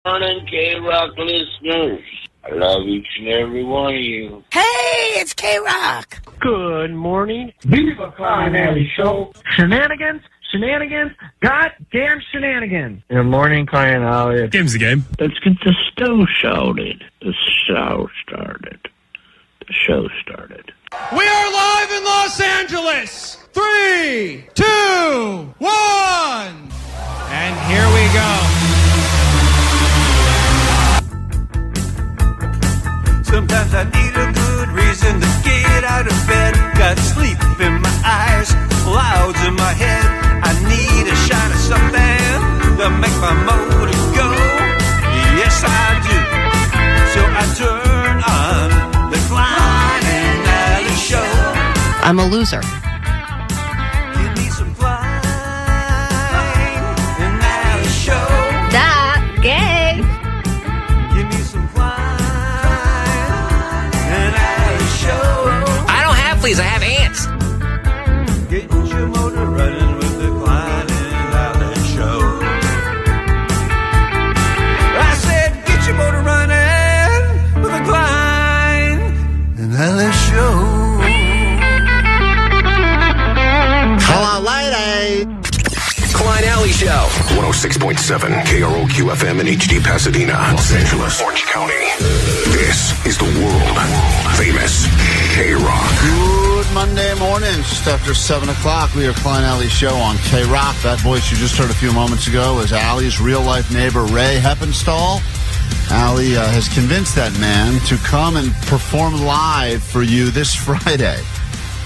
Morning, KROQ listeners. I love each and every one of you. Hey, it's KROQ. Good morning. Viva Klein Alley Show. Shenanigans, goddamn shenanigans. Good morning, Klein Alley. Game's the game. Let's get the show started. The show started. We are live in Los Angeles. 3, 2, 1. And here we go. Sometimes I need a good reason to get out of bed. Got sleep in my eyes, clouds in my head. I need a shine of something to make my motor go. Yes, I do. So I turn on the Klein and Alley Show. I'm a loser. Give me some Klein and Alley Show. That gay. Give me some Klein and Alley Show. I don't have fleas, I have ants. Get your motor running with the Klein and Alley Show. I said, get your motor running with the Klein and Alley Show. Call out lady. Klein Alley Show. 106.7 KROQ FM in HD Pasadena, Los Angeles, Orange County. This is the world famous KROQ. Good Monday morning, just after 7 o'clock. We are Klein Alley Show on KROQ. That voice you just heard a few moments ago is Allie's real-life neighbor, Ray Heppenstall. Allie has convinced that man to come and perform live for you this Friday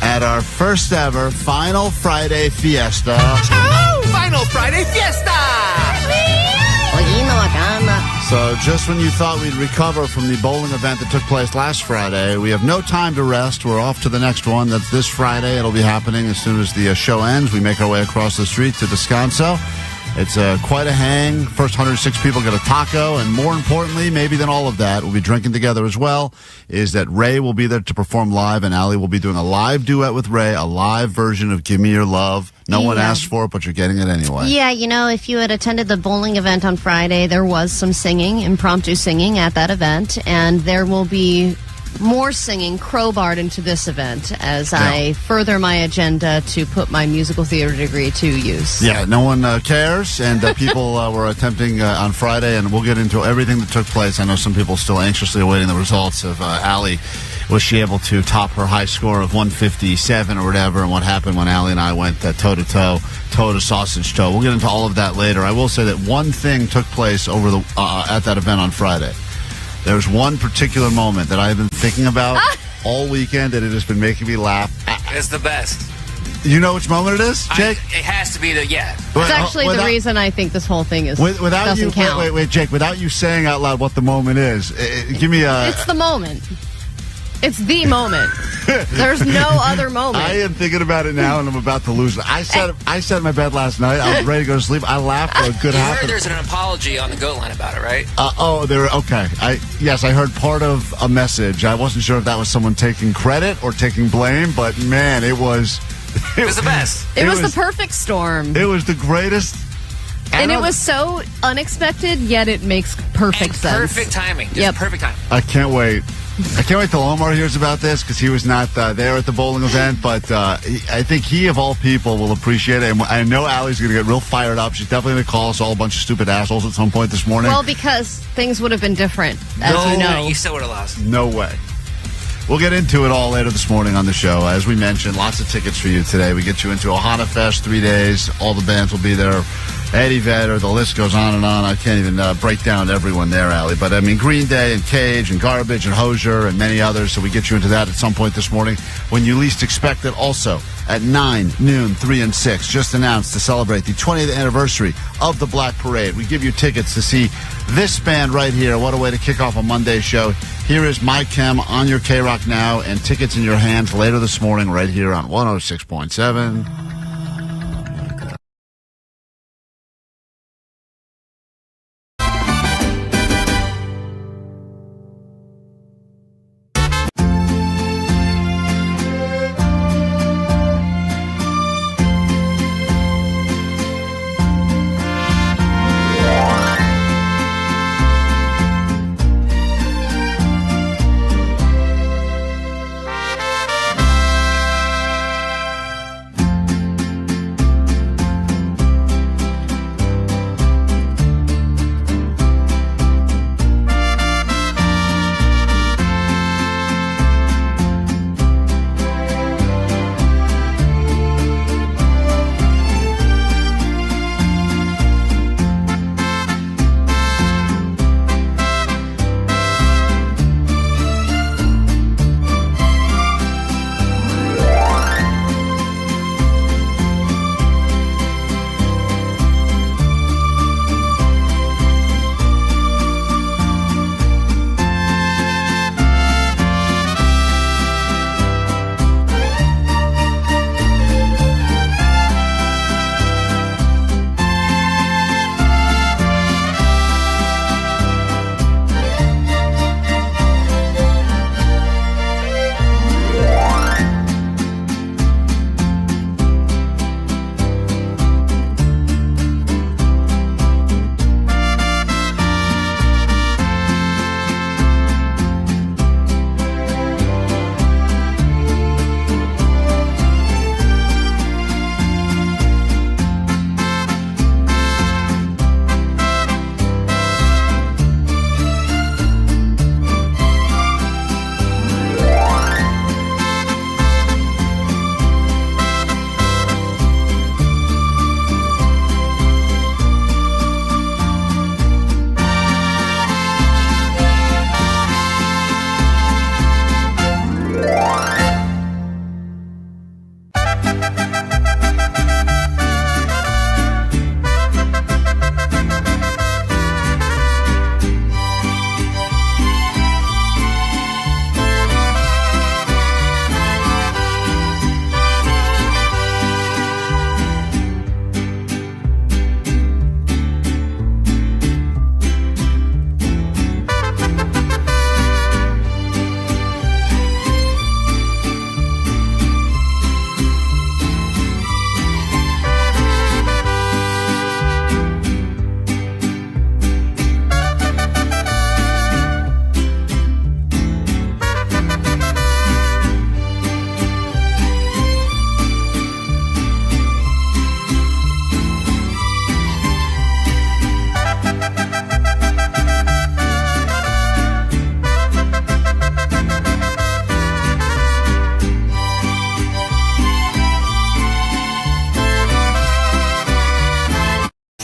at our first ever Final Friday Fiesta. Oh, Final Friday Fiesta! So just when you thought we'd recover from the bowling event that took place last Friday, we have no time to rest. We're off to the next one. That's this Friday. It'll be happening as soon as the show ends. We make our way across the street to Descanso. It's quite a hang. First 106 people get a taco, and more importantly, maybe than all of that, we'll be drinking together as well, is that Ray will be there to perform live, and Allie will be doing a live duet with Ray, a live version of Give Me Your Love. No one asked for it, but you're getting it anyway. Yeah, if you had attended the bowling event on Friday, there was some singing, impromptu singing at that event, and there will be more singing crowbarred into this event as I further my agenda to put my musical theater degree to use. Yeah, no one cares, and people were attempting on Friday, and we'll get into everything that took place. I know some people still anxiously awaiting the results of Allie. Was she able to top her high score of 157 or whatever, and what happened when Allie and I went toe-to-toe, toe-to-sausage toe. We'll get into all of that later. I will say that one thing took place over at that event on Friday. There's one particular moment that I've been thinking about all weekend, and it has been making me laugh. It's the best. You know which moment it is, Jake? It has to be It's actually the reason I think this whole thing doesn't count. Wait, Jake, without you saying out loud what the moment is, give me a... It's the moment. It's the moment. There's no other moment. I am thinking about it now, and I'm about to lose it. I sat in my bed last night. I was ready to go to sleep. I laughed for a good half. You heard there's an apology on the GOAT line about it, right? Okay. Yes, I heard part of a message. I wasn't sure if that was someone taking credit or taking blame, but man, it was the best. It was the perfect storm. It was the greatest. And it was so unexpected, yet it makes perfect sense. Perfect timing. Just perfect timing. I can't wait. I can't wait till Omar hears about this because he was not there at the bowling event, but I think he, of all people, will appreciate it. And I know Allie's going to get real fired up. She's definitely going to call us all a bunch of stupid assholes at some point this morning. Well, because things would have been different, as you know. You still would have lost. No way. We'll get into it all later this morning on the show. As we mentioned, lots of tickets for you today. We get you into Ohana Fest, 3 days. All the bands will be there. Eddie Vedder, the list goes on and on. I can't even break down everyone there, Allie. But, I mean, Green Day and Cage and Garbage and Hozier and many others. So we get you into that at some point this morning when you least expect it. Also, at 9, noon, 3, and 6, just announced to celebrate the 20th anniversary of the Black Parade. We give you tickets to see this band right here. What a way to kick off a Monday show. Here is My Chem on your KROQ now, and tickets in your hands later this morning right here on 106.7.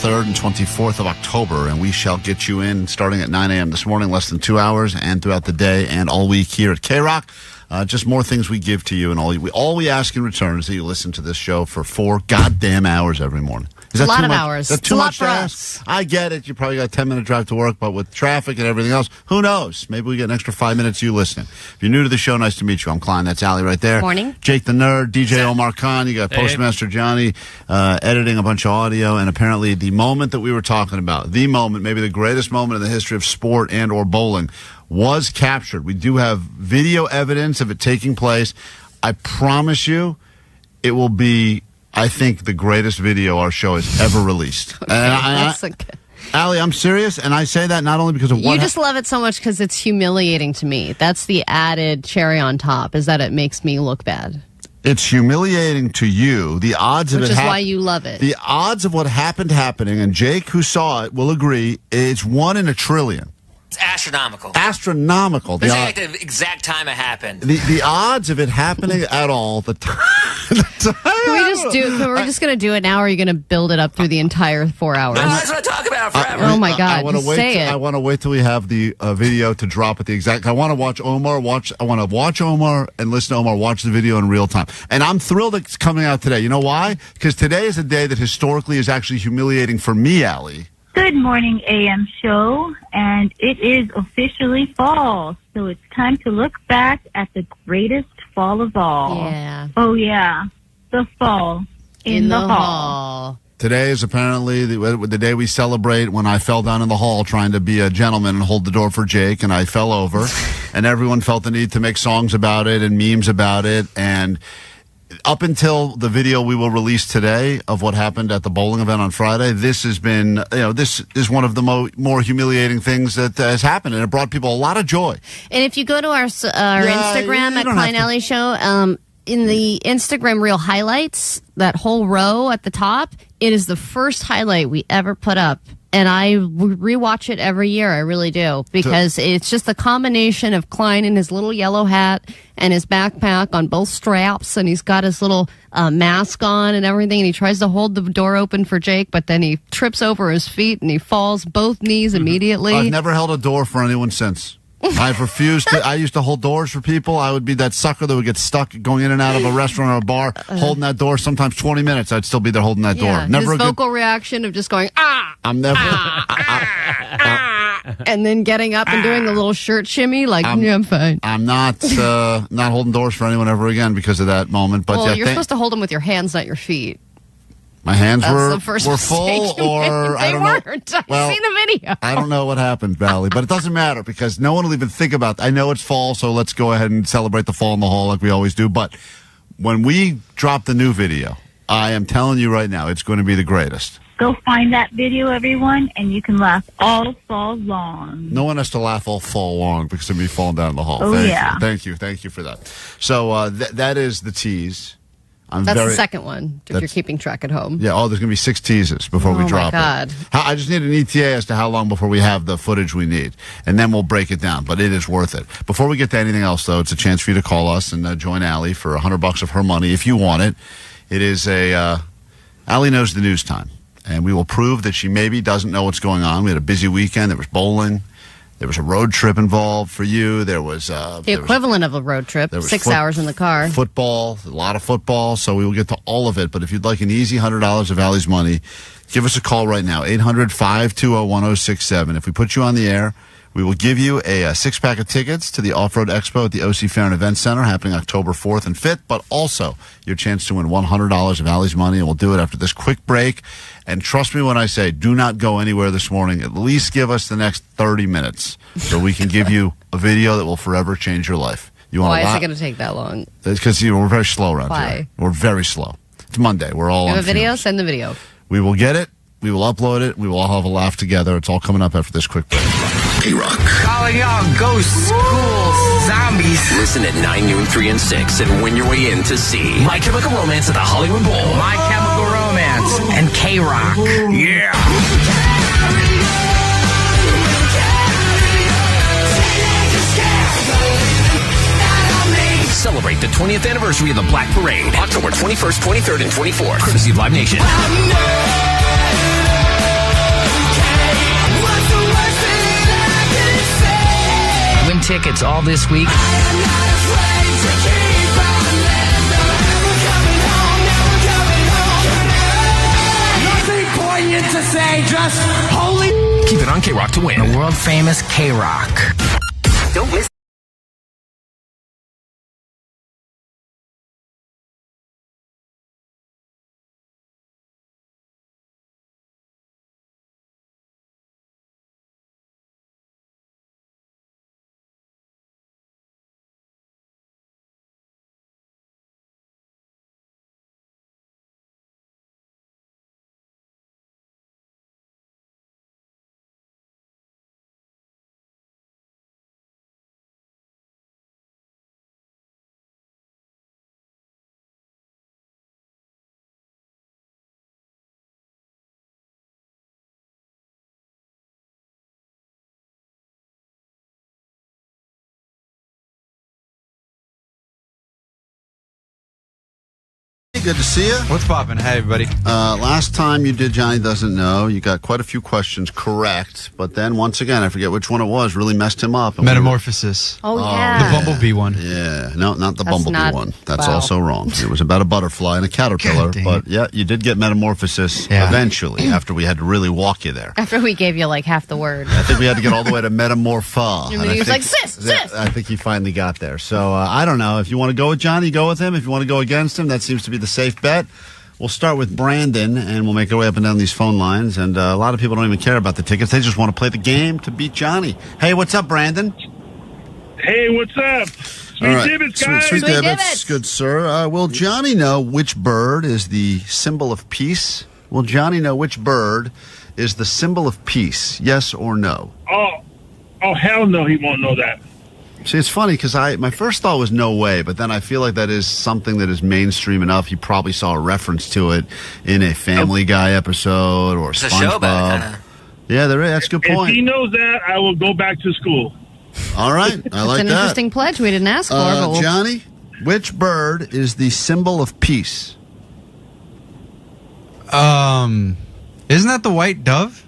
23rd and 24th of October, and we shall get you in starting at 9 a.m. this morning, less than 2 hours, and throughout the day and all week here at KROQ. Just more things we give to you, and all we ask in return is that you listen to this show for 4 goddamn hours every morning. Is that a lot too of much? hours. That's too it's a lot much for to us. ask? I get it. You probably got a 10-minute drive to work, but with traffic and everything else, who knows? Maybe we get an extra 5 minutes of you listening. If you're new to the show, nice to meet you. I'm Klein. That's Allie right there. Morning. Jake the Nerd, DJ Omar Khan. You got Postmaster Johnny editing a bunch of audio, and apparently the moment that we were talking about, the moment, maybe the greatest moment in the history of sport and or bowling, was captured. We do have video evidence of it taking place. I promise you it will be, I think, the greatest video our show has ever released. Okay, Allie, I'm serious, and I say that not only because of what... You just love it so much because it's humiliating to me. That's the added cherry on top, is that it makes me look bad. It's humiliating to you. The odds of it... Which is why you love it. The odds of what happening, and Jake, who saw it, will agree, it's 1 in a trillion. It's astronomical. Astronomical. This is like the exact time it happened. The odds of it happening at all, the time... We're just going to do it now, or are you going to build it up through the entire 4 hours? No, that's what I talk about forever. Oh, my God. I want to wait. Say it. I want to wait till we have the video to drop at the exact... I want to watch Omar I want to watch Omar and listen to Omar watch the video in real time. And I'm thrilled it's coming out today. You know why? Because today is a day that historically is actually humiliating for me, Allie. Good morning, AM show, and it is officially fall, so it's time to look back at the greatest fall of all. Yeah. Oh, yeah, the fall in the hall. Today is apparently the day we celebrate when I fell down in the hall trying to be a gentleman and hold the door for Jake, and I fell over, and everyone felt the need to make songs about it and memes about it, and... Up until the video we will release today of what happened at the bowling event on Friday, this has been, this is one of the more humiliating things that has happened, and it brought people a lot of joy. And if you go to our Instagram at Klein Alley Show, in the Instagram reel highlights, that whole row at the top, it is the first highlight we ever put up. And I rewatch it every year. I really do. Because it's just a combination of Klein in his little yellow hat and his backpack on both straps. And he's got his little mask on and everything. And he tries to hold the door open for Jake, but then he trips over his feet and he falls both knees immediately. I've never held a door for anyone since. I've refused to. I used to hold doors for people. I would be that sucker that would get stuck going in and out of a restaurant or a bar, holding that door. Sometimes 20 minutes, I'd still be there holding that door. Never his vocal reaction of just going, I'm never... and then getting up and doing the little shirt shimmy, like, I'm fine. I'm not holding doors for anyone ever again because of that moment. But well, you're supposed to hold them with your hands, not your feet. My hands were full, or I don't know. I've seen the video. I don't know what happened, Valley, but it doesn't matter because no one will even think about it. I know it's fall, so let's go ahead and celebrate the fall in the hall like we always do. But when we drop the new video, I am telling you right now, it's going to be the greatest. Go find that video, everyone, and you can laugh all fall long. No one has to laugh all fall long because of me falling down in the hall. Oh, Thank you for that. So that is the tease. That's the second one, if you're keeping track at home. Yeah, there's going to be 6 teases before we drop it. Oh, my God. I just need an ETA as to how long before we have the footage we need, and then we'll break it down, but it is worth it. Before we get to anything else, though, it's a chance for you to call us and join Allie for $100 of her money if you want it. It is Allie knows the news time, and we will prove that she maybe doesn't know what's going on. We had a busy weekend. There was bowling. There was a road trip involved for you. There was the equivalent of a road trip, 6 hours in the car. Football, a lot of football, so we will get to all of it. But if you'd like an easy $100 of Allie's money, give us a call right now, 800-520-1067. If we put you on the air, we will give you a 6-pack of tickets to the Off-Road Expo at the OC Fair and Event Center happening October 4th and 5th, but also your chance to win $100 of Allie's money, and we'll do it after this quick break. And trust me when I say, do not go anywhere this morning. At least give us the next 30 minutes so we can give you a video that will forever change your life. Why is it going to take that long? Because we're very slow around Why? here. We're very slow. It's Monday. We're all you on have a video? fumes. Send the video. We will get it. We will upload it. We will all have a laugh together. It's all coming up after this quick break. KROQ. Calling y'all ghosts, schools, zombies. Listen at 9, noon, 3, and 6 and win your way in to see My Chemical Romance at the Hollywood Bowl. My Chemical Romance and KROQ. Yeah. Celebrate the 20th anniversary of the Black Parade, October 21st, 23rd, and 24th. Courtesy of Live Nation. tickets all this week. Nothing poignant to say, just holy. Keep it on KROQ to win. The world famous KROQ. Don't miss. Good to see you. What's poppin'? Hey, everybody. Last time you did Johnny Doesn't Know, you got quite a few questions correct, but then once again, I forget which one it was, really messed him up. Metamorphosis. Oh, yeah. The bumblebee one. Yeah, no, not the bumblebee not- one. That's wow. also wrong. It was about a butterfly and a caterpillar, God dang but yeah, you did get metamorphosis eventually after we had to really walk you there. After we gave you like half the word. I think we had to get all the way to metamorpha. And he was like, sis. I think he finally got there. So I don't know. If you want to go with Johnny, go with him. If you want to go against him, that seems to be the safe bet. We'll start with Brandon, and we'll make our way up and down these phone lines. And a lot of people don't even care about the tickets. They just want to play the game to beat Johnny. Hey, what's up, Brandon? Hey, what's up? Sweet divots, guys. Sweet Sweet divots. divots. Good, sir. Will Johnny know which bird is the symbol of peace? Will Johnny know which bird is the symbol of peace? Yes or no? Oh, hell no, he won't know that. See, it's funny because my first thought was no way, but then I feel like that is something that is mainstream enough. He probably saw a reference to it in a Family Guy episode or There's a show about it, SpongeBob. kinda. Yeah, that's a good point. If he knows that, I will go back to school. All right, I like It's an that. interesting pledge we didn't ask for. But we'll- Johnny, which bird is the symbol of peace? Isn't that the white dove?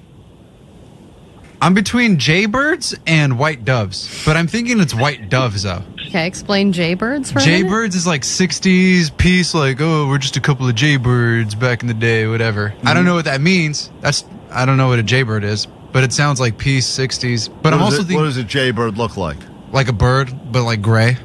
I'm between jaybirds and white doves, but I'm thinking it's white doves, though. Okay, explain jaybirds for a minute. Jaybirds is like 60s peace, like, oh, we're just a couple of jaybirds back in the day, whatever. I don't know what that means. I don't know what a jaybird is, but it sounds like peace, 60s. But I'm also what thinking does a jaybird look like? like a bird, but like gray.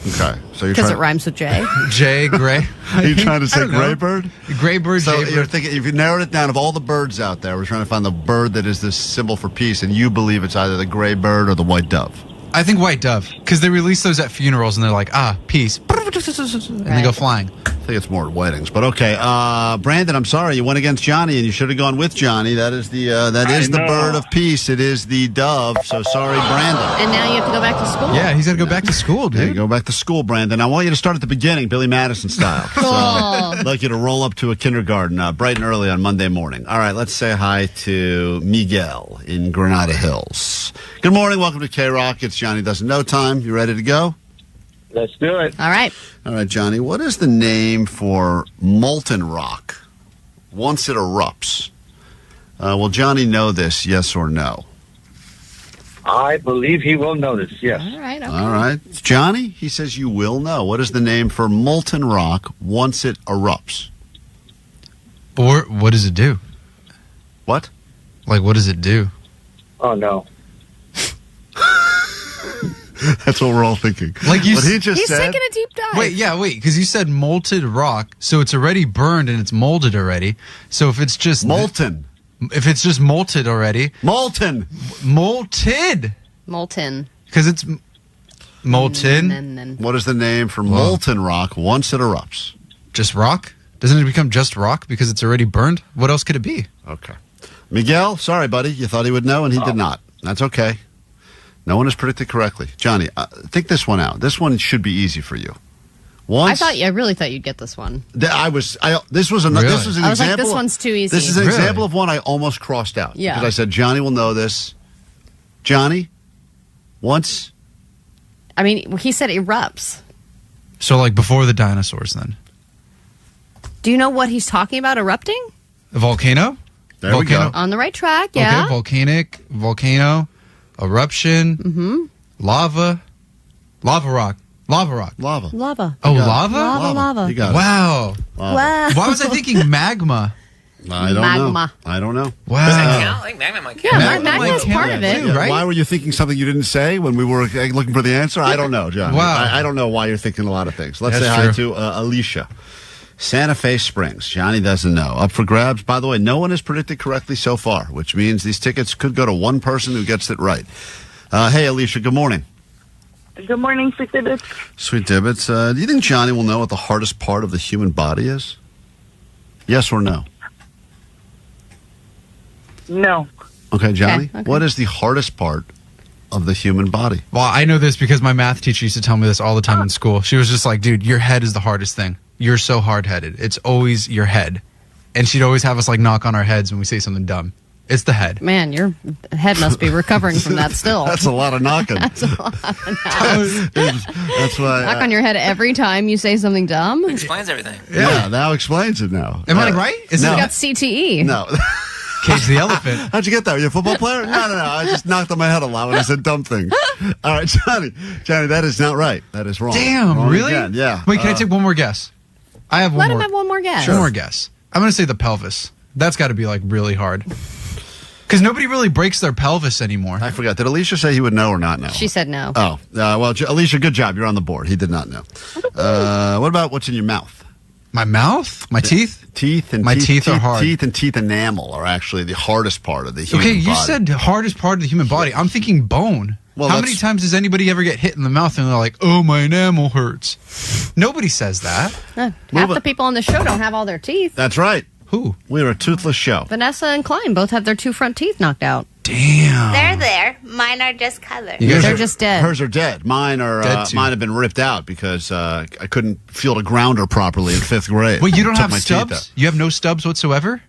Okay, so you're Because trying. it rhymes with J. Jay, gray. Are you trying to I say don't know. gray bird? Gray bird, So jaybird. you're thinking, if you narrowed it down, of all the birds out there, we're trying to find the bird that is the symbol for peace, and you believe it's either the gray bird or the white dove. I think white dove, because they release those at funerals and they're like, peace. And they go flying. I think it's more at weddings, but okay. Brandon, I'm sorry, you went against Johnny, and you should have gone with Johnny. That is the bird of peace. It is the dove. So sorry, Brandon. And now you have to go back to school. Yeah, he's got to go back to school, Yeah, dude. go back to school, Brandon. I want you to start at the beginning, Billy Madison style. So, I'd like you to roll up to a kindergarten bright and early on Monday morning. All right, let's say hi to Miguel in Granada Hills. Good morning. Welcome to KROQ. It's Johnny Doesn't Know time. You ready to go? Let's do it. All right. All right, Johnny. What is the name for molten rock once it erupts? Will Johnny know this, yes or no? I believe he will know this, yes. All right. Okay. All right. Johnny, he says you will know. What is the name for molten rock once it erupts? Or what does it do? What? Like, what does it do? Oh, no. That's what we're all thinking. Like you what he just He's said. taking a deep dive. Wait, because you said molted rock, so it's already burned and it's molded already. So if it's just molten, if it's just molted already, molted, Molten. because it's molten. What is the name for molten rock once it erupts? Just rock? Doesn't it become just rock because it's already burned? What else could it be? Okay, Miguel. Sorry, buddy. You thought he would know, and he did not. That's okay. No one has predicted correctly. Johnny, think this one out. This one should be easy for you. I really thought you'd get this one. This was an I was example. like, this one's too easy. This is an example of one I almost crossed out. Yeah. Because I said Johnny will know this. Johnny, once. I mean, he said erupts. So like before the dinosaurs, then Do you know what he's talking about erupting? a volcano. There we go. On the right track, yeah. Okay, volcano, eruption. Mm-hmm. Lava rock. Lava. Oh, lava? Lava. You got it. Wow. Wow. Why was I thinking magma? I don't know. Wow. Does that count? I think magma might count. Yeah, magma's part of it. Too, right? Why were you thinking something you didn't say when we were looking for the answer? I don't know, John. Wow. I don't know why you're thinking a lot of things. Let's That's say hi true. to Alicia. Santa Fe Springs. Johnny doesn't know. Up for grabs. By the way, no one has predicted correctly so far, which means these tickets could go to one person who gets it right. Hey, Alicia, good morning. Good morning, Sweet Dibbits. Sweet Dibbits. Do you think Johnny will know what the hardest part of the human body is? Yes or no? No. Okay, Johnny. Okay. What is the hardest part of the human body? Well, I know this because my math teacher used to tell me this all the time in school. She was just like, dude, your head is the hardest thing. You're so hard-headed. It's always your head. And she'd always have us like knock on our heads when we say something dumb. It's the head. Man, your head must be recovering from that still. That's a lot of knocking. That's a lot of knocking. That's why. Knock on your head every time you say something dumb? It explains everything. Yeah, that explains it now. Am I right? Is No. You got CTE. No. Cage the elephant. How'd you get that? Are you a football player? No. I just knocked on my head a lot when I said dumb things. All right, Johnny, that is not right. That is wrong. Damn, Wrong really? again. Yeah. Wait, can I take one more guess? I have one Let more. him have one more guess. One more guess. I'm going to say the pelvis. That's got to be like really hard. Because nobody really breaks their pelvis anymore. I forgot. Did Alicia say he would know or not know? She said no. Oh, well, Alicia, good job. You're on the board. He did not know. What about what's in your mouth? My mouth? My teeth? Teeth and My teeth are hard. Teeth and teeth enamel are actually the hardest part of the human Okay, body. you said hardest part of the human body. I'm thinking bone. Well, How that's- many times does anybody ever get hit in the mouth and they're like, oh, my enamel hurts? Nobody says that. Half the people on the show don't have all their teeth. That's right. Who? We're a toothless show. Vanessa and Klein both have their two front teeth knocked out. Damn. They're there. Mine are just colored. They're just dead. Hers are dead. Mine are Dead too. mine have been ripped out because I couldn't field a grounder properly in 5th grade. Wait, you don't Took have my teeth stubs? out. You have no stubs whatsoever?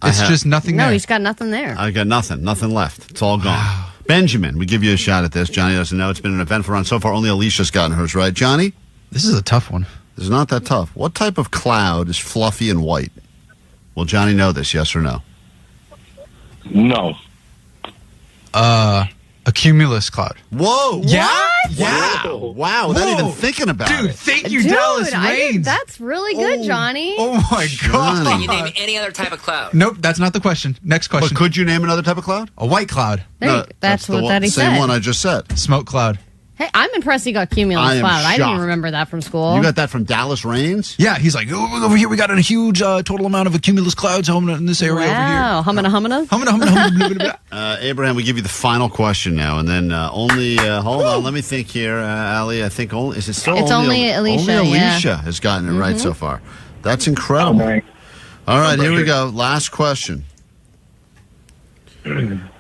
I It's have- just nothing No, there. he's got nothing there. I got nothing left. It's all gone. Benjamin, we give you a shot at this. Johnny doesn't know. It's been an eventful run so far. Only Alicia's gotten hers right. Johnny, This is a tough one. this is not that tough. What type of cloud is fluffy and white? Will Johnny know this? Yes or no? No. A cumulus cloud. Whoa! Yeah? Wow! Without even thinking about Dude, it. thank you, Dude, Dallas Reigns. that's really good, Johnny. Oh, my Johnny. Can you God. name any other type of cloud? Nope, that's not the question. Next But question. could you name another type of cloud? A white cloud. There you- that's the what one, he same said. one I just said. Smoke cloud. Hey, I'm impressed he got cumulus I am cloud. I didn't shocked. remember that from school. You got that from Dallas Reigns? Yeah, he's like, oh, over here we got a huge total amount of cumulus clouds in this area over here. Wow, humana. Abraham, we give you the final question now, and then hold on, let me think here, Ali. I think is it still It's only Alicia, Only yeah. Alicia has gotten it right so far. That's incredible. All right, here we go. Last question,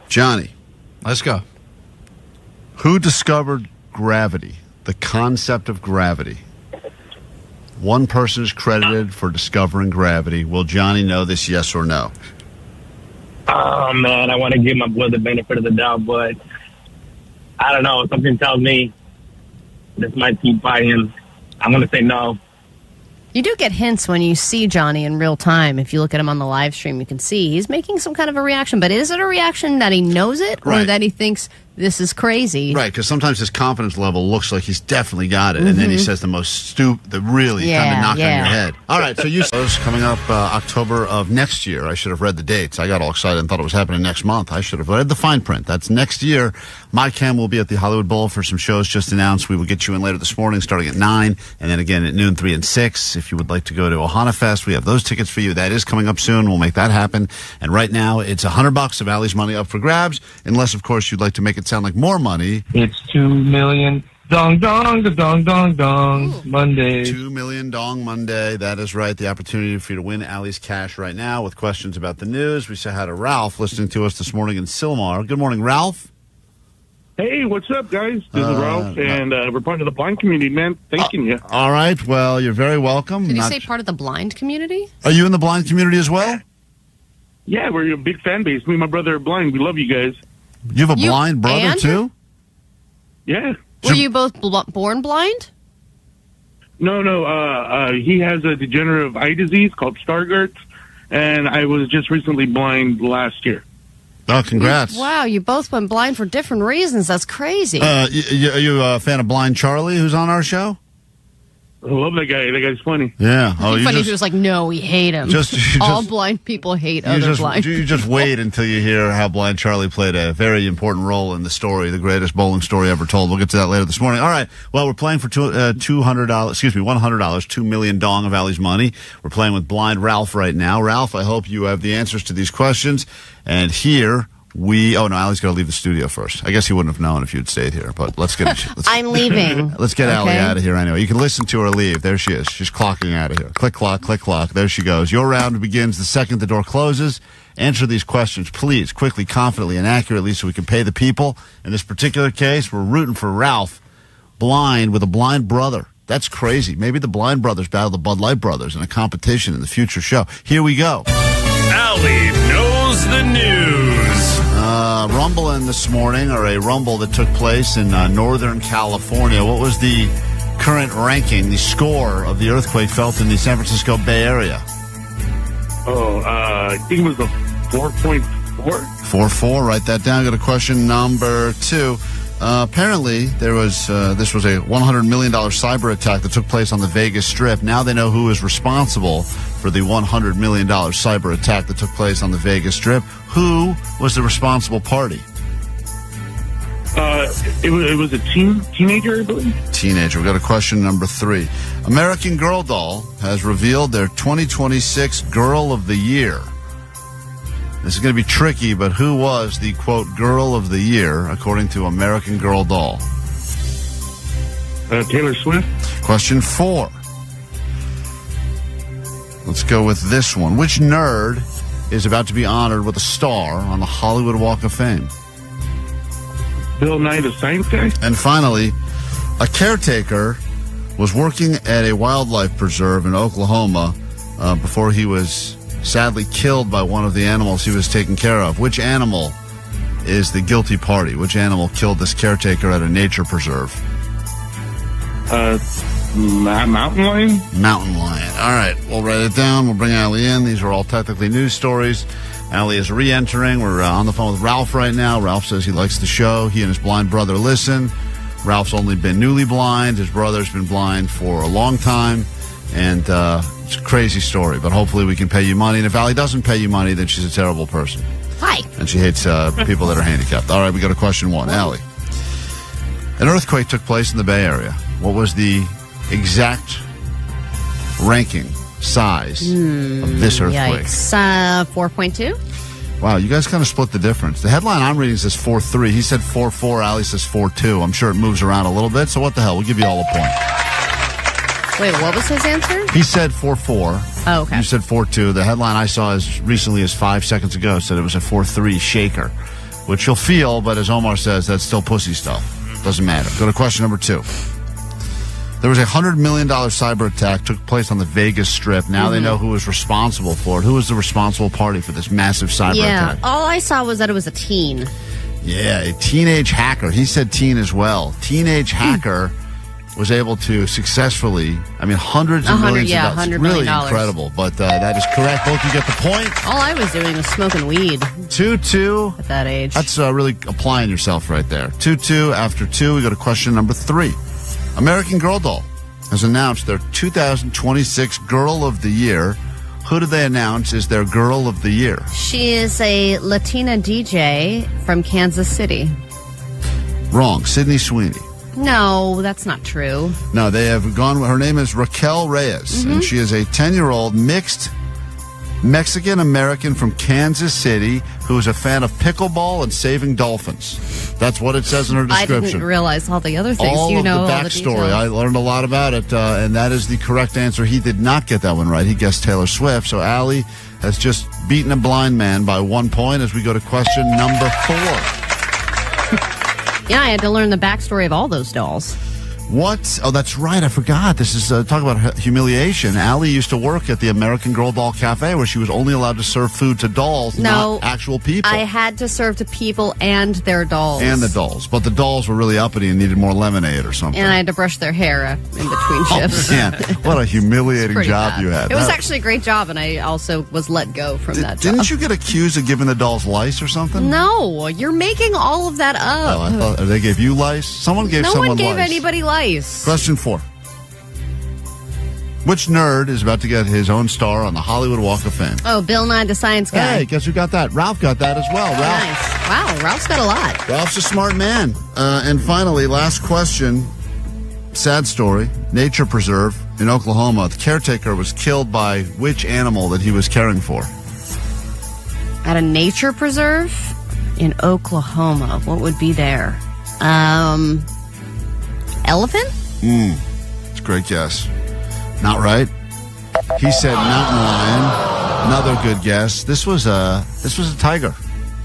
Johnny. Let's go. Who discovered gravity? The concept of gravity. One person is credited for discovering gravity. Will Johnny know this? Yes or no? Oh, man, I want to give my boy the benefit of the doubt, but I don't know. Something tells me this might keep by him. I'm going to say no. You do get hints when you see Johnny in real time. If you look at him on the live stream, you can see he's making some kind of a reaction. But is it a reaction that he knows it or Right. that he thinks this is crazy? Right, because sometimes his confidence level looks like he's definitely got it, and then he says the most the really kind Yeah, of knock on yeah. your head. All right, so you coming up October of next year. I should have read the dates. I got all excited and thought it was happening next month. I should have read the fine print. That's next year. My Cam will be at the Hollywood Bowl for some shows just announced. We will get you in later this morning, starting at 9, and then again at noon, 3, and 6. If you would like to go to Ohana Fest, we have those tickets for you. That is coming up soon. We'll make that happen. And right now, it's $100 of Allie's money up for grabs, unless, of course, you'd like to make it sound like more money. It's 2 million. Dong, dong, dong, dong, dong. Monday. 2 million Dong Monday. That is right. The opportunity for you to win Allie's cash right now with questions about the news. We say hi to Ralph listening to us this morning in Sylmar. Good morning, Ralph. Hey, what's up, guys? This is Ralph, and we're part of the blind community, man. Thanking you. All right. Well, you're very welcome. Did you say part of the blind community? Are you in the blind community as well? Yeah, we're a big fan base. Me and my brother are blind. We love you guys. You have a blind brother, and? too? Yeah. Were you both born blind? No. He has a degenerative eye disease called Stargardt's, and I was just recently blind last year. Oh, congrats. Wow, you both went blind for different reasons. That's crazy. Are you a fan of Blind Charlie, who's on our show? I love that guy. That guy's funny. Yeah. It'd be funny if he was like, no, we hate him. All blind people hate other blind You just wait until you hear how Blind Charlie played a very important role in the story, the greatest bowling story ever told. We'll get to that later this morning. All right. Well, we're playing for $100, $2 million dong of Allie's money. We're playing with Blind Ralph right now. Ralph, I hope you have the answers to these questions. And here Allie's got to leave the studio first. I guess he wouldn't have known if you'd stayed here, but I'm leaving. Let's get Allie out of here anyway. You can listen to her leave. There she is. She's clocking out of here. Click, clock, click, clock. There she goes. Your round begins the second the door closes. Answer these questions, please, quickly, confidently, and accurately so we can pay the people. In this particular case, we're rooting for Ralph, blind with a blind brother. That's crazy. Maybe the blind brothers battle the Bud Light brothers in a competition in the future show. Here we go. Allie knows the news. Rumbling this morning, or a rumble that took place in Northern California. What was the current ranking, the score of the earthquake felt in the San Francisco Bay Area? I think it was a 4.4. 4.4. Write that down. Got a question number 2. Apparently, this was a $100 million cyber attack that took place on the Vegas Strip. Now they know who is responsible for the $100 million cyber attack that took place on the Vegas Strip. Who was the responsible party? It was a teenager, I believe. Teenager. We got a question number 3. American Girl doll has revealed their 2026 Girl of the Year. This is going to be tricky, but who was the, quote, Girl of the Year, according to American Girl doll? Taylor Swift. Question 4. Let's go with this one. Which nerd is about to be honored with a star on the Hollywood Walk of Fame? Bill Nye, the Science Guy. And finally, a caretaker was working at a wildlife preserve in Oklahoma before he was sadly killed by one of the animals he was taking care of. Which animal is the guilty party? Which animal killed this caretaker at a nature preserve? Mountain lion? Mountain lion. All right, we'll write it down. We'll bring Allie in. These are all technically news stories. Allie is re-entering. We're on the phone with Ralph right now. Ralph says he likes the show. He and his blind brother listen. Ralph's only been newly blind. His brother's been blind for a long time. And it's a crazy story, but hopefully we can pay you money. And if Allie doesn't pay you money, then she's a terrible person. Hi. And she hates people that are handicapped. All right, we got a question 1. Allie. An earthquake took place in the Bay Area. What was the exact ranking size of this earthquake? Yikes. 4.2? Wow, you guys kind of split the difference. The headline I'm reading says 4.3. He said 4.4. Allie says 4.2. I'm sure it moves around a little bit, so what the hell? We'll give you all a point. Wait, what was his answer? He said 4.4. Oh, okay. You said 4.2. The headline I saw as recently as 5 seconds ago said it was a 4.3 shaker, which you'll feel, but as Omar says, that's still pussy stuff. Doesn't matter. Go to question number 2. There was a $100 million cyber attack took place on the Vegas Strip. Now they know who was responsible for it. Who was the responsible party for this massive cyber attack? All I saw was that it was a teen. Yeah, a teenage hacker. He said teen as well. Teenage hacker was able to successfully, hundreds of millions of dollars. $100 really million. incredible, but that is correct. Both you get the point. All I was doing was smoking weed. 2-2. At that age. That's really applying yourself right there. 2-2. After 2, we go to question number 3. American Girl doll has announced their 2026 Girl of the Year. Who did they announce is their Girl of the Year? She is a Latina DJ from Kansas City. Wrong. Sydney Sweeney. No, that's not true. No, they have gone. Her name is Raquel Reyes, and she is a 10-year-old mixed Mexican-American from Kansas City who is a fan of pickleball and saving dolphins. That's what it says in her description. I didn't realize all the other things. All you of know the all backstory. the I learned a lot about it, and that is the correct answer. He did not get that one right. He guessed Taylor Swift. So Allie has just beaten a blind man by 1 point as we go to question number 4. Yeah, I had to learn the backstory of all those dolls. What? Oh, that's right. I forgot. This is talk about humiliation. Allie used to work at the American Girl Doll Cafe where she was only allowed to serve food to dolls, not actual people. I had to serve to people and their dolls. And the dolls. But the dolls were really uppity and needed more lemonade or something. And I had to brush their hair in between shifts. Oh, man. What a humiliating job bad. you had. It was actually a great job, and I also was let go from that job. Didn't you get accused of giving the dolls lice or something? No, you're making all of that up. Oh, I thought they gave you lice? Someone gave someone lice. No one gave anybody lice. Question 4. Which nerd is about to get his own star on the Hollywood Walk of Fame? Oh, Bill Nye, the Science Guy. Hey, guess who got that? Ralph got that as well. Ralph. Nice. Wow, Ralph's got a lot. Ralph's a smart man. And finally, last question. Sad story. Nature preserve in Oklahoma. The caretaker was killed by which animal that he was caring for? At a nature preserve in Oklahoma. What would be there? Elephant? It's a great guess. Not right. He said mountain lion. Another good guess. This was a tiger.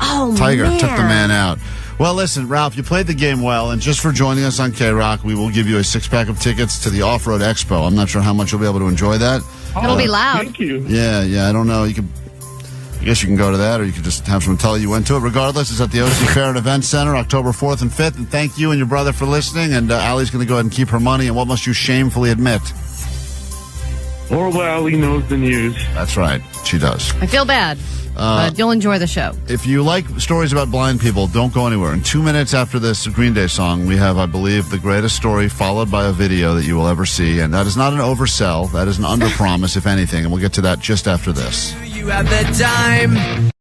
Oh, Tiger man. took the man out. Well, listen, Ralph, you played the game well, and just for joining us on KROQ, we will give you a 6-pack of tickets to the Off-Road Expo. I'm not sure how much you'll be able to enjoy that. It'll be loud. Thank you. Yeah, I don't know. I guess you can go to that, or you could just have someone tell you went to it. Regardless, it's at the OC Fair and Event Center, October 4th and 5th. And thank you and your brother for listening. And Allie's going to go ahead and keep her money. And what must you shamefully admit? Horrible Allie knows the news. That's right. She does. I feel bad, but you'll enjoy the show. If you like stories about blind people, don't go anywhere. In 2 minutes after this Green Day song, we have, I believe, the greatest story followed by a video that you will ever see. And that is not an oversell. That is an underpromise, if anything. And we'll get to that just after this. You have the time.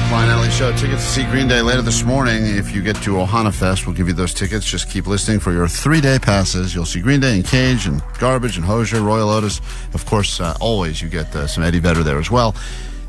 Klein Alley Show. Tickets to see Green Day later this morning. If you get to Ohana Fest, we'll give you those tickets. Just keep listening for your 3-day passes. You'll see Green Day and Cage and Garbage and Hozier, Royal Otis. Of course, always you get some Eddie Vedder there as well.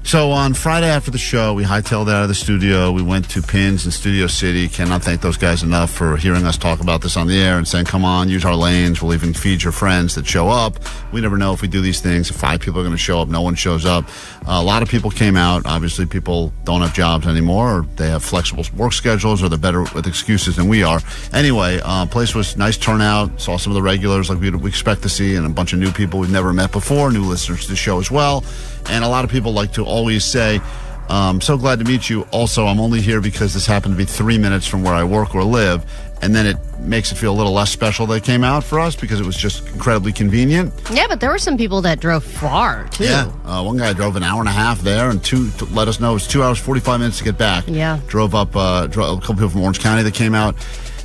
So on Friday after the show, we hightailed out of the studio. We went to Pins in Studio City. Cannot thank those guys enough for hearing us talk about this on the air and saying, come on, use our lanes. We'll even feed your friends that show up. We never know if we do these things. If 5 people are going to show up, no one shows up. A lot of people came out. Obviously, people don't have jobs anymore, or they have flexible work schedules, or they're better with excuses than we are. Anyway, place was nice turnout. Saw some of the regulars like we expect to see, and a bunch of new people we've never met before, new listeners to the show as well. And a lot of people like to always say, so glad to meet you. Also, I'm only here because this happened to be 3 minutes from where I work or live. And then it makes it feel a little less special that it came out for us because it was just incredibly convenient. Yeah, but there were some people that drove far, too. Yeah. One guy drove an hour and a half there and to let us know it was 2 hours, 45 minutes to get back. Yeah. Drove up a couple people from Orange County that came out.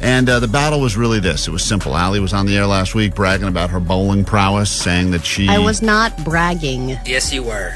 And the battle was really this. It was simple. Allie was on the air last week bragging about her bowling prowess, saying that she... I was not bragging. Yes, you were.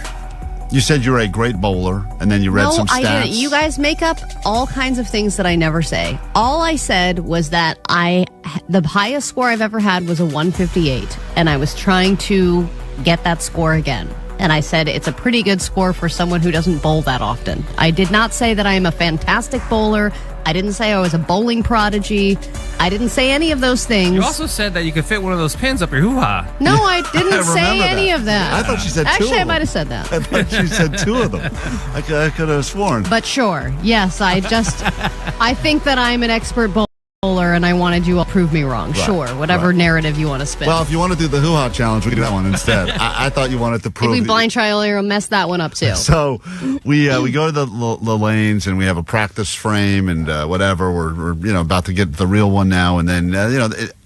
You said you were a great bowler, and then you read some stats. No, I didn't. You guys make up all kinds of things that I never say. All I said was that the highest score I've ever had was a 158, and I was trying to get that score again. And I said it's a pretty good score for someone who doesn't bowl that often. I did not say that I am a fantastic bowler. I didn't say I was a bowling prodigy. I didn't say any of those things. You also said that you could fit one of those pins up your hoo-ha. No, I didn't say any of that. I thought she said 2 Actually, of them. I might have said that. I thought she said 2 of them. I could have sworn. But sure, yes, I think that I'm an expert bowler and I wanted you to prove me wrong. Right, Sure, whatever narrative you want to spin. Well, if you want to do the hoo-ha challenge, we can do that one instead. I thought you wanted to prove... If we blind trial error, mess that one up too. So we go to the lanes and we have a practice frame and whatever. We're about to get the real one now. And then,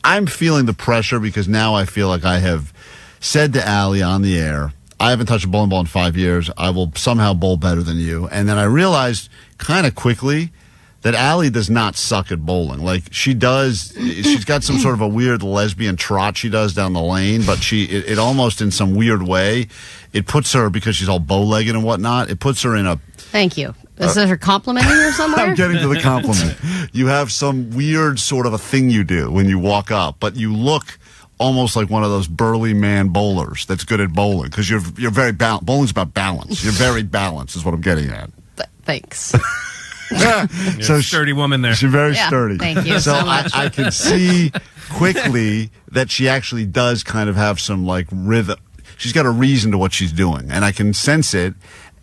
I'm feeling the pressure because now I feel like I have said to Allie on the air, I haven't touched a bowling ball in 5 years. I will somehow bowl better than you. And then I realized kind of quickly that Allie does not suck at bowling. Like, she does, she's got some sort of a weird lesbian trot she does down the lane, but it almost in some weird way, it puts her, because she's all bow-legged and whatnot, it puts her in a... Thank you. Is that her complimenting you somewhere? I'm getting to the compliment. You have some weird sort of a thing you do when you walk up, but you look almost like one of those burly man bowlers that's good at bowling, because you're very balanced. Bowling's about balance. You're very balanced is what I'm getting at. Thanks. So sturdy woman there. She's very sturdy. Thank you so much. I can see quickly that she actually does kind of have some like rhythm. She's got a reason to what she's doing, and I can sense it.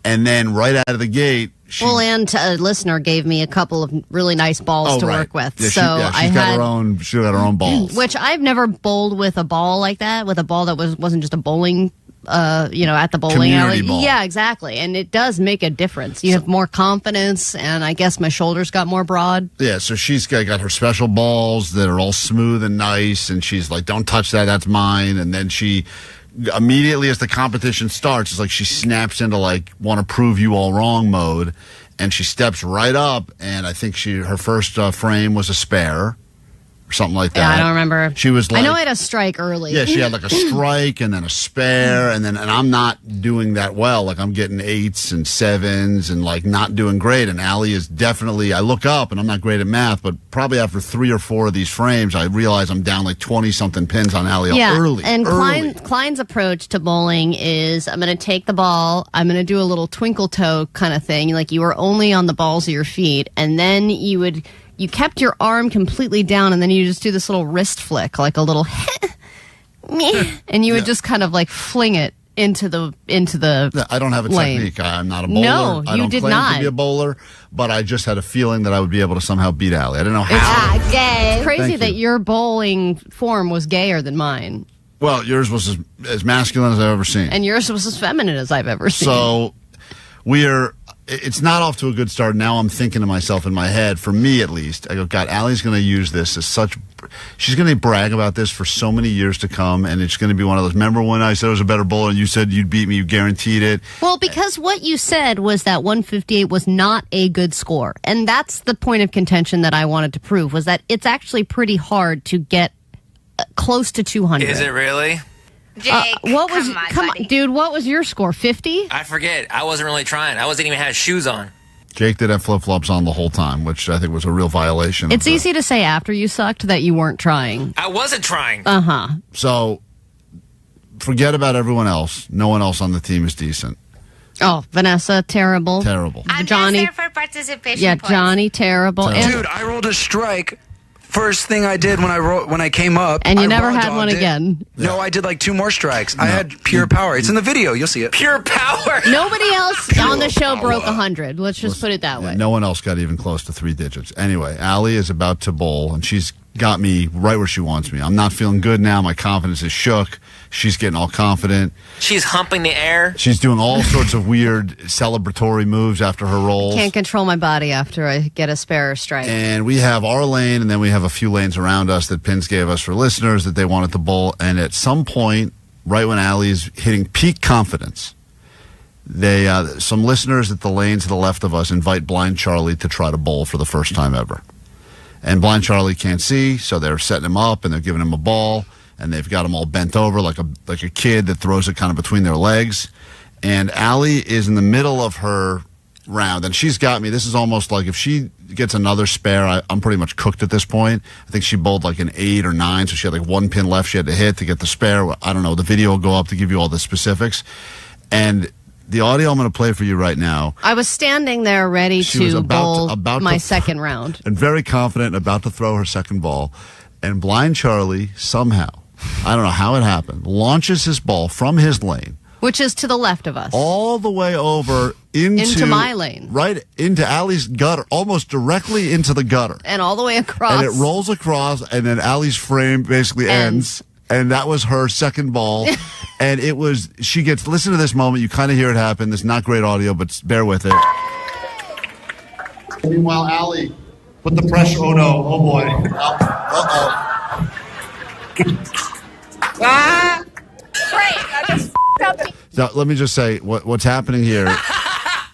And then right out of the gate, and a listener gave me a couple of really nice balls to work with. Yeah, so she's got her own. She got her own balls. Which I've never bowled with a ball like that, with a ball that wasn't just a bowling. At the bowling alley. Ball. Yeah, exactly. And it does make a difference. You have more confidence, and I guess my shoulders got more broad. Yeah, so she's got her special balls that are all smooth and nice, and she's like, don't touch that, that's mine. And then she, immediately as the competition starts, it's like she snaps into like, want to prove you all wrong mode, and she steps right up, and I think her first frame was a spare. Something like that. Yeah, I don't remember. She was like, I know I had a strike early. Yeah, she had like a strike and then a spare, and I'm not doing that well. Like, I'm getting 8s and 7s and like not doing great. And Allie is definitely, I look up and I'm not great at math, but probably after 3 or 4 of these frames, I realize I'm down like 20 something pins on Allie early. And Klein's approach to bowling is, I'm going to take the ball, I'm going to do a little twinkle toe kind of thing. Like, you were only on the balls of your feet, and then you kept your arm completely down, and then you just do this little wrist flick, like a little and you would just kind of like fling it into the I don't have a lane. technique. I'm not a bowler. No, I don't did claim not. to be a bowler, but I just had a feeling that I would be able to somehow beat Allie. I didn't know how. It's crazy Thank that you. your bowling form was gayer than mine. Well, yours was as masculine as I've ever seen. And yours was as feminine as I've ever seen. So it's not off to a good start. Now I'm thinking to myself in my head, for me at least, I go, God, Allie's going to use this as such. She's going to brag about this for so many years to come, and it's going to be one of those. Remember when I said I was a better bowler and you said you'd beat me, you guaranteed it? Well, because what you said was that 158 was not a good score. And that's the point of contention that I wanted to prove, was that it's actually pretty hard to get close to 200. Is it really? Jake, what was come on, dude, what was your score? 50? I forget. I wasn't really trying. I wasn't even had shoes on. Jake did have flip-flops on the whole time, which I think was a real violation. It's easy to say after you sucked that you weren't trying. I wasn't trying. So forget about everyone else. No one else on the team is decent. Oh, Vanessa, terrible. Terrible. I'm Johnny, just there for participation yeah, points. Johnny, terrible. And, Dude, I rolled a strike. First thing I did when I came up. and you I never raw had dogged one it. again. No, I did like 2 more strikes. I had pure power. It's in the video. You'll see it. Pure power. Nobody else on the show broke 100. Let's just put it that way. No one else got even close to 3 digits. Anyway, Allie is about to bowl, and she's got me right where she wants me. I'm not feeling good now. My confidence is shook. She's getting all confident. She's humping the air. She's doing all sorts of weird celebratory moves after her rolls. Can't control my body after I get a spare or strike. And we have our lane, and then we have a few lanes around us that Pins gave us for listeners that they wanted to bowl. And at some point, right when Allie's hitting peak confidence, they some listeners at the lane to the left of us invite Blind Charlie to try to bowl for the first time ever. And Blind Charlie can't see, so they're setting him up, and they're giving him a ball, and they've got him all bent over like a kid that throws it kind of between their legs. And Allie is in the middle of her round, and she's got me. This is almost like if she gets another spare, I'm pretty much cooked at this point. I think she bowled like an 8 or 9, so she had like 1 pin left she had to hit to get the spare. I don't know. The video will go up to give you all the specifics. And the audio I'm going to play for you right now. I was standing there ready to bowl my second round. And very confident, about to throw her second ball. And Blind Charlie somehow, I don't know how it happened, launches his ball from his lane. Which is to the left of us. All the way over into my lane. Right into Allie's gutter, almost directly into the gutter. And all the way across. And it rolls across, and then Allie's frame basically ends. And that was her second ball. And it was, she gets, listen to this moment. You kind of hear it happen. This is not great audio, but bear with it. Meanwhile, Allie put the pressure. Oh, no. Oh, boy. Uh-oh. Great. I just up. So let me just say what's happening here.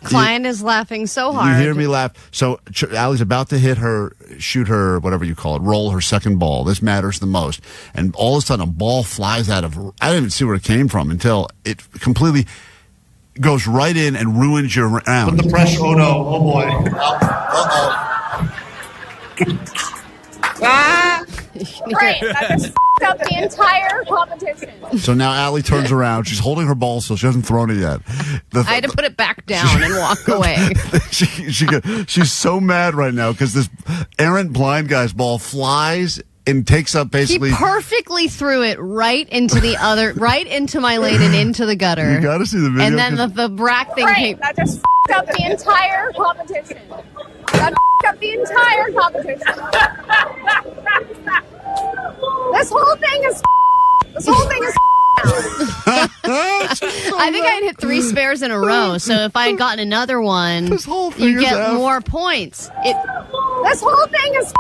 Klein is laughing so hard. You hear me laugh. So Allie's about to shoot her, whatever you call it, roll her second ball. This matters the most. And all of a sudden, a ball flies out of her. I didn't even see where it came from until it completely goes right in and ruins your round. Put the pressure. Oh, no. Oh, boy. Great. I just up the entire competition. So now Allie turns around. She's holding her ball still. She hasn't thrown it yet. I had to put it back down and walk away. She's so mad right now because this errant blind guy's ball flies and takes up basically. He perfectly threw it right into right into my lane and into the gutter. You got to see the video. And then the brack thing came. That just up the entire competition. That up the entire competition. This whole thing is. I think I hit 3 spares in a row, so if I had gotten another one, you get more points. This whole thing is.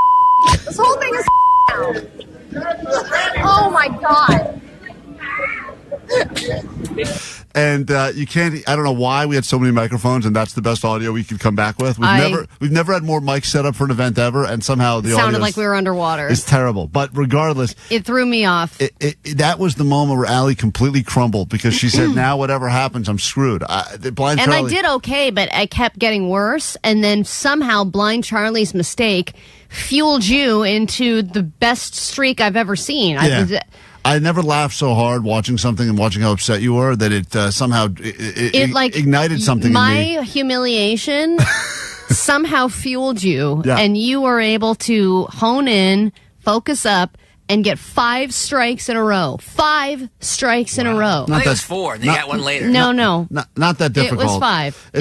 Oh my god. And you can't. I don't know why we had so many microphones, and that's the best audio we could come back with. We've never had more mics set up for an event ever, and somehow the audio sounded like we were underwater. It's terrible. But regardless, it threw me off. That was the moment where Allie completely crumbled because she said, "Now whatever happens, I'm screwed." Blind Charlie, I did okay, but I kept getting worse, and then somehow Blind Charlie's mistake fueled you into the best streak I've ever seen. Yeah. I never laughed so hard watching something and watching how upset you were that it somehow ignited something in me. My humiliation somehow fueled you, and you were able to hone in, focus up, and get 5 strikes in a row. 5 strikes in a row. I think it was 4, and they got one later. No. Not that difficult. It was 5.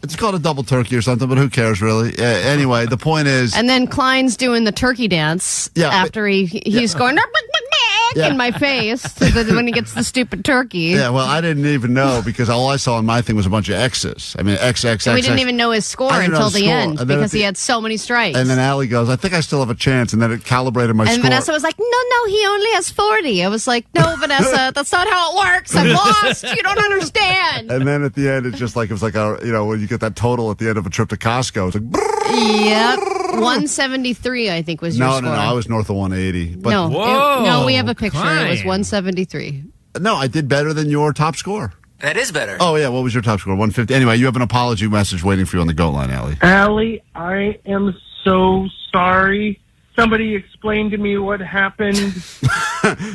It's called a double turkey or something, but who cares, really? Anyway, the point is... And then Klein's doing the turkey dance after he's going... in my face when he gets the stupid turkey. Yeah, well, I didn't even know because all I saw on my thing was a bunch of X's. I mean, X. We didn't even know his score until the end because he had so many strikes. And then Allie goes, I think I still have a chance. And then it calibrated my score. And Vanessa was like, no, he only has 40. I was like, no, Vanessa, that's not how it works. I'm lost. You don't understand. And then at the end, it's just like, it was like, when you get that total at the end of a trip to Costco, it's like, yep. 173, I think, was your score. No, I was north of 180. But no, we have a picture. Klein. It was 173. No, I did better than your top score. That is better. Oh, yeah. What was your top score? 150. Anyway, you have an apology message waiting for you on the goal line, Allie. Allie, I am so sorry somebody explain to me what happened?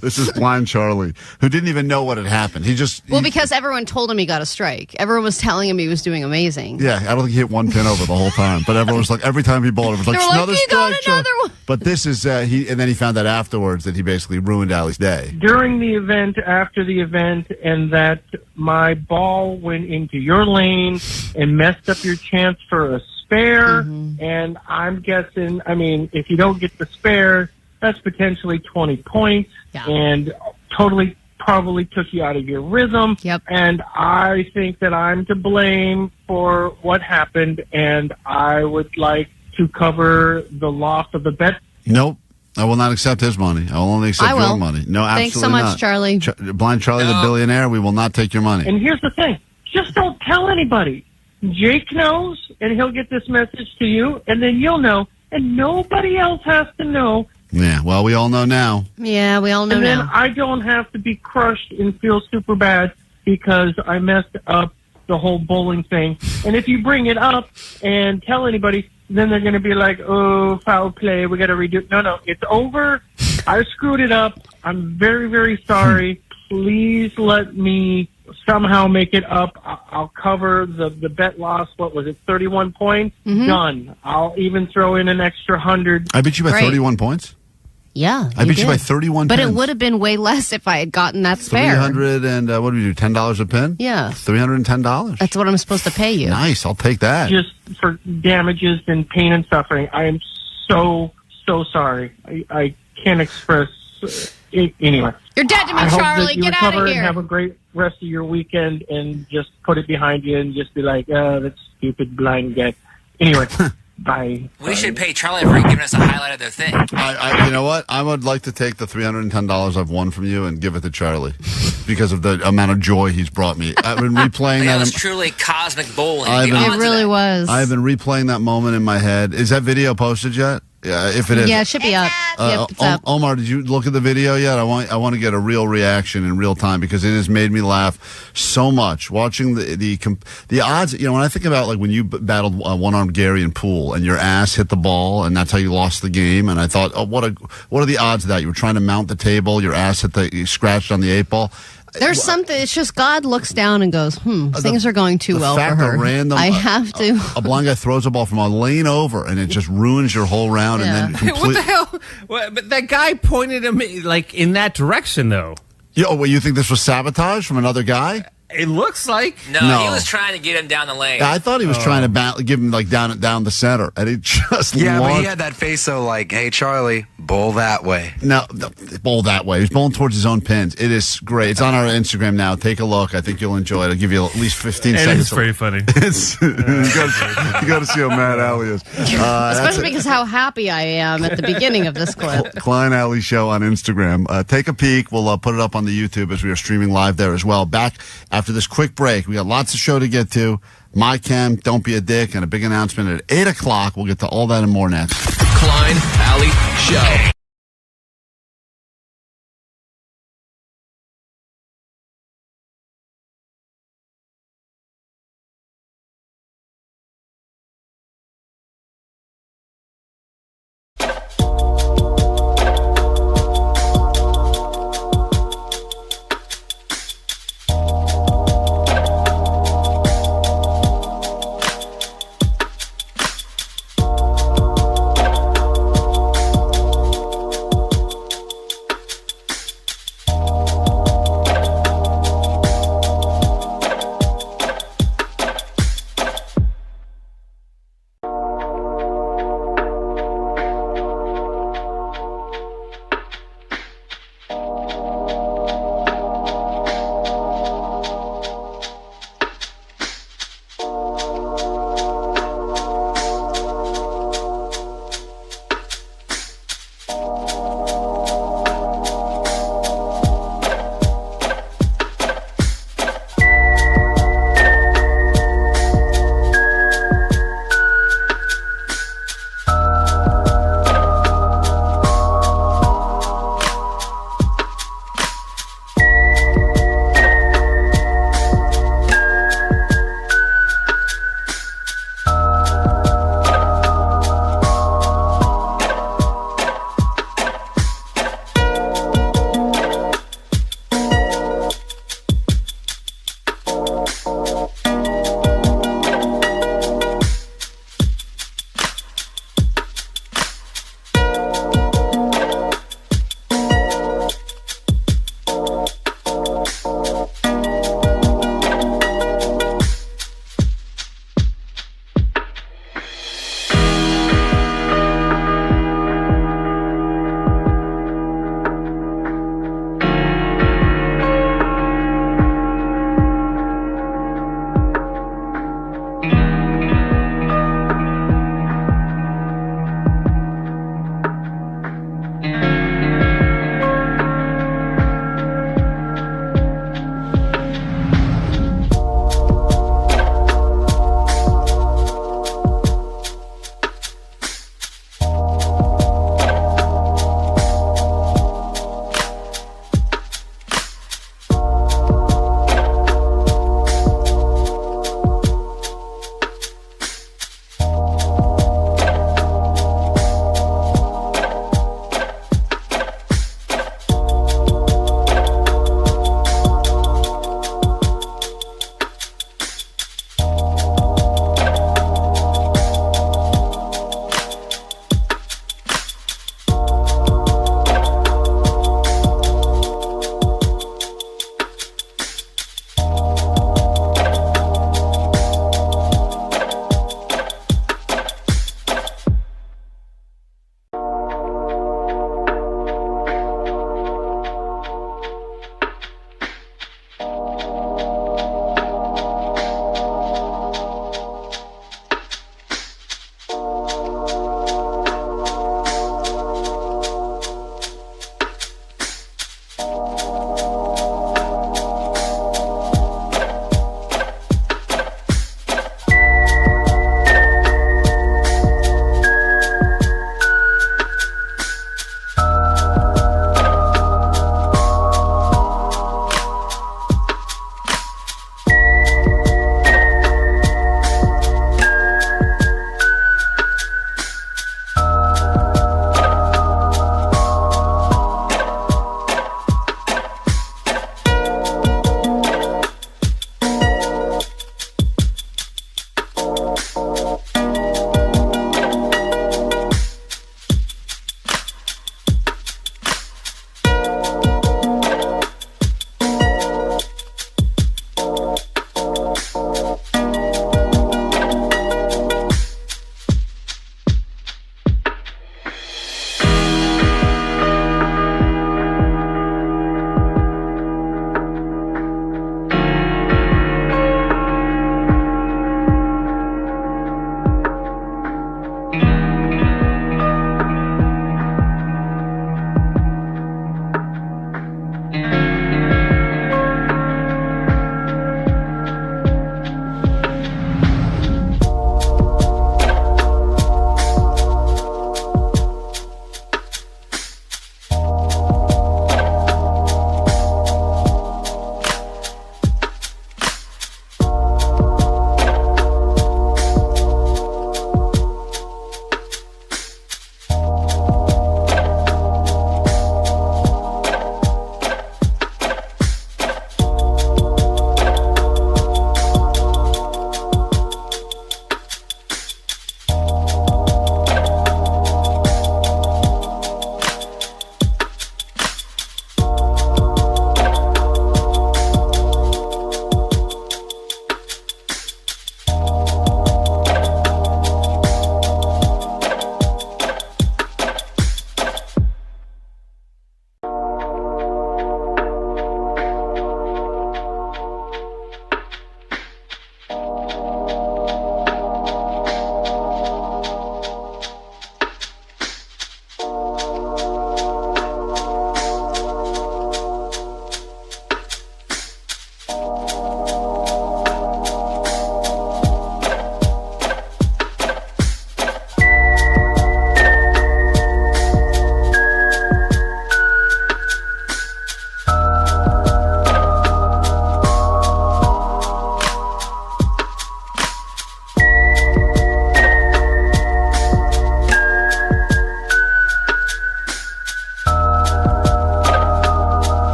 This is Blind Charlie, who didn't even know what had happened. Well, because everyone told him he got a strike. Everyone was telling him he was doing amazing. Yeah, I don't think he hit one pin over the whole time. But everyone was like, every time he bowled, it was like, They were like, another "You strike. got another one." But this is, and then he found out afterwards that he basically ruined Allie's day. During the event, after the event, and that my ball went into your lane and messed up your chance for a spare. And I'm guessing, I mean, if you don't get the spare, that's potentially 20 points and totally probably took you out of your rhythm. And I think that I'm to blame for what happened, and I would like to cover the loss of the bet. Nope. I will not accept his money. I will only accept your money. No, absolutely Thanks so much, not. Charlie. Blind Charlie, the billionaire, we will not take your money. And here's the thing. Just don't tell anybody. Jake knows, and he'll get this message to you, and then you'll know, and nobody else has to know. Yeah, well, we all know now. Yeah, we all know And then now. I don't have to be crushed and feel super bad because I messed up the whole bowling thing. And if you bring it up and tell anybody, then they're going to be like, oh, foul play, we got to redo it. No, it's over. I screwed it up. I'm very, very sorry. Please let me somehow make it up. I'll cover the bet loss. What was it, 31 points? Done. I'll even throw in an extra 100. I beat you by 31 points? Yeah, I beat you by 31 But pins. it would have been way less if I had gotten that spare. 300 and, what do we do, $10 a pin? Yeah. $310. That's what I'm supposed to pay you. Nice, I'll take that. Just for damages and pain and suffering. I am so sorry. I can't express it anyway. You're dead to me, I hope Charlie. that you Get out recover of here. and have a great rest of your weekend and just put it behind you and just be like, oh, that stupid blind guy. Anyway, bye. We should pay Charlie for giving us a highlight of their thing. You know what? I would like to take the $310 I've won from you and give it to Charlie because of the amount of joy he's brought me. I've been replaying It that. was truly cosmic bowling. It really was. I've been replaying that moment in my head. Is that video posted yet? Yeah, if it is. Yeah, it should be up. Yep, it's up. Omar, did you look at the video yet? I want to get a real reaction in real time because it has made me laugh so much watching the odds. You know, when I think about like when you battled one-armed Gary in pool and your ass hit the ball and that's how you lost the game. And I thought, oh, what are the odds of that? You were trying to mount the table, your ass you scratched on the 8-ball. There's something. It's just God looks down and goes, things are going too well for her. I have to. A blind guy throws a ball from a lane over, and it just ruins your whole round. And then What the hell? But that guy pointed him like in that direction, though. You think this was sabotage from another guy? It looks like No, he was trying to get him down the lane. I thought he was trying to give him like down the center, and he just Yeah, but he launched. had that face so like, hey, Charlie, bowl that way. No, bowl that way. He's bowling towards his own pins. It is great. It's on our Instagram now. Take a look. I think you'll enjoy it. I'll give you at least 15 seconds. It's pretty funny. You got to see how mad Allie is. Especially because how happy I am at the beginning of this clip. Klein Alley Show on Instagram. Take a peek. We'll put it up on the YouTube as we are streaming live there as well. Back after this quick break. We got lots of show to get to. My Chem, Don't Be a Dick, and a big announcement at 8 o'clock. We'll get to all that and more next. Klein Alley Show.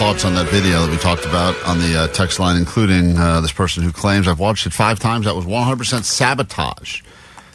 thoughts on that video that we talked about on the text line, including this person who claims, I've watched it 5 times. That was 100% sabotage.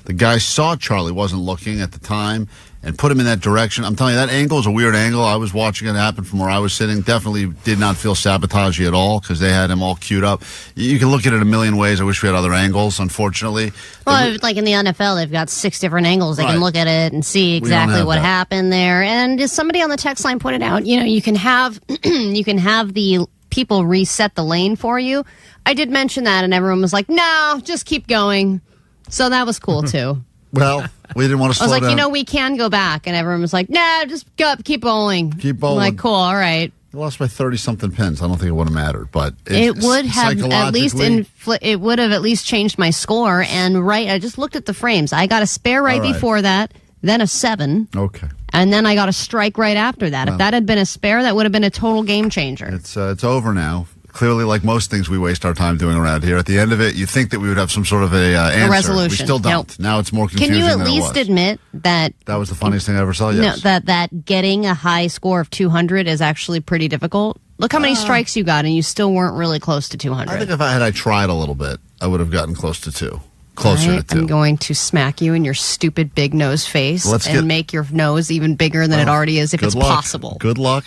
The guy saw Charlie wasn't looking at the time and put him in that direction. I'm telling you, that angle is a weird angle. I was watching it happen from where I was sitting. Definitely did not feel sabotagey at all because they had him all queued up. You can look at it a million ways. I wish we had other angles, unfortunately. Well, like in the NFL, they've got 6 different angles. They can Right. look at it and see exactly what that. happened there. And as somebody on the text line pointed out, you can have you can have the people reset the lane for you. I did mention that, and everyone was like, "No, just keep going." So that was cool too. Well, we didn't want to I slow was like, down. we can go back, and everyone was like, "Nah, just go, keep bowling." Keep bowling. I'm like, cool, all right. They lost by 30-something pins. I don't think it would have mattered, but It would have at least psychologically- it would have at least changed my score. And I just looked at the frames. I got a spare right All right. before that, then a 7. Okay. And then I got a strike right after that. Well. If that had been a spare, that would have been a total game changer. It's over now. Clearly, like most things we waste our time doing around here, at the end of it, you think that we would have some sort of a answer. resolution. We still don't. Nope. Now it's more confusing Can you at than least it was. admit that That was the funniest thing I ever saw, yes. that getting a high score of 200 is actually pretty difficult? Look how many strikes you got, and you still weren't really close to 200. I think if I tried a little bit, I would have gotten close to 2. Closer to 2. I'm going to smack you in your stupid big nose face and make your nose even bigger than it already is if Good it's luck. possible. Good luck.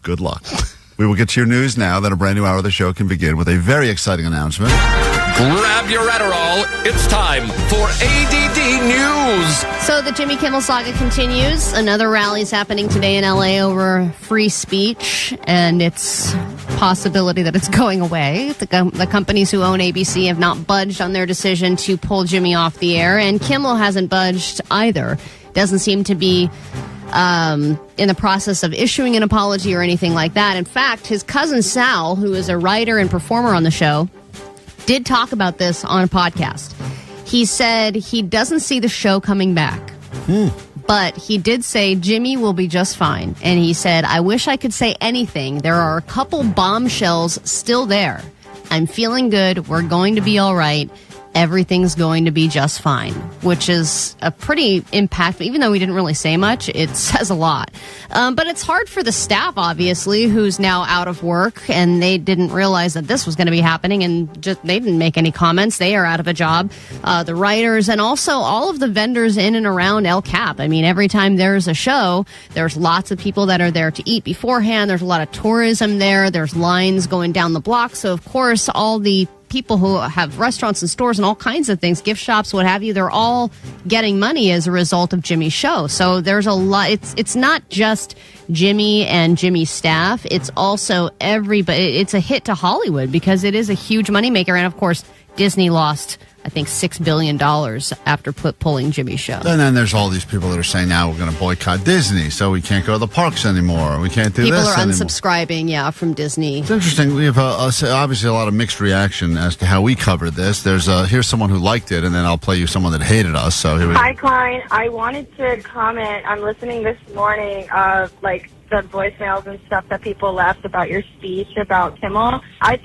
Good luck. We will get to your news now. Then a brand new hour of the show can begin with a very exciting announcement. Grab your Adderall. It's time for ADD News. So the Jimmy Kimmel saga continues. Another rally is happening today in LA over free speech, and it's possibility that it's going away. The companies who own ABC have not budged on their decision to pull Jimmy off the air, and Kimmel hasn't budged either. Doesn't seem to be in the process of issuing an apology or anything like that. In fact, his cousin Sal, who is a writer and performer on the show, did talk about this on a podcast. He said he doesn't see the show coming back. But he did say Jimmy will be just fine. And he said, I wish I could say anything. There are a couple bombshells still there. I'm feeling good. We're going to be all right. Everything's going to be just fine, which is a pretty impactful, even though we didn't really say much, it says a lot. But it's hard for the staff, obviously, who's now out of work, and they didn't realize that this was going to be happening, and just they didn't make any comments. They are out of a job. The writers and also all of the vendors in and around El Cap. I mean, every time there's a show, there's lots of people that are there to eat beforehand. There's a lot of tourism there. There's lines going down the block. So, of course, all the people who have restaurants and stores and all kinds of things, gift shops, what have you, they're all getting money as a result of Jimmy's show. So there's a lot. It's not just Jimmy and Jimmy's staff. It's also everybody. It's a hit to Hollywood because it is a huge moneymaker. And of course, Disney lost, I think, $6 billion after pulling Jimmy's show. And then there's all these people that are saying now we're going to boycott Disney, so we can't go to the parks anymore. We can't do People this are anymore. unsubscribing, from Disney. It's interesting. We have obviously a lot of mixed reaction as to how we covered this. There's here's someone who liked it, and then I'll play you someone that hated us. So here we go. Hi, Klein. I wanted to comment. I'm listening this morning of the voicemails and stuff that people left about your speech about Kimmel. I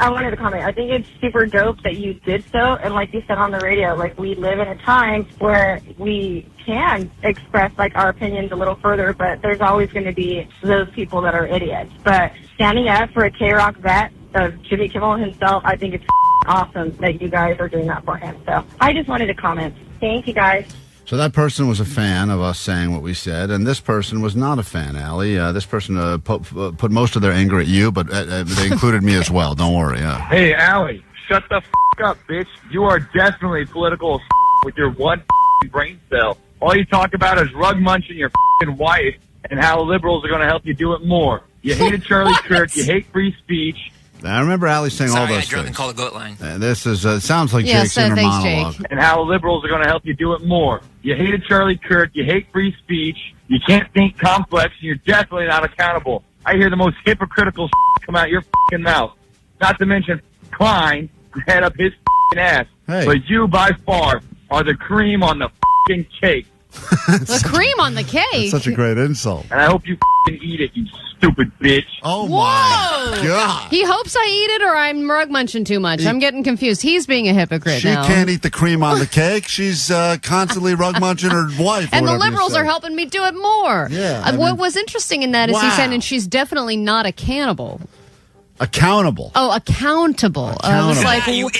wanted to comment. I think it's super dope that you did so. And like you said on the radio, we live in a time where we can express our opinions a little further, but there's always going to be those people that are idiots. But standing up for a KROQ vet of Jimmy Kimmel himself, I think it's awesome that you guys are doing that for him. So I just wanted to comment. Thank you, guys. So that person was a fan of us saying what we said, and this person was not a fan, Allie. This person put most of their anger at you, but they included me as well. Don't worry. Hey, Allie, shut the up, bitch. You are definitely political with your one brain cell. All you talk about is rug munching your wife and how liberals are going to help you do it more. You hated Charlie Kirk. You hate free speech. I remember Allie saying all Sorry, those I drunk things. and called the goat line. This is sounds like Yeah, Jake's so inner thanks, monologue. Jake. And how liberals are going to help you do it more. You hated Charlie Kirk. You hate free speech. You can't think complex. And you're definitely not accountable. I hear the most hypocritical come out your mouth. Not to mention Klein, head up his ass. Hey. But you, by far, are the cream on the cake. The cream on the cake. That's such a great insult. And I hope you eat it, you stupid bitch. Oh, Whoa. my God. He hopes I eat it or I'm rug munching too much. I'm getting confused. He's being a hypocrite She now. can't eat the cream on the cake. She's constantly rug munching her wife. And the liberals are helping me do it more. Yeah. What was interesting in that is he Wow. said, and she's definitely not a cannibal. Accountable. Oh, accountable. I was like, God, he's what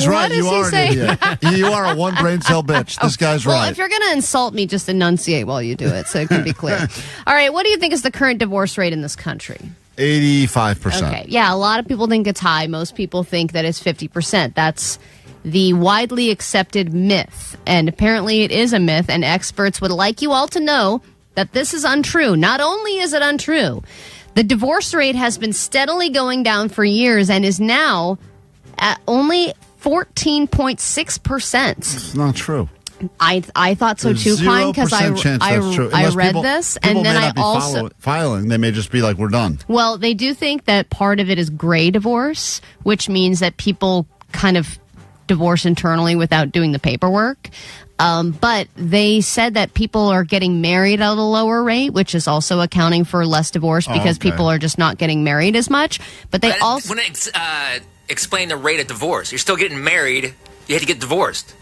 right. does You he are say? an idiot. You are a one brain cell bitch. This guy's Well, right. if you're going to insult me, just enunciate while you do it so it can be clear. All right, what do you think is the current divorce rate in this country? 85%. Okay, yeah, a lot of people think it's high. Most people think that it's 50%. That's the widely accepted myth. And apparently it is a myth, and experts would like you all to know that this is untrue. Not only is it untrue, the divorce rate has been steadily going down for years and is now at only 14.6%. It's not true. I thought so too, Klein, because I read this, and then I also filing. They may just be like, we're done. Well, they do think that part of it is gray divorce, which means that people kind of divorce internally without doing the paperwork. But they said that people are getting married at a lower rate, which is also accounting for less divorce because people are just not getting married as much. But they also wouldn't explain the rate of divorce. You're still getting married. You had to get divorced.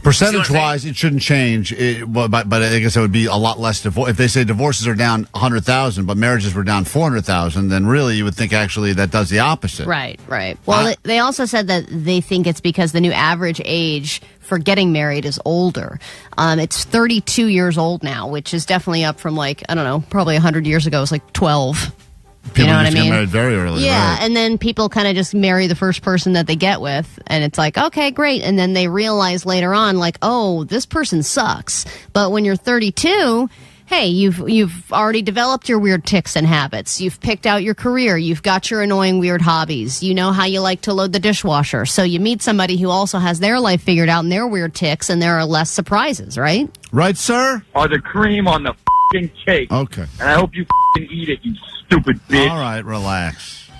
Percentage-wise, it shouldn't change, but I guess it would be a lot less divorce. If they say divorces are down 100,000, but marriages were down 400,000, then really you would think actually that does the opposite. Right. Well, they also said that they think it's because the new average age for getting married is older. It's 32 years old now, which is definitely up from probably 100 years ago. It was like 12. People you know what I get mean? married very early. Yeah, right. and then people kind of just marry the first person that they get with, and it's like, okay, great. And then they realize later on, like, oh, this person sucks. But when you're 32, hey, you've already developed your weird tics and habits. You've picked out your career. You've got your annoying weird hobbies. You know how you like to load the dishwasher. So you meet somebody who also has their life figured out and their weird tics, and there are less surprises, right? Right, sir? Or the cream on the cake. Okay. And I hope you eat it, you stupid bitch. All right, relax.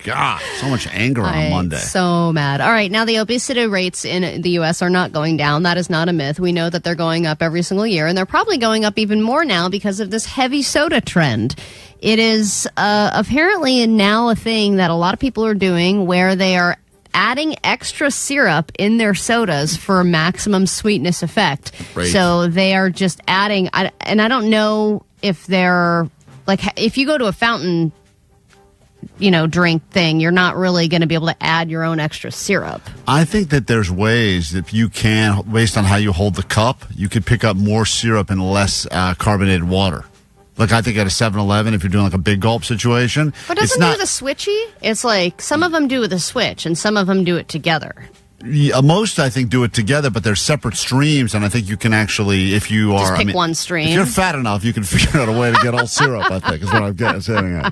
God, so much anger on Monday. So mad. All right, now the obesity rates in the U.S. are not going down. That is not a myth. We know that they're going up every single year, and they're probably going up even more now because of this heavy soda trend. It is apparently now a thing that a lot of people are doing where they are adding extra syrup in their sodas for maximum sweetness effect. Great. So they are just adding, and I don't know if they're, like, if you go to a fountain drink thing, you're not really going to be able to add your own extra syrup. I think that there's ways, if you can, based on how you hold the cup, you could pick up more syrup and less carbonated water. Like, I think at a 7-Eleven, if you're doing like a big gulp situation. But doesn't do the switchy? It's like some of them do with a switch and some of them do it together. Most, I think, do it together, but they're separate streams, and I think you can actually, if you are... Just pick one stream. If you're fat enough, you can figure out a way to get all syrup, I think, is what I'm saying.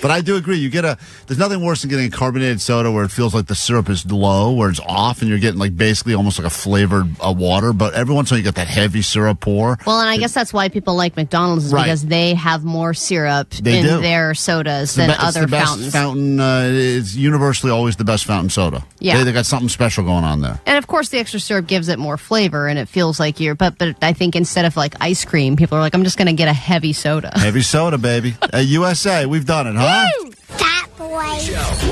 But I do agree. There's nothing worse than getting a carbonated soda where it feels like the syrup is low, where it's off, and you're getting like basically almost like a flavored water, but every once in a while you get that heavy syrup pour. Well, and I guess that's why people like McDonald's is because they have more syrup in their sodas than other fountains. Fountain is universally always the best fountain soda. Yeah. They got something special going on there. And of course, the extra syrup gives it more flavor, and it feels like but I think instead of like ice cream, people are like, I'm just going to get a heavy soda. Heavy soda, baby. USA, we've done it, huh? Woo! Fat boy.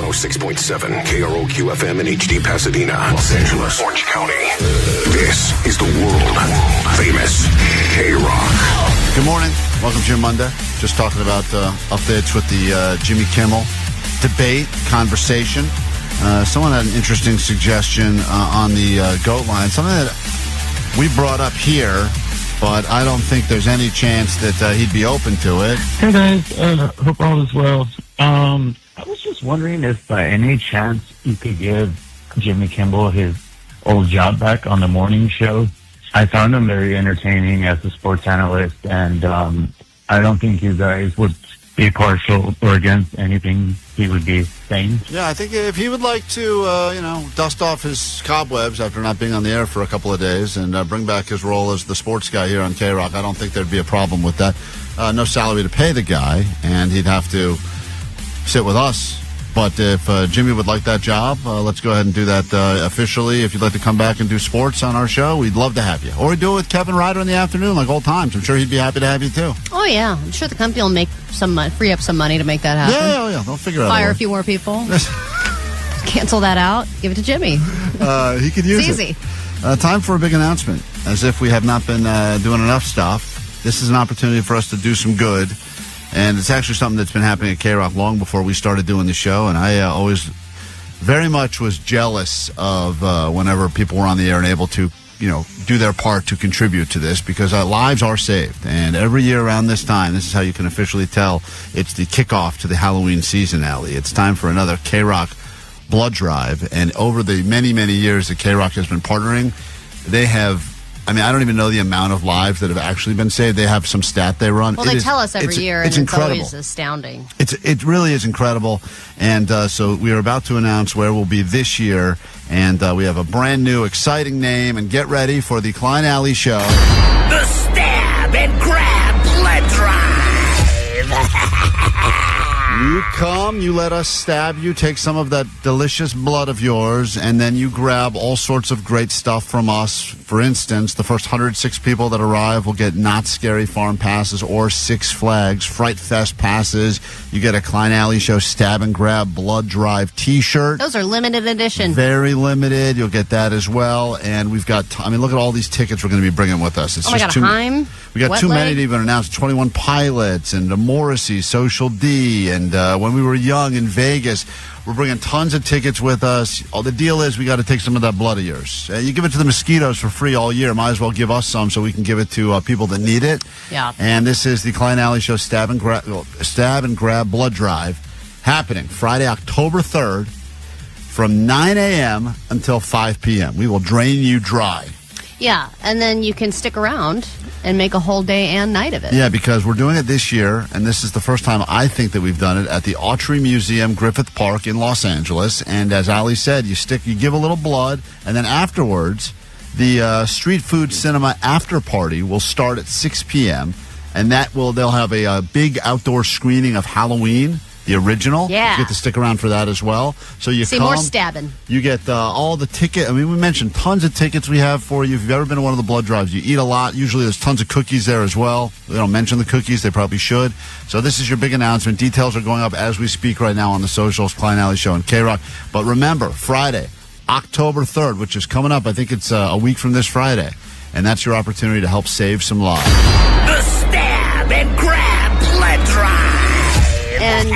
106.7 KROQ FM in HD Pasadena, Los Angeles, Orange County. This is the world famous KROQ. Good morning. Welcome to your Monday. Just talking about updates with the Jimmy Kimmel debate conversation. Someone had an interesting suggestion on the GOAT line, something that we brought up here, but I don't think there's any chance that he'd be open to it. Hey guys, hope all is well. I was just wondering if by any chance you could give Jimmy Kimmel his old job back on the morning show. I found him very entertaining as a sports analyst, and I don't think you guys would be partial or against anything he would be saying. Yeah, I think if he would like to, dust off his cobwebs after not being on the air for a couple of days and bring back his role as the sports guy here on KROQ, I don't think there'd be a problem with that. No salary to pay the guy, and he'd have to sit with us But if Jimmy would like that job, let's go ahead and do that officially. If you'd like to come back and do sports on our show, we'd love to have you. Or we do it with Kevin Ryder in the afternoon, like old times. I'm sure he'd be happy to have you too. Oh yeah, I'm sure the company will make free up some money to make that happen. Yeah. They'll figure out. Fire a few more people. Cancel that out. Give it to Jimmy. He could use it's it. easy. Time for a big announcement. As if we have not been doing enough stuff, this is an opportunity for us to do some good. And it's actually something that's been happening at KROQ long before we started doing the show. And I always very much was jealous of whenever people were on the air and able to, do their part to contribute to this, because lives are saved. And every year around this time, this is how you can officially tell it's the kickoff to the Halloween season, Allie. It's time for another KROQ blood drive. And over the many, many years that KROQ has been partnering, they have, I don't even know the amount of lives that have actually been saved. They have some stat they run. Well, they tell us every year, and it's always astounding. It really is incredible. And so we are about to announce where we'll be this year. And we have a brand new, exciting name. And get ready for the Klein Alley Show. The Stab and Grab Blood Drive. You come, you let us stab you, take some of that delicious blood of yours, and then you grab all sorts of great stuff from us. For instance, the first 106 people that arrive will get Not Scary Farm passes or Six Flags Fright Fest passes. You get a Klein Alley Show Stab and Grab Blood Drive t-shirt. Those are limited edition. Very limited. You'll get that as well. And we've got, look at all these tickets we're going to be bringing with us. It's we got Heim. We got too many to even announce. 21 Pilots and Morrissey, Social D, and When We Were Young in Vegas. We're bringing tons of tickets with us. The deal is we got to take some of that blood of yours. You give it to the mosquitoes for free all year. Might as well give us some so we can give it to people that need it. Yeah. And this is the Klein Alley Show Stab and Grab Blood Drive, happening Friday, October 3rd from 9 a.m. until 5 p.m. We will drain you dry. Yeah, and then you can stick around and make a whole day and night of it. Yeah, because we're doing it this year, and this is the first time I think that we've done it at the Autry Museum, Griffith Park in Los Angeles. And as Ali said, you give a little blood, and then afterwards, the Street Food Cinema after party will start at 6 p.m., and they'll have a big outdoor screening of Halloween, the original. Yeah. You get to stick around for that as well. So you see more stabbing. You get all the ticket. We mentioned tons of tickets we have for you. If you've ever been to one of the blood drives, you eat a lot. Usually there's tons of cookies there as well. They don't mention the cookies. They probably should. So this is your big announcement. Details are going up as we speak right now on the socials, Klein Alley Show and KROQ. But remember, Friday, October 3rd, which is coming up. I think it's a week from this Friday. And that's your opportunity to help save some lives. The Stab and Grab Blood Drive. And,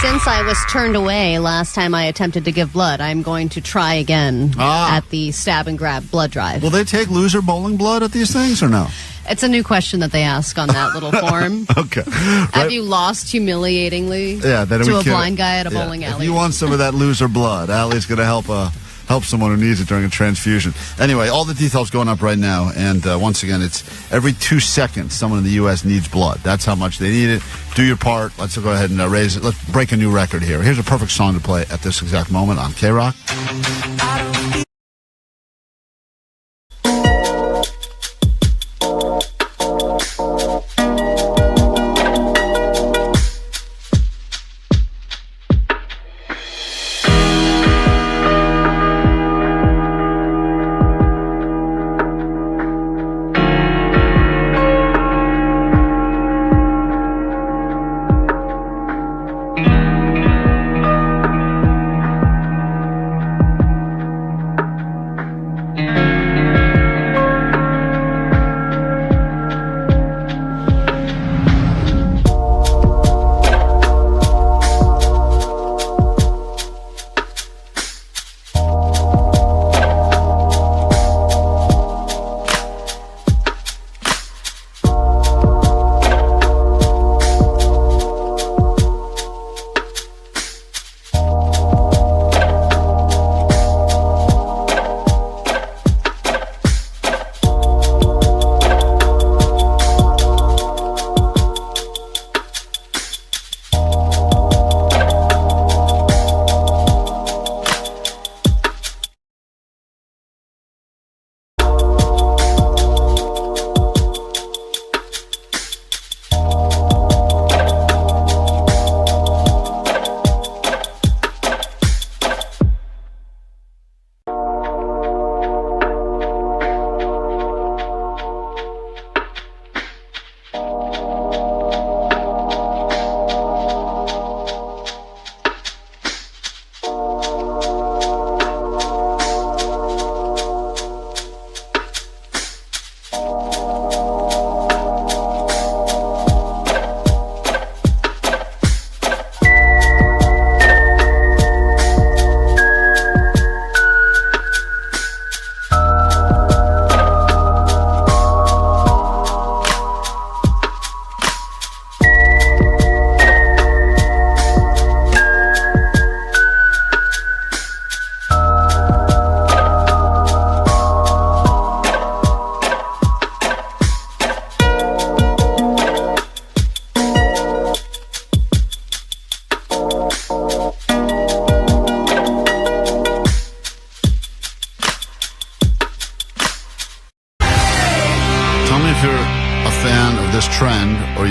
since I was turned away last time I attempted to give blood, I'm going to try again at the Stab and Grab Blood Drive. Will they take loser bowling blood at these things or no? It's a new question that they ask on that little form. Okay. Have you lost humiliatingly to a blind guy at a bowling alley? If you want some of that loser blood, Allie's going to help someone who needs it during a transfusion. Anyway, all the details going up right now. And once again, it's every 2 seconds someone in the U.S. needs blood. That's how much they need it. Do your part. Let's go ahead and raise it. Let's break a new record here. Here's a perfect song to play at this exact moment on KROQ.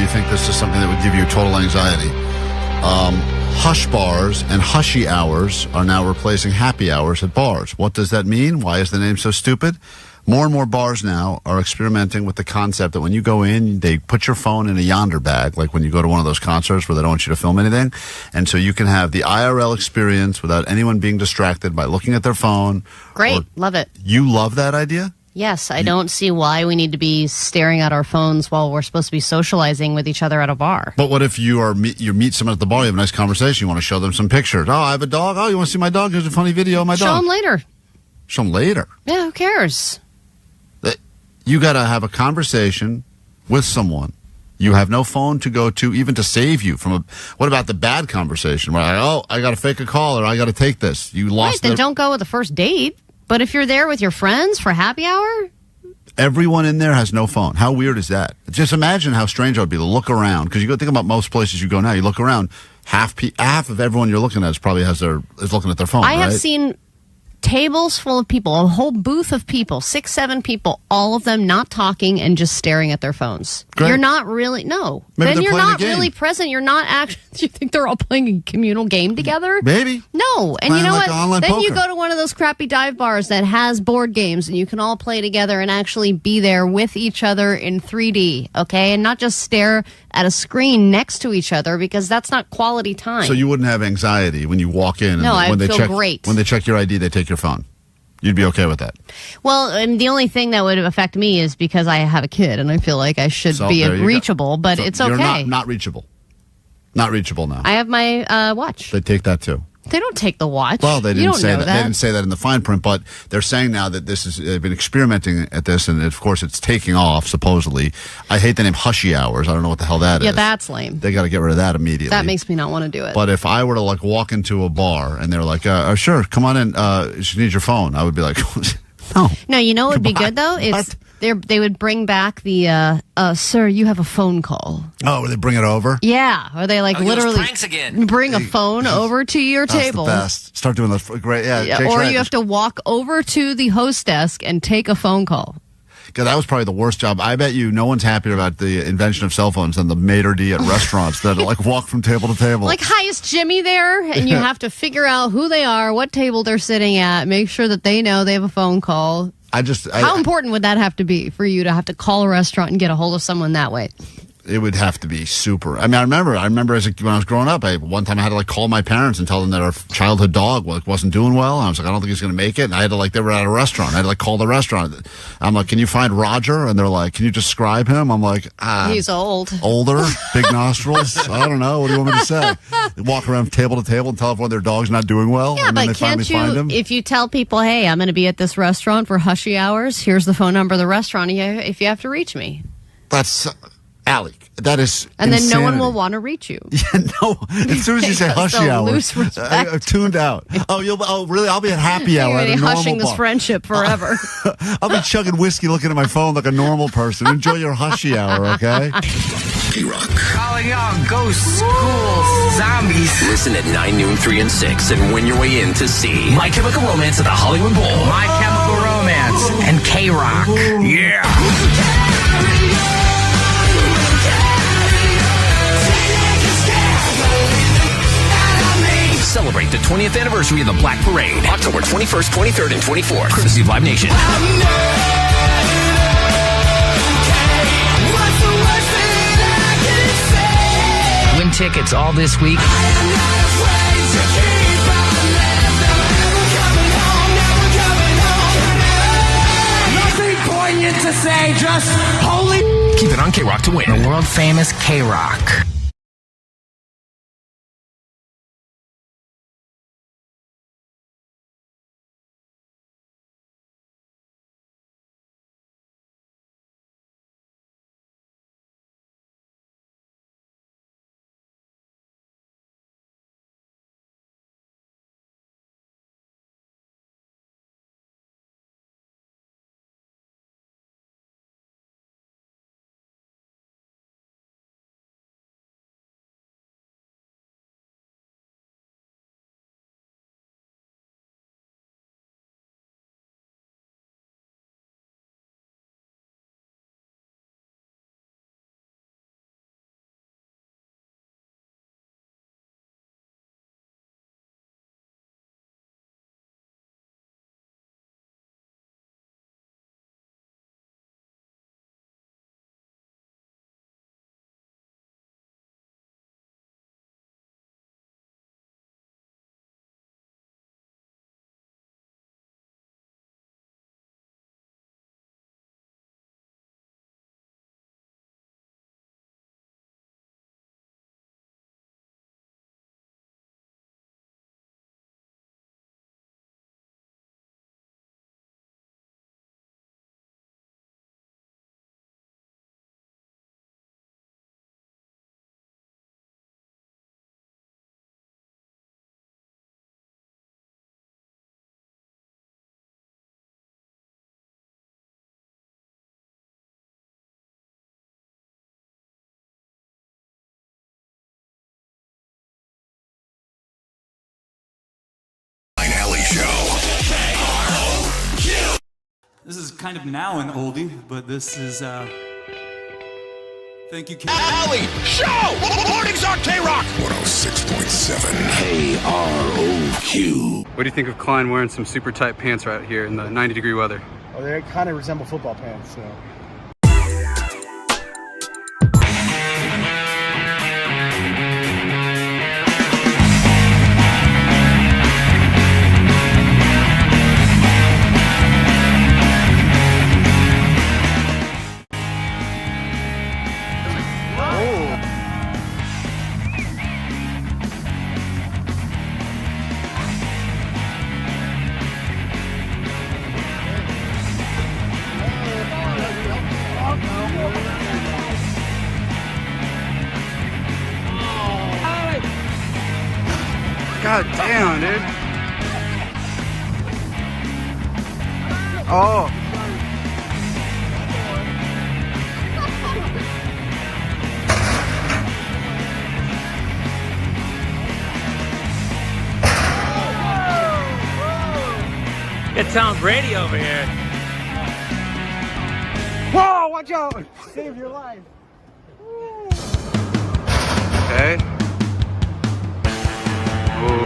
think this is something that would give you total anxiety. Hush bars and hushy hours are now replacing happy hours at bars. What does that mean? Why is the name so stupid? More and more bars now are experimenting with the concept that when you go in, they put your phone in a yonder bag, like when you go to one of those concerts where they don't want you to film anything. And so you can have the IRL experience without anyone being distracted by looking at their phone. Great. Love it. You love that idea? Yes, I don't see why we need to be staring at our phones while we're supposed to be socializing with each other at a bar. But what if you meet someone at the bar, you have a nice conversation, you want to show them some pictures. Oh, I have a dog. Oh, you want to see my dog? Here's a funny video of my dog. Show them later. Show them later. Yeah, who cares? You got to have a conversation with someone. You have no phone to go to, even to save you from a. What about the bad conversation where I got to fake a call or I got to take this? You lost. Right, then don't go with the first date. But if you're there with your friends for happy hour, everyone in there has no phone. How weird is that? Just imagine how strange it would be to look around, because you go think about most places you go now. You look around, half of everyone you're looking at is looking at their phone. I have right? seen tables full of people, a whole booth of people, 6, 7 people, all of them not talking and just staring at their phones. Great. You're not really, no. Maybe then they're you're playing not a game. really present. You're not actually, you think they're all playing a communal game together? Maybe. No. And Playing you know like what? online Then you poker. go to one of those crappy dive bars that has board games and you can all play together and actually be there with each other in 3D, okay? And not just stare at a screen next to each other, because that's not quality time. So you wouldn't have anxiety when you walk in. No, and I'd feel check, great. When they check your ID, they take your phone. You'd be okay with that. Well, and the only thing that would affect me is because I have a kid and I feel like I should be there you go. reachable, but So it's you're okay. not reachable. Not reachable now. I have my watch. They take that too. They don't take the watch. Well, they You didn't don't say know that. They didn't say that in the fine print, but they're saying now that they've been experimenting at this, and of course it's taking off, supposedly. I hate the name Hushy Hours. I don't know what the hell that is. Yeah, that's lame. They got to get rid of that immediately. That makes me not want to do it. But if I were to walk into a bar and they're like, sure, come on in, you need your phone, I would be like, no. No, you know what would be good though? It's they would bring back the sir, you have a phone call. Oh, they bring it over? Yeah, or they literally pranks again. bring a phone over to your That's table. the best. Start doing the great. Yeah, Jake's or right. you have to walk over to the host desk and take a phone call. Because that was probably the worst job. I bet you no one's happier about the invention of cell phones than the maitre d' at restaurants that walk from table to table. Like, hi, is Jimmy there? And you have to figure out who they are, what table they're sitting at, make sure that they know they have a phone call. How important would that have to be for you to have to call a restaurant and get a hold of someone that way? It would have to be super. I mean, I remember when I was growing up, one time I had to call my parents and tell them that our childhood dog wasn't doing well. And I was like, I don't think he's going to make it. And I had to they were at a restaurant. I had to call the restaurant. I'm like, can you find Roger? And they're like, can you describe him? I'm like, he's old. Older, big nostrils. I don't know. What do you want me to say? They walk around table to table and tell everyone their dog's not doing well. Yeah, and then but they finally find him. If you tell people, hey, I'm going to be at this restaurant for hushy hours, here's the phone number of the restaurant if you have to reach me. That's Allie. That is And then no one insanity. will want to reach you. Yeah, no. As soon as you say Because hushy they'll hours, lose respect. tuned out. Really? I'll be at happy hour You're at a already normal hushing this bar. friendship forever. I'll be chugging whiskey, looking at my phone like a normal person. Enjoy your hushy hour, okay? KROQ. Calling all ghosts, ghouls, zombies. Listen at 9, noon, 3, and 6 and win your way in to see My Chemical Romance at the Hollywood Bowl. My Chemical Romance and KROQ. Yeah. Celebrate the 20th anniversary of the Black Parade. October 21st, 23rd, and 24th. Courtesy of Live Nation. Win tickets all this week. Nothing poignant to say, just holy. Keep it on KROQ to win. The world famous KROQ. kind of now an oldie, but this is, thank you, Alley Show! Mornings on KROQ! 106.7 KROQ. What do you think of Klein wearing some super tight pants right here in the 90-degree weather? Well, they kind of resemble football pants, so. God damn, dude. Oh. It's Tom Brady over here. Whoa, watch out! Save your life. Okay. Ooh.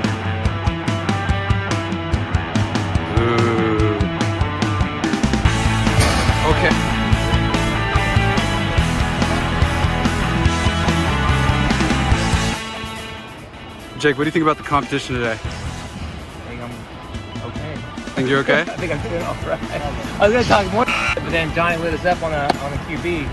Okay. Jake, what do you think about the competition today? I think I'm okay. Think you're okay? I think I'm doing all right. I was going to talk more, but then Johnny lit us up on a QB.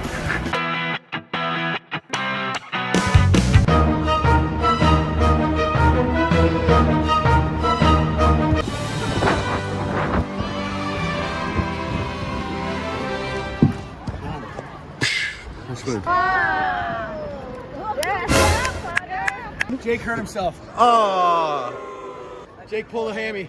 That's good. Jake hurt himself. Oh. Jake pulled a hammy.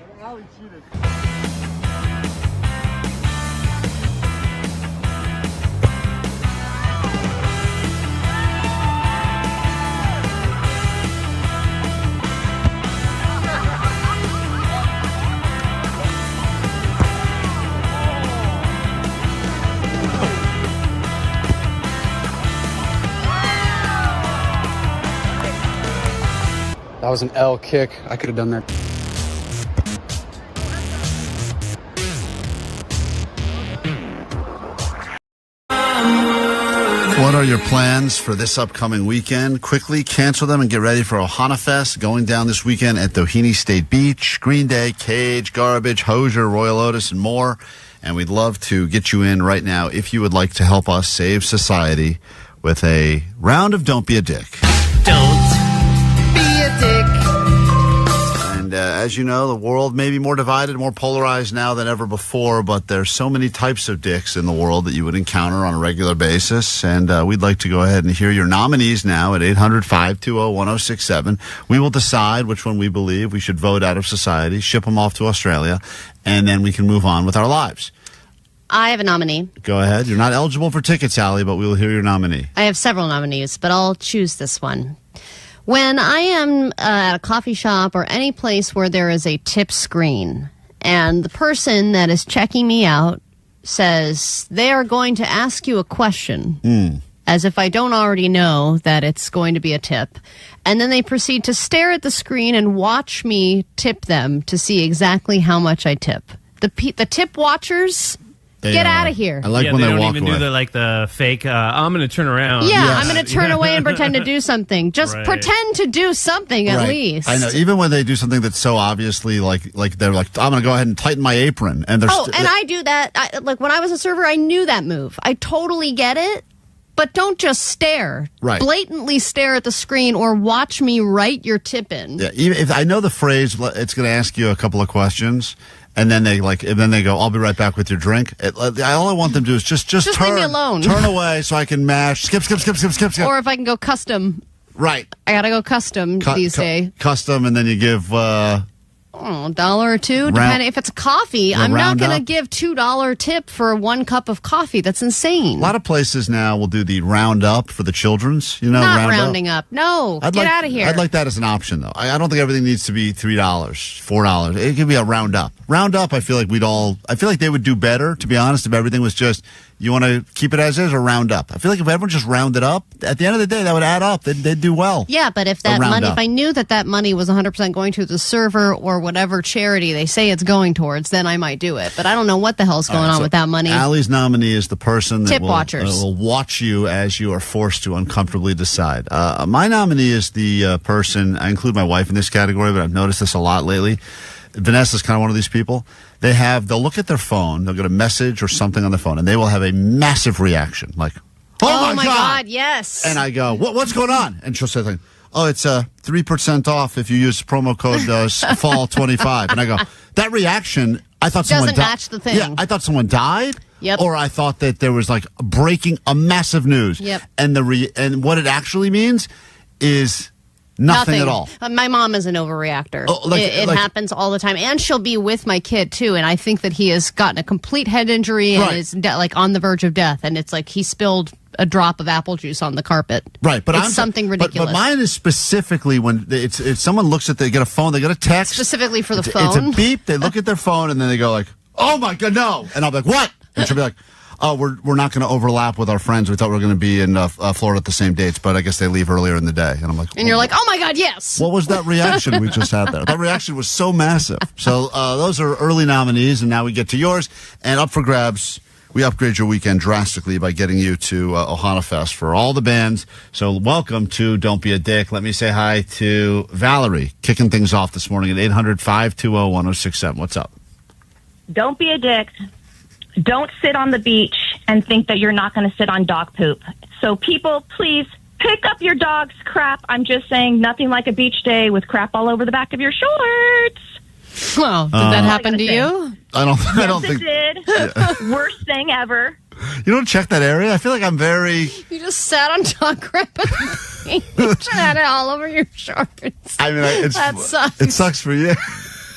That was an L kick. I could have done that. What are your plans for this upcoming weekend? Quickly cancel them and get ready for Ohana Fest going down this weekend at Doheny State Beach, Green Day, Cage, Garbage, Hosier, Royal Otis, and more. And we'd love to get you in right now if you would like to help us save society with a round of Don't Be a Dick. Don't be a dick. And as you know, the world may be more divided, more polarized now than ever before, but there's so many types of dicks in the world that you would encounter on a regular basis. And we'd like to go ahead and hear your nominees now at 800-520-1067. We will decide which one we believe we should vote out of society, ship them off to Australia, and then we can move on with our lives. I have a nominee. Go ahead. You're not eligible for tickets, Allie, but we will hear your nominee. I have several nominees, but I'll choose this one. When I am at a coffee shop or any place where there is a tip screen and the person that is checking me out says they are going to ask you a question, as if I don't already know that it's going to be a tip, and then they proceed to stare at the screen and watch me tip them to see exactly how much I tip. The tip watchers... Get out of here. I like when they they don't walk even away. do the fake, I'm going to turn around. Yeah, I'm going to turn away and pretend to do something. Just pretend to do something at least. I know. Even when they do something that's so obviously like they're like, I'm going to go ahead and tighten my apron. And they're and I do that. Like when I was a server, I knew that move. I totally get it. But don't just stare. Right. Blatantly stare at the screen or watch me write your tip in. Yeah, even if I know the phrase, it's going to ask you a couple of questions. And then they go, I'll be right back with your drink. All I want them to do is just turn, leave me alone. Turn away so I can mash. Skip. Or if I can go custom. Right. I got to go custom these days. Custom, and then you give... Or $1 or $2, depending. If it's a coffee, I'm not going to give $2 tip for 1 cup of coffee. That's insane. A lot of places now will do the round up for the children's. Not rounding up. No, get out of here. I'd like that as an option, though. I don't think everything needs to be $3, $4. It could be a round up. Round up, I feel like they would do better, to be honest, if everything was just, you want to keep it as is or round up. I feel like if everyone just rounded up, at the end of the day, that would add up. They'd do well. Yeah, but if that money, if I knew that money was 100% going to the server or whatever charity they say it's going towards, then I might do it. But I don't know what the hell's going on with that money. Allie's nominee is the person that will watch you as you are forced to uncomfortably decide. My nominee is the person, I include my wife in this category, but I've noticed this a lot lately. Vanessa's kind of one of these people. They'll look at their phone, they'll get a message or something on their phone, and they will have a massive reaction, like, oh my God, yes. And I go, what's going on? And she'll say, oh, it's 3% off if you use promo code fall25. And I go, that reaction, I thought someone died. Doesn't match the thing. Yeah, I thought someone died. Yep. Or I thought that there was like breaking a massive news. Yep. And and what it actually means is nothing at all. My mom is an overreactor. It happens all the time. And she'll be with my kid, too. And I think that he has gotten a complete head injury and is on the verge of death. And it's like he spilled a drop of apple juice on the carpet. Right. But it's something ridiculous. But mine is specifically when it's someone looks at, they get a phone, they get a text. Specifically for the phone? It's a beep. They look at their phone and then they go like, oh my God, no. And I'll be like, what? And she'll be like, oh, we're not going to overlap with our friends. We thought we were going to be in Florida at the same dates, but I guess they leave earlier in the day. And I'm like, and you're like, oh my God, yes. What was that reaction we just had there? That reaction was so massive. So those are early nominees, and now we get to yours. And up for grabs, we upgrade your weekend drastically by getting you to Ohana Fest for all the bands. So welcome to Don't Be a Dick. Let me say hi to Valerie, kicking things off this morning at 800-520-1067. What's up? Don't be a dick. Don't sit on the beach and think that you're not going to sit on dog poop. So people, please pick up your dog's crap. I'm just saying, nothing like a beach day with crap all over the back of your shorts. Well, did that happen to you? I don't think it did. Yeah. Worst thing ever. You don't check that area? I feel like I'm very... You just sat on dog crap at the beach and had it all over your shorts. I mean, that sucks. It sucks for you.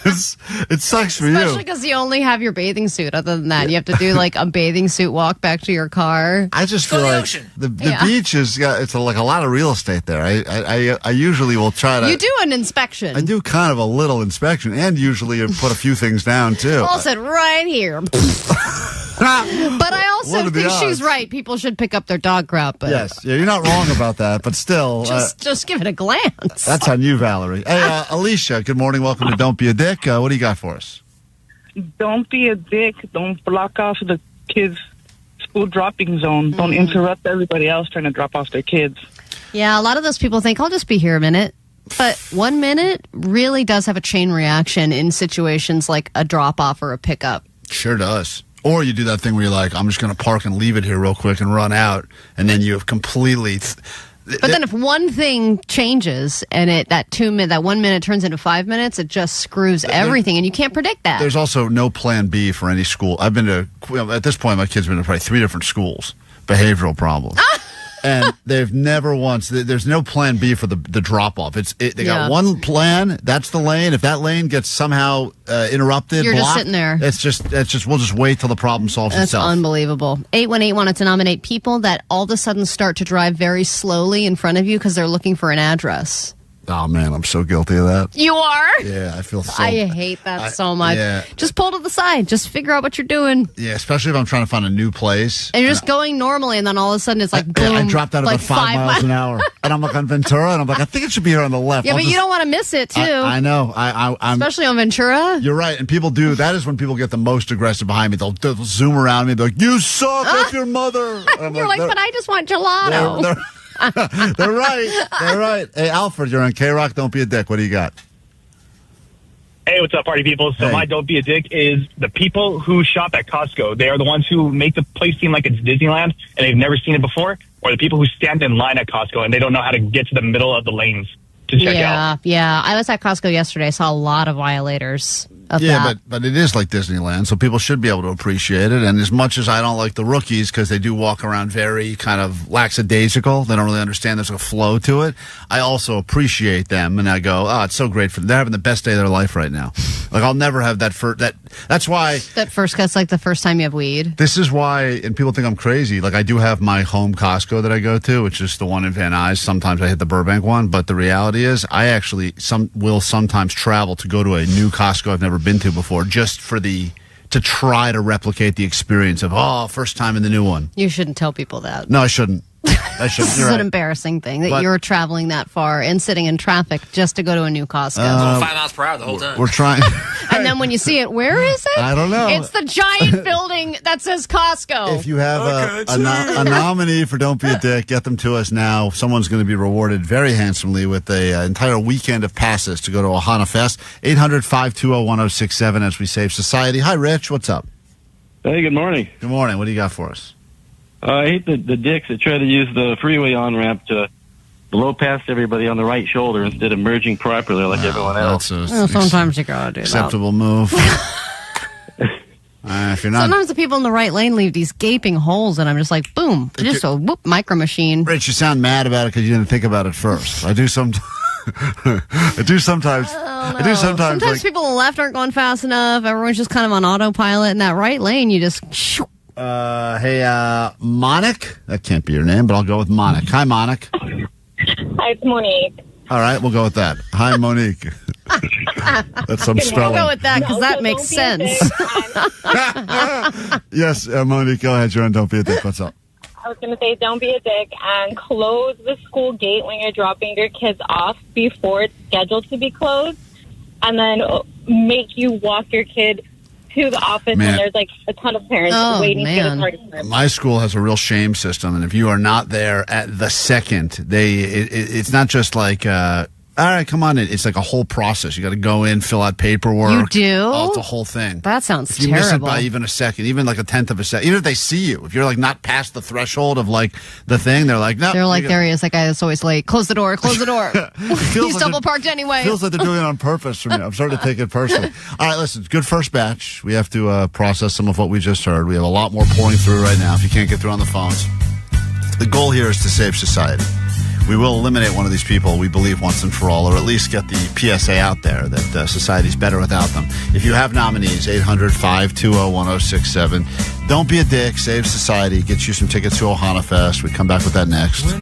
It sucks for you. Especially because you only have your bathing suit. Other than that, you have to do like a bathing suit walk back to your car. I just feel like the beach is it's like a lot of real estate there. I usually will try to. You do an inspection. I do kind of a little inspection, and usually put a few things down too. I'll sit right here. But I also think she's right. People should pick up their dog crap. But yes, yeah, you're not wrong about that. But still, just give it a glance. That's on you, Valerie. Hey, Alicia. Good morning. Welcome to Don't Be a Dick. What do you got for us? Don't be a dick. Don't block off the kids' school dropping zone. Don't interrupt everybody else trying to drop off their kids. Yeah, a lot of those people think, I'll just be here a minute. But 1 minute really does have a chain reaction in situations like a drop-off or a pickup. Sure does. Or you do that thing where you're like, I'm just going to park and leave it here real quick and run out. And then you have completely... But then if one thing changes and that 1 minute turns into 5 minutes, it just screws everything, and you can't predict that. There's also no plan B for any school. I've been to, at this point, my kids have been to probably 3 different schools, behavioral problems. And they've never once, there's no plan B for the drop-off. They got one plan, that's the lane. If that lane gets somehow interrupted, you're blocked, just sitting there. It's just, we'll just wait till the problem solves itself. That's unbelievable. 818 wanted to nominate people that all of a sudden start to drive very slowly in front of you because they're looking for an address. Oh, man, I'm so guilty of that. You are? Yeah, I feel so... I hate that so much. Yeah. Just pull to the side. Just figure out what you're doing. Yeah, especially if I'm trying to find a new place. And you're just going normally, and then all of a sudden it's like, boom. I dropped out like about 5 miles an hour. And I'm like on Ventura, and I'm like, I think it should be here on the left. Yeah, but you don't want to miss it, too. I know. I'm especially on Ventura. You're right. And people do. That is when people get the most aggressive behind me. They'll zoom around me and be like, you suck, that's your mother. You're like, but I just want gelato. They're right. They're right. Hey, Alfred, you're on KROQ. Don't be a dick. What do you got? Hey, what's up, party people? So my don't be a dick is the people who shop at Costco. They are the ones who make the place seem like it's Disneyland and they've never seen it before, or the people who stand in line at Costco and they don't know how to get to the middle of the lanes to check out. Yeah. I was at Costco yesterday. I saw a lot of violators. of Yeah, that. but it is like Disneyland, so people should be able to appreciate it. And as much as I don't like the rookies because they do walk around very kind of lackadaisical, they don't really understand there's a flow to it. I also appreciate them, and I go, oh, it's so great for them. They're having the best day of their life right now. Like I'll never have that first. That's why That first cut's like the first time you have weed. this is why, and people think I'm crazy. Like I do have my home Costco that I go to, which is the one in Van Nuys. Sometimes I hit the Burbank one, but the reality is, I actually will sometimes travel to go to a new Costco I've never been to before, just for to try to replicate the experience of first time in the new one. You shouldn't tell people that. No, I shouldn't. This is an embarrassing thing that But- you're traveling that far and sitting in traffic just to go to a new Costco. It's going 5 miles per hour the whole time. We're trying. And then when you see it, where is it? I don't know. It's the giant building that says Costco. If you have a nominee for Don't Be a Dick, get them to us now. Someone's going to be rewarded very handsomely with an entire weekend of passes to go to Ohana Fest. 800-520-1067 as we save society. Hi, Rich. What's up? Hey, good morning. Good morning. What do you got for us? I hate the dicks that try to use the freeway on-ramp to blow past everybody on the right shoulder instead of merging properly like everyone else. Sometimes you gotta do acceptable move. If you're not, Sometimes the people in the right lane leave these gaping holes, and I'm just like, boom, just a whoop micro machine. Rich, you sound mad about it because you didn't think about it first. I do sometimes. Sometimes like, people on the left aren't going fast enough. Everyone's just kind of on autopilot. In that right lane, you just. Hey, Monique. That can't be your name, but I'll go with Monique. Hi, Monique. Hi, it's Monique. All right, we'll go with that. Hi, Monique. That's some spelling. We'll go with that because that makes sense. Yes, Monique, go ahead. You're on Don't Be a Dick. What's up? I was going to say, don't be a dick and close the school gate when you're dropping your kids off before it's scheduled to be closed, and then make you walk your kid to the office when there's like a ton of parents waiting to get a party started. My school has a real shame system, and if you are not there at the second, it's not just like, all right, come on in. It's like a whole process. You got to go in, fill out paperwork. You do? Oh, it's a whole thing. That sounds if you terrible. miss it by even a second, even like a tenth of a second, even if they see you, if you're like not past the threshold of like the thing, they're like, no. They're like, there he is, that guy that's always late. Close the door, close the door. He's like double parked anyway. Feels like they're doing it on purpose for me. I'm starting to take it personally. All right, listen, good first batch. We have to process some of what we just heard. We have a lot more pouring through right now if you can't get through on the phones. The goal here is to save society. We will eliminate one of these people, we believe, once and for all, or at least get the PSA out there that society's better without them. If you have nominees, 800-520-1067. Don't be a dick. Save society. Get you some tickets to Ohana Fest. We come back with that next.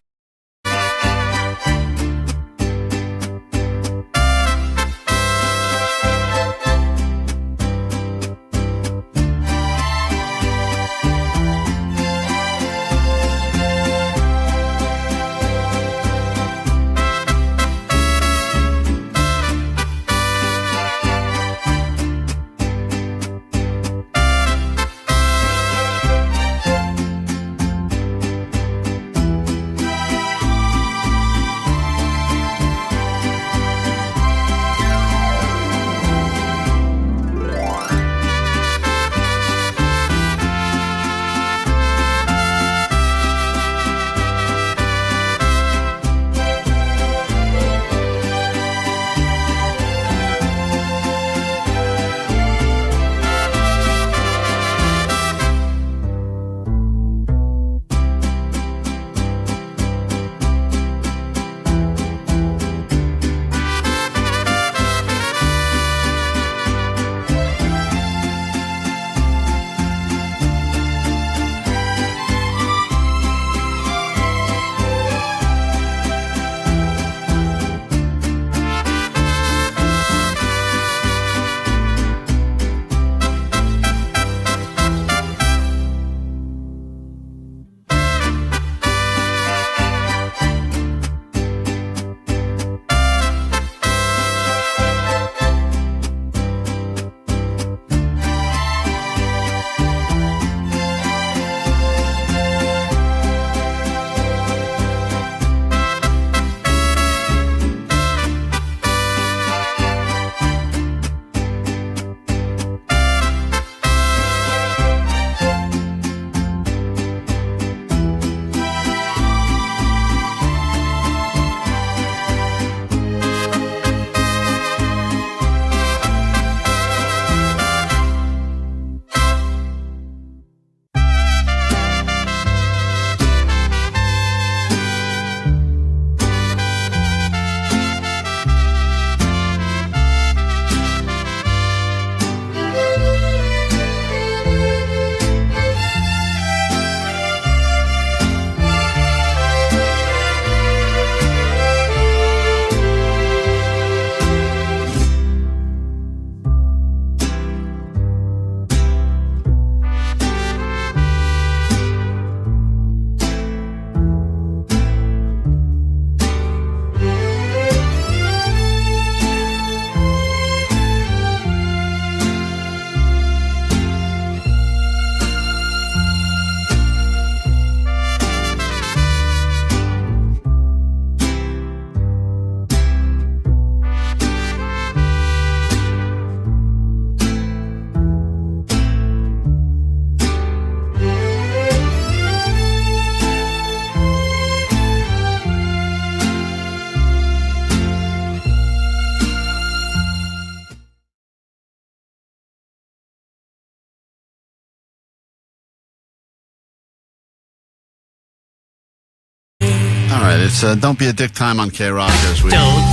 All right, it's Don't Be a Dick time on KROQ this week. Don't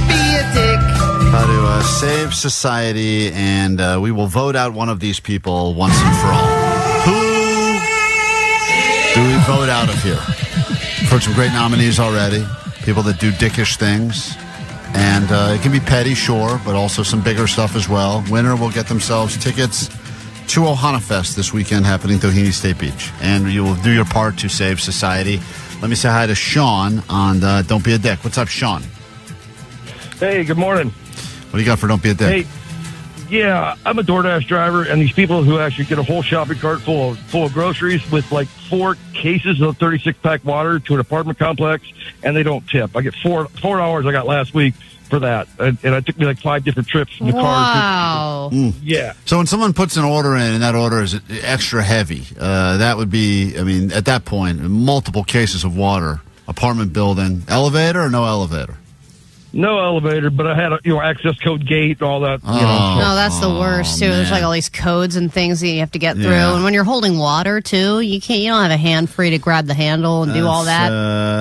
be a dick. How to save society, and we will vote out one of these people once and for all. Who do we vote out of here? We've heard some great nominees already. People that do dickish things. And it can be petty, sure, but also some bigger stuff as well. Winner will get themselves tickets to Ohana Fest this weekend happening at Doheny State Beach. And you will do your part to save society. Let me say hi to Sean on Don't Be a Dick. What's up, Sean? Hey, good morning. What do you got for Don't Be a Dick? Hey, yeah, I'm a DoorDash driver, and these people who actually get a whole shopping cart full of groceries with like 4 cases of 36-pack water to an apartment complex, and they don't tip. I get $4 I got last week for that, and it took me like 5 different trips in the car. Wow. Yeah. So when someone puts an order in and that order is extra heavy, that would be, I mean, at that point, multiple cases of water, apartment building, elevator or no elevator? No elevator, but I had a access code gate and all that. No, that's the worst too. There's like all these codes and things that you have to get through, and when you're holding water too, you don't have a hand free to grab the handle and do all that.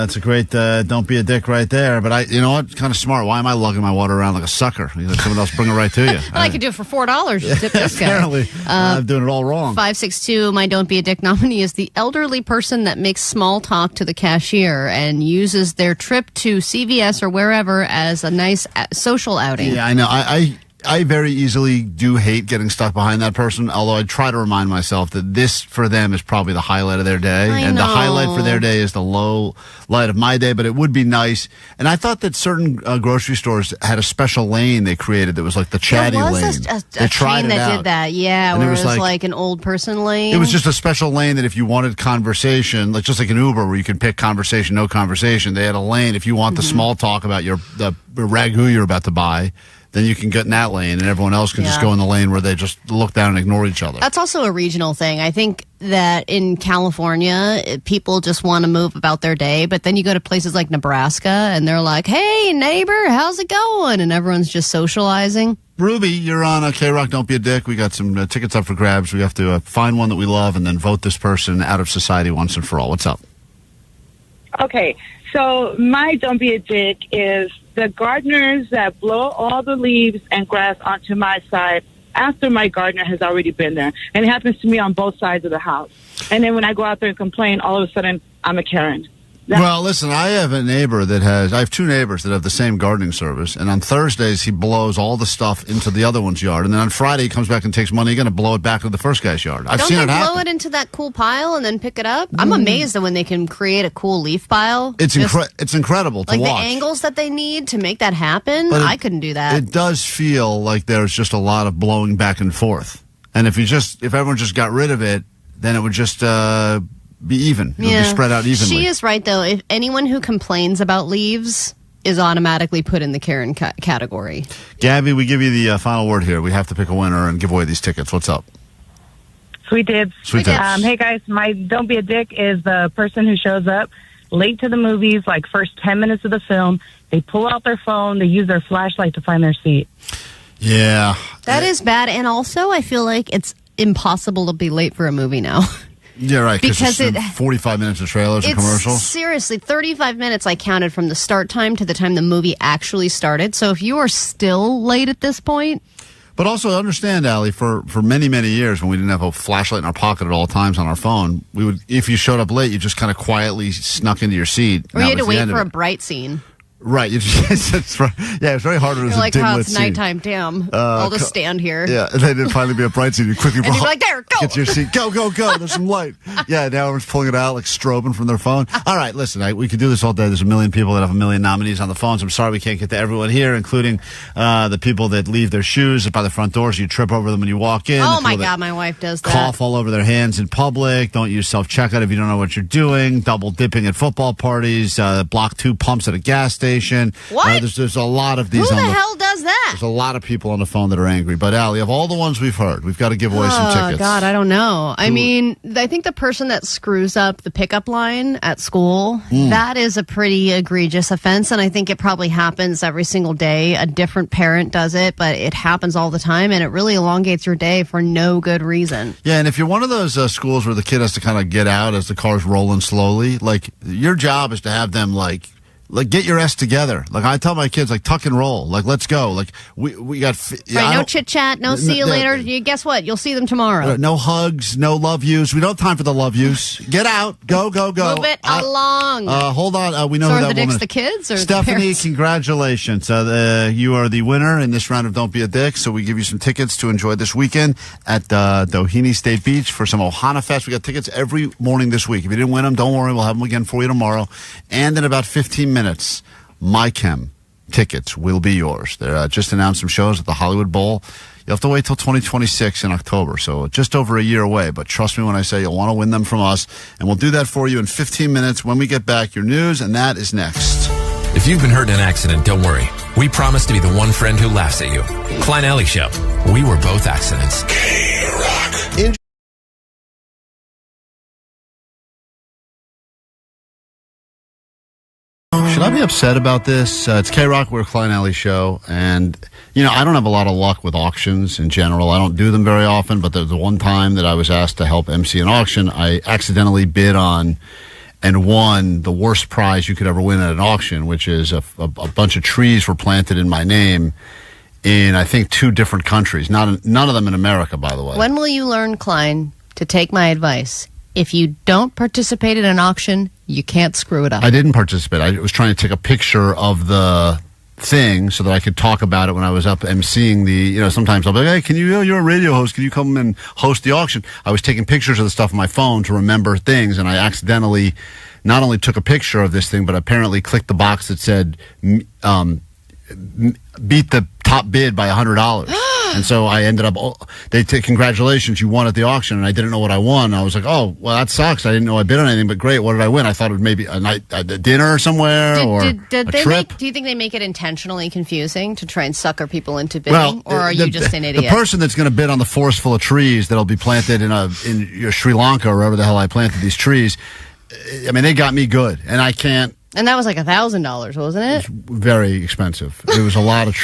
That's a great Don't Be a Dick right there. But you know what? It's kind of smart. Why am I lugging my water around like a sucker? You let someone else bring it right to you. I could do it for $4. Just tip this guy. Apparently, I'm doing it all wrong. 562, my Don't Be a Dick nominee is the elderly person that makes small talk to the cashier and uses their trip to CVS or wherever as a nice social outing. Yeah, I know. I very easily do hate getting stuck behind that person, although I try to remind myself that this, for them, is probably the highlight of their day. I and know. the highlight for their day is the low light of my day, but it would be nice. And I thought that certain grocery stores had a special lane they created that was like the chatty there lane. was a They tried chain it that out. did that, yeah, And where it was like an old person lane. It was just a special lane that if you wanted conversation, like just like an Uber where you can pick conversation, no conversation, they had a lane. If you want the small talk about the ragu you're about to buy, then you can get in that lane, and everyone else can just go in the lane where they just look down and ignore each other. That's also a regional thing. I think that in California, people just want to move about their day, but then you go to places like Nebraska, and they're like, hey, neighbor, how's it going? And everyone's just socializing. Ruby, you're on KROQ, Don't Be a Dick. We got some tickets up for grabs. We have to find one that we love and then vote this person out of society once and for all. What's up? Okay, so my Don't Be a Dick is the gardeners that blow all the leaves and grass onto my side after my gardener has already been there. And it happens to me on both sides of the house. And then when I go out there and complain, all of a sudden, I'm a Karen. Well, listen, I have a neighbor I have 2 neighbors that have the same gardening service, and on Thursdays he blows all the stuff into the other one's yard, and then on Friday he comes back and takes money again to blow it back into the first guy's yard. I've seen it happen. Don't they blow it into that cool pile and then pick it up? I'm amazed at when they can create a cool leaf pile. It's incredible to like watch. the angles that they need to make that happen. I couldn't do that. It does feel like there's just a lot of blowing back and forth, and if everyone just got rid of it, then it would just be even. It would be spread out evenly. She is right, though. If anyone who complains about leaves is automatically put in the Karen category. Gabby, we give you the final word here. We have to pick a winner and give away these tickets. What's up? Sweet dibs. Sweet dibs. Hey, guys, my Don't Be a Dick is the person who shows up late to the movies, like first 10 minutes of the film. They pull out their phone. They use their flashlight to find their seat. Yeah. That is bad. And also, I feel like it's impossible to be late for a movie now. Yeah, right. Because it's 45 minutes of trailers and commercials. Seriously, 35 minutes I counted from the start time to the time the movie actually started. So if you are still late at this point. But also understand, Allie, for many, many years when we didn't have a flashlight in our pocket at all times on our phone, we would, if you showed up late, you just kind of quietly snuck into your seat. Or you had to wait for a bright scene. Right. That's right. Yeah, it's very hard when it was You're a like, dim oh, lit it's scene. nighttime. Damn. I'll just stand here. Yeah, and then it'd finally be a bright scene. You quickly And you'd be like, there, go. get your seat. Go, go, go. There's some light. Yeah, now everyone's pulling it out, like strobing from their phone. All right, listen, we could do this all day. There's a million people that have a million nominees on the phones. I'm sorry we can't get to everyone here, including the people that leave their shoes by the front doors. You trip over them when you walk in. Oh, my God, my wife does that. Cough all over their hands in public. Don't use self-checkout if you don't know what you're doing. Double dipping at football parties. Block 2 pumps at a gas station. station. What? There's a lot of these. Who the hell does that? There's a lot of people on the phone that are angry. But, Allie, of all the ones we've heard, we've got to give away some tickets. Oh, God, I don't know. I mean, I think the person that screws up the pickup line at school, that is a pretty egregious offense, and I think it probably happens every single day. A different parent does it, but it happens all the time, and it really elongates your day for no good reason. Yeah, and if you're one of those schools where the kid has to kind of get out as the car's rolling slowly, like, your job is to have them, like get your ass together. Like, I tell my kids, like, tuck and roll. Like, let's go. Like, we got... Right, no chit-chat, no see you later. Guess what? You'll see them tomorrow. No hugs, no love yous. We don't have time for the love yous. Get out. Go, go, go. Move it along. Hold on. We know so who are that the dicks woman is. the kids or Stephanie, the parents? congratulations. You are the winner in this round of Don't Be a Dick. So we give you some tickets to enjoy this weekend at Doheny State Beach for some Ohana Fest. We got tickets every morning this week. If you didn't win them, don't worry. We'll have them again for you tomorrow. And in about 15 minutes... My Chem tickets will be yours. They're just announced some shows at the Hollywood Bowl. You'll have to wait till 2026 in October, so just over a year away. But trust me when I say you'll want to win them from us, and we'll do that for you in 15 minutes when we get back. Your news, and that is next. If you've been hurt in an accident, don't worry. We promise to be the one friend who laughs at you. Klein Alley Show. We were both accidents. KROQ. Should I be upset about this? It's KROQ, we're a Klein Alley Show, and, I don't have a lot of luck with auctions in general. I don't do them very often, but the one time that I was asked to help MC an auction, I accidentally bid on and won the worst prize you could ever win at an auction, which is a bunch of trees were planted in my name in, I think, 2 different countries. None of them in America, by the way. When will you learn, Klein, to take my advice? If you don't participate in an auction, you can't screw it up. I didn't participate. I was trying to take a picture of the thing so that I could talk about it when I was up emceeing the, sometimes I'll be like, hey, you're a radio host, can you come and host the auction? I was taking pictures of the stuff on my phone to remember things, and I accidentally not only took a picture of this thing, but apparently clicked the box that said, beat the top bid by $100. And so I ended up, they said, congratulations, you won at the auction, and I didn't know what I won. I was like, oh, well, that sucks. I didn't know I bid on anything, but great. What did I win? I thought it was maybe a night, a dinner somewhere or a trip. Do you think they make it intentionally confusing to try and sucker people into bidding, or are you just an idiot? The person that's going to bid on the forest full of trees that'll be planted in Sri Lanka or wherever the hell I planted these trees, I mean, they got me good, and I can't. And that was like $1,000, wasn't it? Very expensive. It was a lot of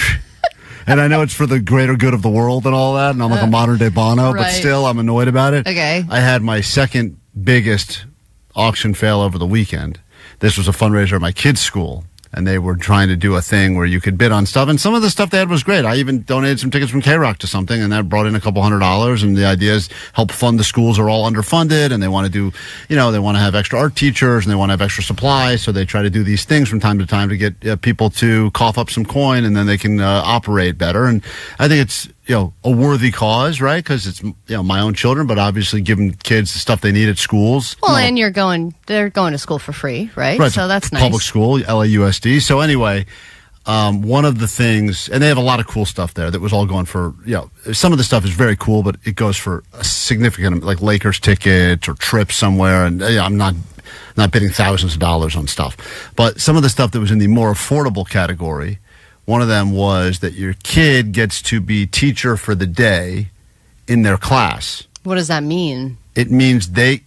and I know it's for the greater good of the world and all that, and I'm like a modern-day Bono, but still, I'm annoyed about it. Okay. I had my second biggest auction fail over the weekend. This was a fundraiser at my kids' school, and they were trying to do a thing where you could bid on stuff, and some of the stuff they had was great. I even donated some tickets from KROQ to something, and that brought in a couple $100, and the idea is help fund the schools are all underfunded, and they want to do, they want to have extra art teachers, and they want to have extra supplies, so they try to do these things from time to time to get people to cough up some coin, and then they can operate better, and I think it's, a worthy cause, right? Because it's, my own children, but obviously giving kids the stuff they need at schools. Well, and they're going to school for free, right? Right, so that's nice. Public school, LAUSD. So anyway, one of the things, and they have a lot of cool stuff there that was all going for, some of the stuff is very cool, but it goes for a significant, like Lakers tickets or trips somewhere. And I'm not bidding thousands of dollars on stuff. But some of the stuff that was in the more affordable category, one of them was that your kid gets to be teacher for the day in their class. What does that mean? It means the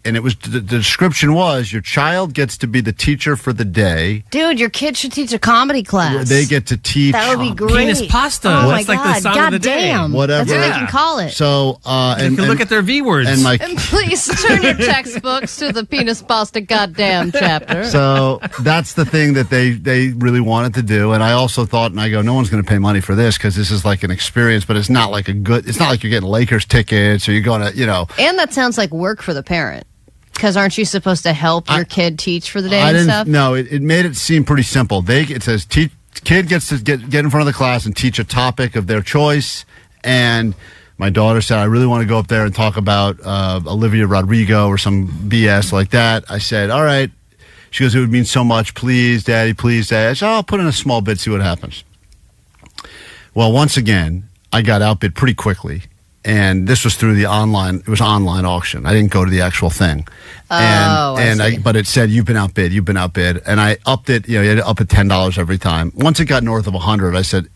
description was your child gets to be the teacher for the day. Dude, your kid should teach a comedy class. They get to teach. That would be great. Penis pasta. Oh That's my like God. the sound God of the day. damn. Whatever. That's what they can call it. So, you can look at their V words. And please turn your textbooks to the penis pasta goddamn chapter. So that's the thing that they really wanted to do. And I also thought, and I go, no one's going to pay money for this because this is like an experience, but it's not like it's not like you're getting Lakers tickets or you're going to, And that sounds like work for the parent. Because aren't you supposed to help your kid teach for the day and stuff? No, it made it seem pretty simple. It says kid gets to get in front of the class and teach a topic of their choice. And my daughter said, I really want to go up there and talk about Olivia Rodrigo or some BS like that. I said, all right. She goes, it would mean so much. Please, Daddy, please, Daddy. I said, I'll put in a small bid, see what happens. Well, once again, I got outbid pretty quickly. and this was through the online. It was online auction. I didn't go to the actual thing. But it said you've been outbid, and I upped it. You had to up it $10 every time. Once it got north of 100, I said,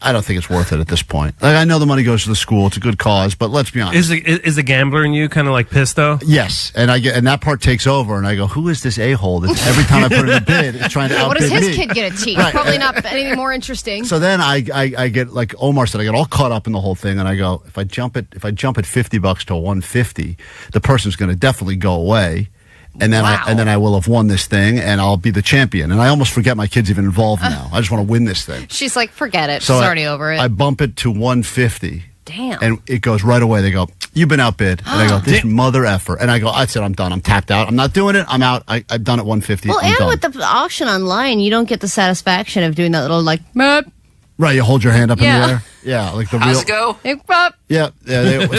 I don't think it's worth it at this point. Like, I know the money goes to the school; it's a good cause, but let's be honest. Is the gambler in you kind of like pissed though? Yes, and that part takes over, and I go, who is this a-hole that every time I put in a bid is trying to outbid me? What does his kid get to teach? Right. Probably not anything more interesting. So then I get, like Omar said, I get all caught up in the whole thing, and I go, if I jump at $50 to 150, the person's going to definitely go away. And then I will have won this thing, and I'll be the champion. And I almost forget my kid's even involved now. I just want to win this thing. She's like, forget it. So She's already over it. I bump it to 150. Damn. And it goes right away. They go, you've been outbid. And I go, this mother effer. And I go, I said, I'm done. I'm tapped out. I'm not doing it. I'm out. I've done it 150. Well, I'm and done. with the auction online, you don't get the satisfaction of doing that little like, Mep. Right, you hold your hand up in the air. Yeah, like the How's real. it go? Yeah,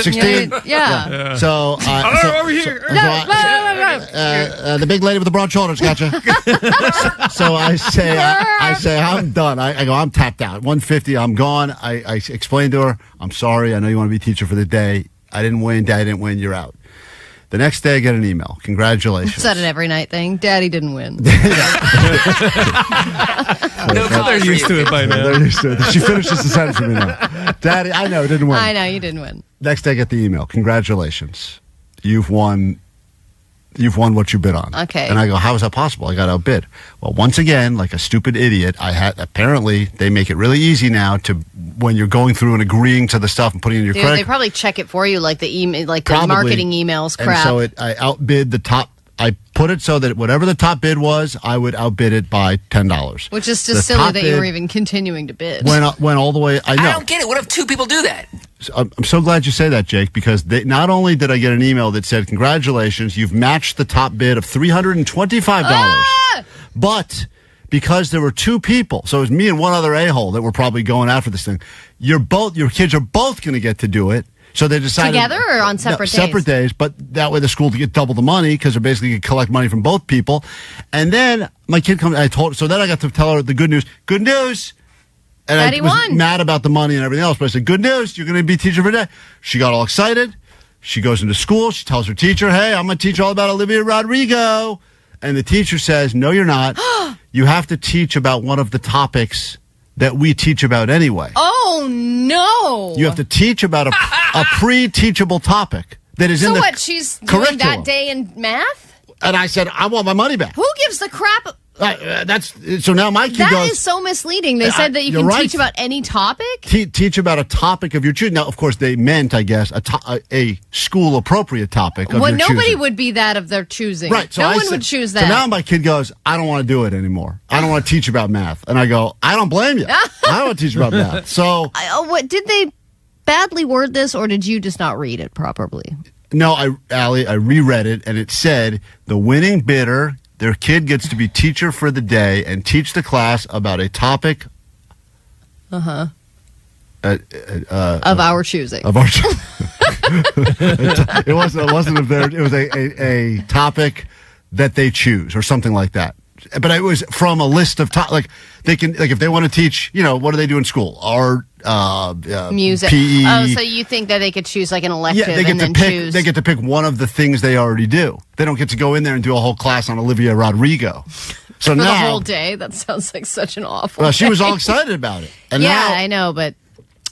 16. Yeah. So, over here. The big lady with the broad shoulders, gotcha. So I say, I'm done. I go, I'm tapped out. 150, I'm gone. I explained to her, I'm sorry. I know you want to be teacher for the day. I didn't win. Daddy didn't win. You're out. The next day, I get an email. Congratulations. Is that an every night thing? Daddy didn't win. They're used to it by now. They're used to it. She finishes the sentence for me now. Daddy, I know, didn't win. I know, you didn't win. Next day, I get the email. Congratulations. You've won what you bid on. Okay. And I go, how is that possible? I got outbid. Well, once again, like a stupid idiot, apparently they make it really easy now to, when you're going through and agreeing to the stuff and putting in your credit. They probably check it for you, like the email, like Probably. the marketing emails crap. And so I outbid the top. I put it so that whatever the top bid was, I would outbid it by $10. Which is just silly that you were even continuing to bid. Went all the way. I know. I don't get it. What if two people do that? So I'm so glad you say that, Jake, because not only did I get an email that said, congratulations, you've matched the top bid of $325, but because there were two people, so it was me and one other a-hole that were probably going after this thing, your kids are both going to get to do it. So they decided together or on separate days? Separate days, but that way the school to get double the money because they're basically going to collect money from both people. And then my kid comes. So then I got to tell her the good news. Good news. And Daddy I was won. mad about the money and everything else, but I said, good news. You're going to be teacher for a day. She got all excited. She goes into school. She tells her teacher, hey, I'm going to teach all about Olivia Rodrigo. And the teacher says, no, you're not. You have to teach about one of the topics that we teach about anyway. Oh, no. You have to teach about a pre-teachable topic that is in the what, she's doing curriculum. that day in math? And I said, I want my money back. Who gives the crap? So now my kid That goes. is so misleading. They said that you you're can right. teach about any topic? Teach about a topic of your choosing. Now, of course, they meant, I guess, a school-appropriate topic of Well, your nobody choosing. would be that of their choosing. Right. So no I one said- would choose that. So now my kid goes, I don't want to do it anymore. I don't want to teach about math. And I go, I don't blame you. I don't want to teach about math. So what did they badly word this, or did you just not read it properly? no, Allie, I reread it, and it said the winning bidder, their kid gets to be teacher for the day and teach the class about a topic. Of our choosing. Of our choosing. It wasn't of their. It was a topic that they choose or something like that. But it was from a list of like they can, like, if they want to teach, what do they do in school? Art, music, PE. Oh, so you think that they could choose like an elective they get and to then pick. choose? They get to pick one of the things they already do. They don't get to go in there and do a whole class on Olivia Rodrigo. So for now, the whole day. That sounds like such an awful. well, she was all day. excited about it, and yeah, now, I know, but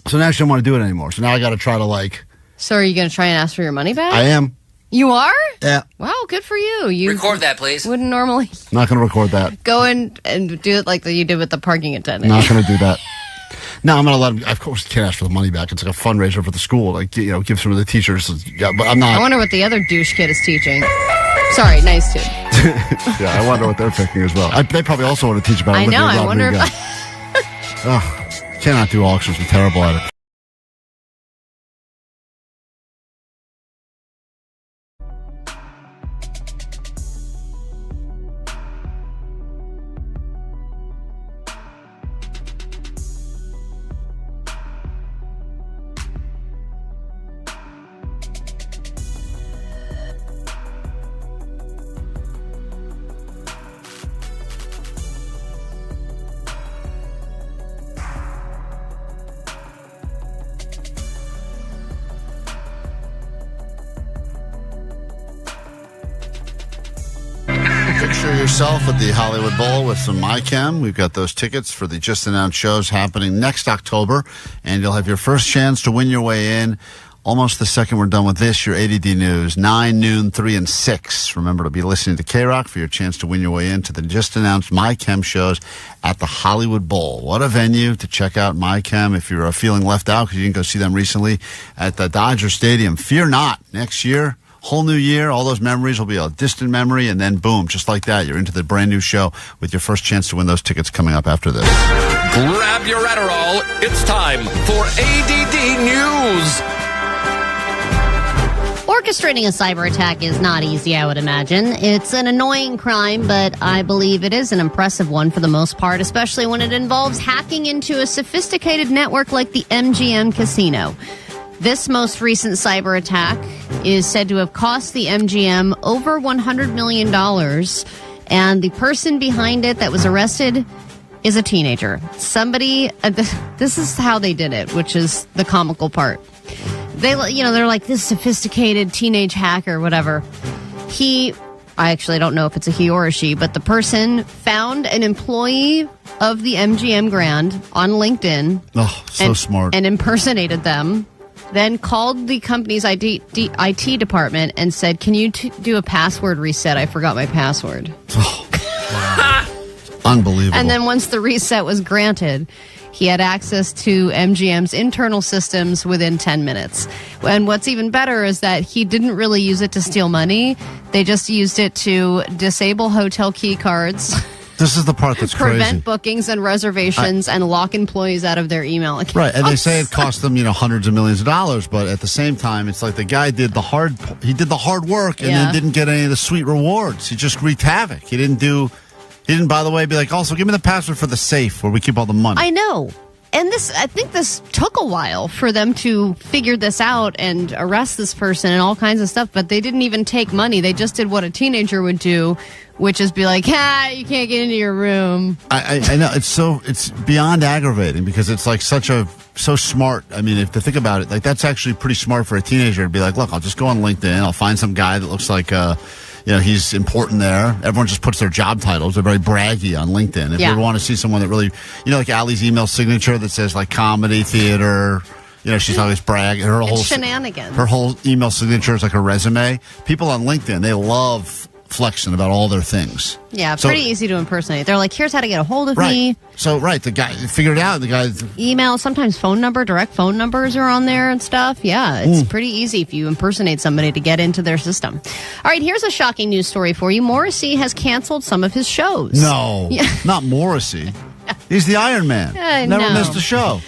so now she don't want to do it anymore. So now I got to try to so are you going to try and ask for your money back? I am. You are? Yeah. Wow, good for you. You Record that, please. wouldn't normally Not going to record that. go in and do it like you did with the parking attendant. Not going to do that. No, I'm going to let him. Of course, can't ask for the money back. It's like a fundraiser for the school. Give some of the teachers. Yeah, but I'm not. I wonder what the other douche kid is teaching. Sorry, nice too. Yeah, I wonder what they're picking as well. They probably also want to teach about I Olivia know. I wonder Rodrigo. if Cannot do auctions. I'm terrible at it. Picture yourself at the Hollywood Bowl with some MyChem. We've got those tickets for the just announced shows happening next October, and you'll have your first chance to win your way in almost the second we're done with this. Your ADD News, 9, noon, 3, and 6. Remember to be listening to KROQ for your chance to win your way into the just announced MyChem shows at the Hollywood Bowl. What a venue to check out MyChem if you're feeling left out because you didn't go see them recently at the Dodger Stadium. Fear not. Next year, whole new year, all those memories will be a distant memory, and then boom, just like that, you're into the brand new show with your first chance to win those tickets coming up after this. Grab your Adderall. It's time for ADD News. Orchestrating a cyber attack is not easy, I would imagine. It's an annoying crime, but I believe it is an impressive one for the most part, especially when it involves hacking into a sophisticated network like the MGM Casino. This most recent cyber attack is said to have cost the MGM over $100 million, and the person behind it that was arrested is a teenager. Somebody, this is how they did it, which is the comical part. They're like this sophisticated teenage hacker, whatever. I actually don't know if it's a he or a she, but the person found an employee of the MGM Grand on LinkedIn. Oh, so smart. And impersonated them. Then called the company's IT department and said, can you do a password reset? I forgot my password. Unbelievable. And then once the reset was granted, he had access to MGM's internal systems within 10 minutes. And what's even better is that he didn't really use it to steal money. They just used it to disable hotel key cards. This is the part that's crazy. Prevent bookings and reservations and lock employees out of their email accounts. Right, and they say it cost them, hundreds of millions of dollars, but at the same time, it's like the guy did the hard work and then didn't get any of the sweet rewards. He just wreaked havoc. He didn't, by the way, be like, also, give me the password for the safe where we keep all the money. I know. And I think this took a while for them to figure this out and arrest this person and all kinds of stuff, but they didn't even take money. They just did what a teenager would do, which is be like, you can't get into your room. I know. It's beyond aggravating because it's like so smart. I mean, if to think about it, like that's actually pretty smart for a teenager to be like, look, I'll just go on LinkedIn. I'll find some guy that looks like, he's important there. Everyone just puts their job titles. They're very braggy on LinkedIn. If you ever want to see someone that really, like Allie's email signature that says like comedy, theater, she's always bragging. Shenanigans. Her whole email signature is like a resume. People on LinkedIn, they love flexing about all their things. Yeah, pretty easy to impersonate. They're like, here's how to get a hold of me. So, the guy figured it out. The guy email, sometimes phone number, direct phone numbers are on there and stuff. Yeah, it's pretty easy if you impersonate somebody to get into their system. All right, here's a shocking news story for you. Morrissey has canceled some of his shows. No, not Morrissey. He's the Iron Man. Never missed a show.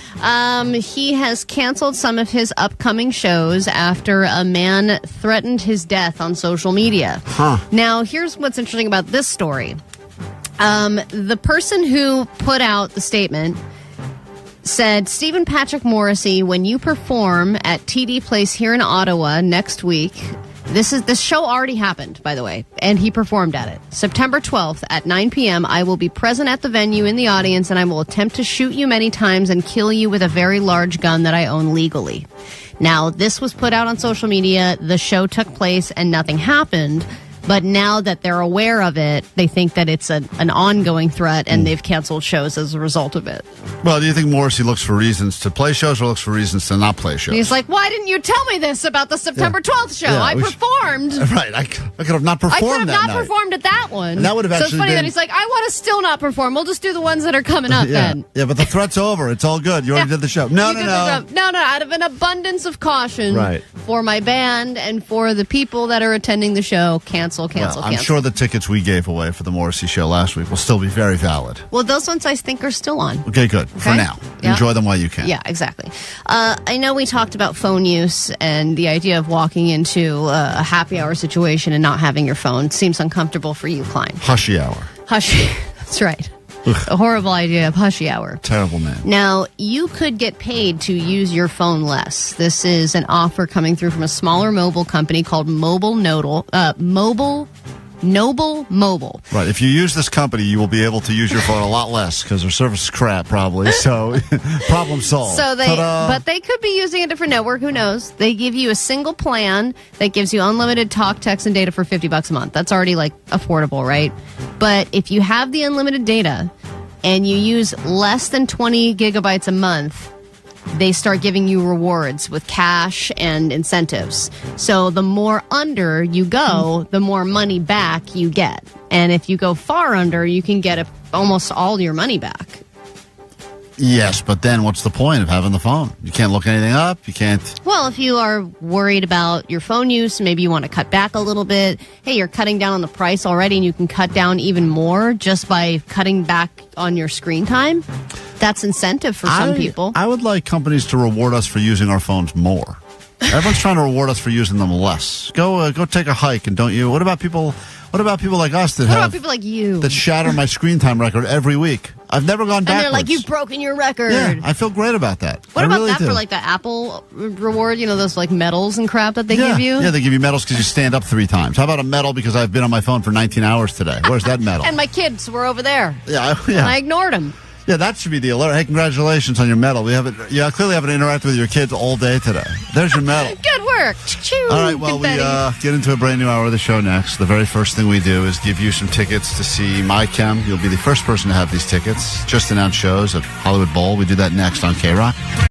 He has canceled some of his upcoming shows after a man threatened his death on social media. Now, here's what's interesting about this story. The person who put out the statement said, Stephen Patrick Morrissey, when you perform at TD Place here in Ottawa next week, this show already happened, by the way, and he performed at it. September 12th at 9 p.m., I will be present at the venue in the audience, and I will attempt to shoot you many times and kill you with a very large gun that I own legally. Now, this was put out on social media. The show took place, and nothing happened. But now that they're aware of it, they think that it's an ongoing threat, and they've canceled shows as a result of it. Well, do you think Morrissey looks for reasons to play shows or looks for reasons to not play shows? He's like, why didn't you tell me this about the September 12th show? I performed. Right. I could have not performed that night. Performed at that one. And that would have actually So it's funny that he's like, I want to still not perform. We'll just do the ones that are coming up then. Yeah, but the threat's over. It's all good. You already did the show. No. Out of an abundance of caution for my band and for the people that are attending the show, cancel. I'm sure the tickets we gave away for the Morrissey show last week will still be very valid. Well, those ones I think are still on. Okay, good. For now. Yeah. Enjoy them while you can. Yeah, exactly. I know we talked about phone use and the idea of walking into a happy hour situation and not having your phone seems uncomfortable for you, Klein. Hushy hour. That's right. A horrible idea of hushy hour. Terrible man. Now, you could get paid to use your phone less. This is an offer coming through from a smaller mobile company called Mobile Noble Mobile. Right. If you use this company, you will be able to use your phone a lot less because their service is crap, probably. So, problem solved. So but they could be using a different network. Who knows? They give you a single plan that gives you unlimited talk, text, and data for $50 a month. That's already affordable, right? But if you have the unlimited data and you use less than 20 gigabytes a month, they start giving you rewards with cash and incentives. So the more under you go, the more money back you get. And if you go far under, you can get almost all your money back. Yes, but then what's the point of having the phone? You can't look anything up. You can't. Well, if you are worried about your phone use, maybe you want to cut back a little bit. Hey, you're cutting down on the price already, and you can cut down even more just by cutting back on your screen time. That's incentive for some people. I would like companies to reward us for using our phones more. Everyone's trying to reward us for using them less. Go take a hike, and don't you? What about people like us What about people like you? that shatter my screen time record every week? I've never gone backwards. And they're like, you've broken your record. Yeah, I feel great about that. What I about really that do. for the Apple reward? Those medals and crap that they give you? Yeah, they give you medals because you stand up 3 times. How about a medal because I've been on my phone for 19 hours today? Where's that medal? And my kids were over there. Yeah. And I ignored them. Yeah, that should be the alert. Hey, congratulations on your medal. You clearly haven't interacted with your kids all day today. There's your medal. Good work. Choo. All right, well, we get into a brand new hour of the show next. The very first thing we do is give you some tickets to see My Chem. You'll be the first person to have these tickets. Just announced shows at Hollywood Bowl. We do that next on KROQ.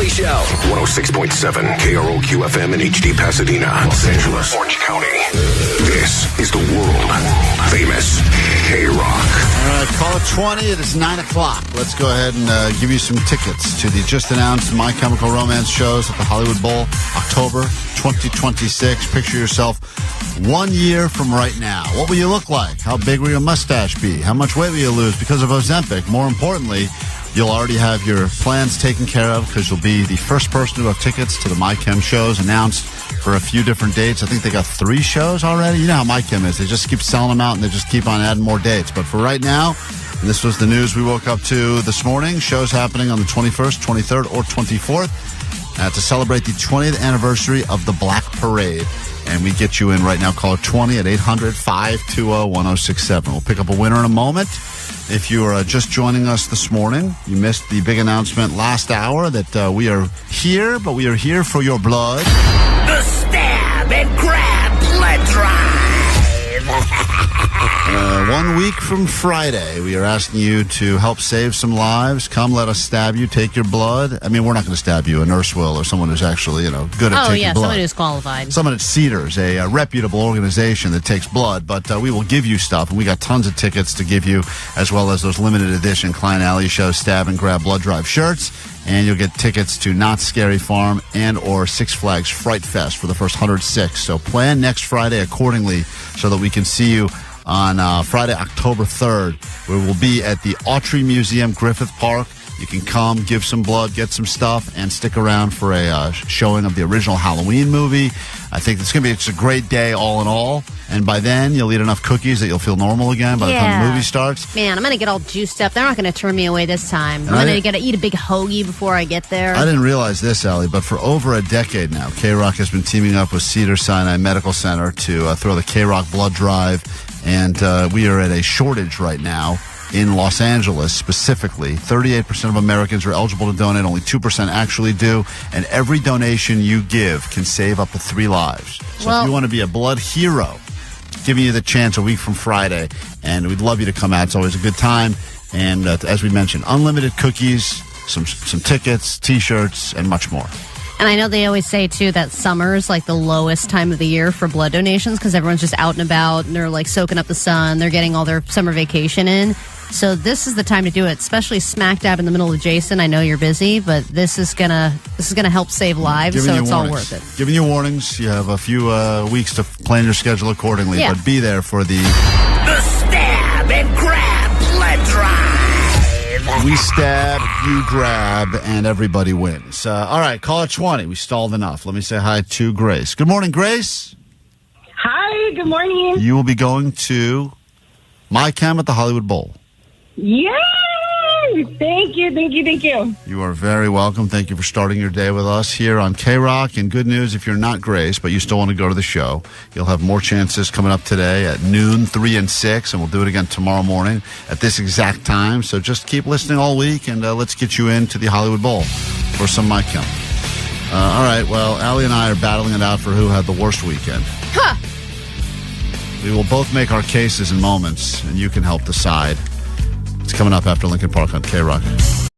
Show. 106.7 KROQ FM in HD Pasadena, Los Angeles, Orange County. This is the world famous KROQ. All right, call it 20. It is 9 o'clock. Let's go ahead and give you some tickets to the just announced My Chemical Romance shows at the Hollywood Bowl, October 2026. Picture yourself 1 year from right now. What will you look like? How big will your mustache be? How much weight will you lose because of Ozempic? More importantly, you'll already have your plans taken care of because you'll be the first person to have tickets to the MyChem shows announced for a few different dates. I think they got 3 shows already. You know how MyChem is. They just keep selling them out and they just keep on adding more dates. But for right now, and this was the news we woke up to this morning, shows happening on the 21st, 23rd, or 24th to celebrate the 20th anniversary of the Black Parade. And we get you in right now. Call 20 at 800-520-1067. We'll pick up a winner in a moment. If you are just joining us this morning, you missed the big announcement last hour that we are here, but we are here for your blood. The Stab and Grab Blood Drive. 1 week from Friday, we are asking you to help save some lives. Come, let us stab you, take your blood. I mean, we're not going to stab you. A nurse will, or someone who's actually, good at taking blood. Someone who's qualified. Someone at Cedars, a reputable organization that takes blood. But we will give you stuff, and we got tons of tickets to give you, as well as those limited edition Klein Alley Show Stab and Grab Blood Drive shirts. And you'll get tickets to Knott's Scary Farm and or Six Flags Fright Fest for the first 106. So plan next Friday accordingly so that we can see you on Friday, October 3rd, where we'll be at the Autry Museum, Griffith Park. You can come, give some blood, get some stuff, and stick around for a showing of the original Halloween movie. I think it's going to be a great day all in all. And by then, you'll eat enough cookies that you'll feel normal again by the time the movie starts. Man, I'm going to get all juiced up. They're not going to turn me away this time. I'm going to eat a big hoagie before I get there. I didn't realize this, Allie, but for over a decade now, KROQ has been teaming up with Cedars-Sinai Medical Center to throw the KROQ Blood Drive. And we are at a shortage right now in Los Angeles specifically. 38% of Americans are eligible to donate. Only 2% actually do. And every donation you give can save up to 3 lives. So if you want to be a blood hero, giving you the chance a week from Friday. And we'd love you to come out. It's always a good time. And as we mentioned, unlimited cookies, some tickets, T-shirts, and much more. And I know they always say, too, that summer is like the lowest time of the year for blood donations because everyone's just out and about and they're like soaking up the sun. They're getting all their summer vacation in. So this is the time to do it, especially smack dab in the middle of Jason. I know you're busy, but this is gonna help save lives, so it's all worth it. Giving you warnings. You have a few weeks to plan your schedule accordingly, but be there for the Stab and Grab Blood Drive. We stab, you grab, and everybody wins. All right, call it 20. We stalled enough. Let me say hi to Grace. Good morning, Grace. Hi, good morning. You will be going to MyChem at the Hollywood Bowl. Yay! Thank you. You are very welcome. Thank you for starting your day with us here on KROQ. And good news, if you're not Grace, but you still want to go to the show, you'll have more chances coming up today at noon, 3 and 6, and we'll do it again tomorrow morning at this exact time. So just keep listening all week, and let's get you into the Hollywood Bowl for some MyChem. All right, well, Allie and I are battling it out for who had the worst weekend. Huh. We will both make our cases in moments, and you can help decide. It's coming up after Lincoln Park on KROQ.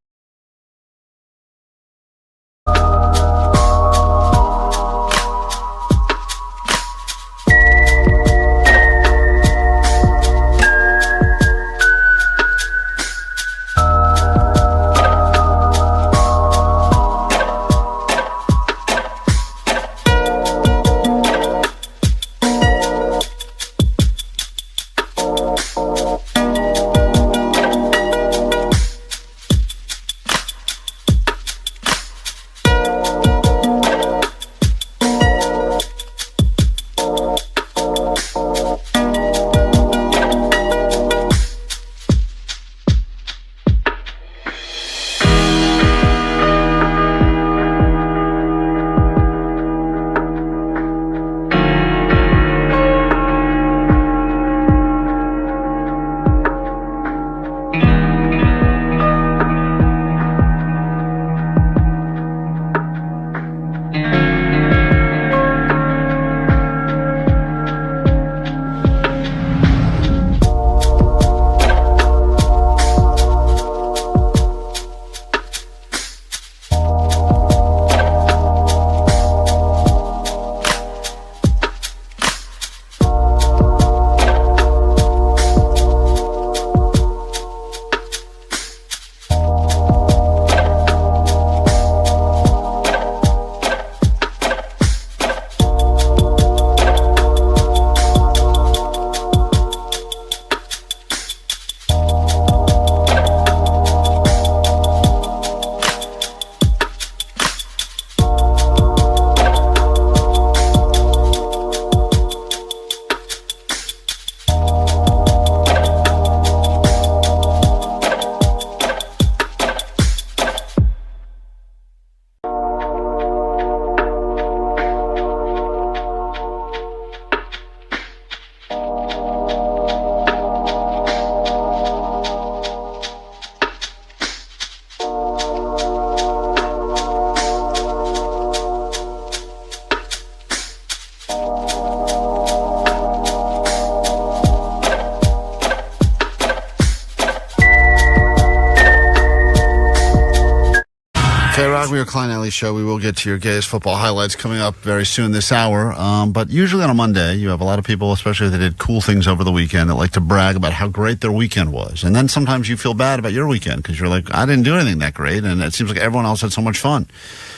KROQ, we are Klein Alley Show. We will get to your Gays football highlights coming up very soon this hour. But usually on a Monday, you have a lot of people, especially if they did cool things over the weekend, that like to brag about how great their weekend was. And then sometimes you feel bad about your weekend because you're like, I didn't do anything that great, and it seems like everyone else had so much fun.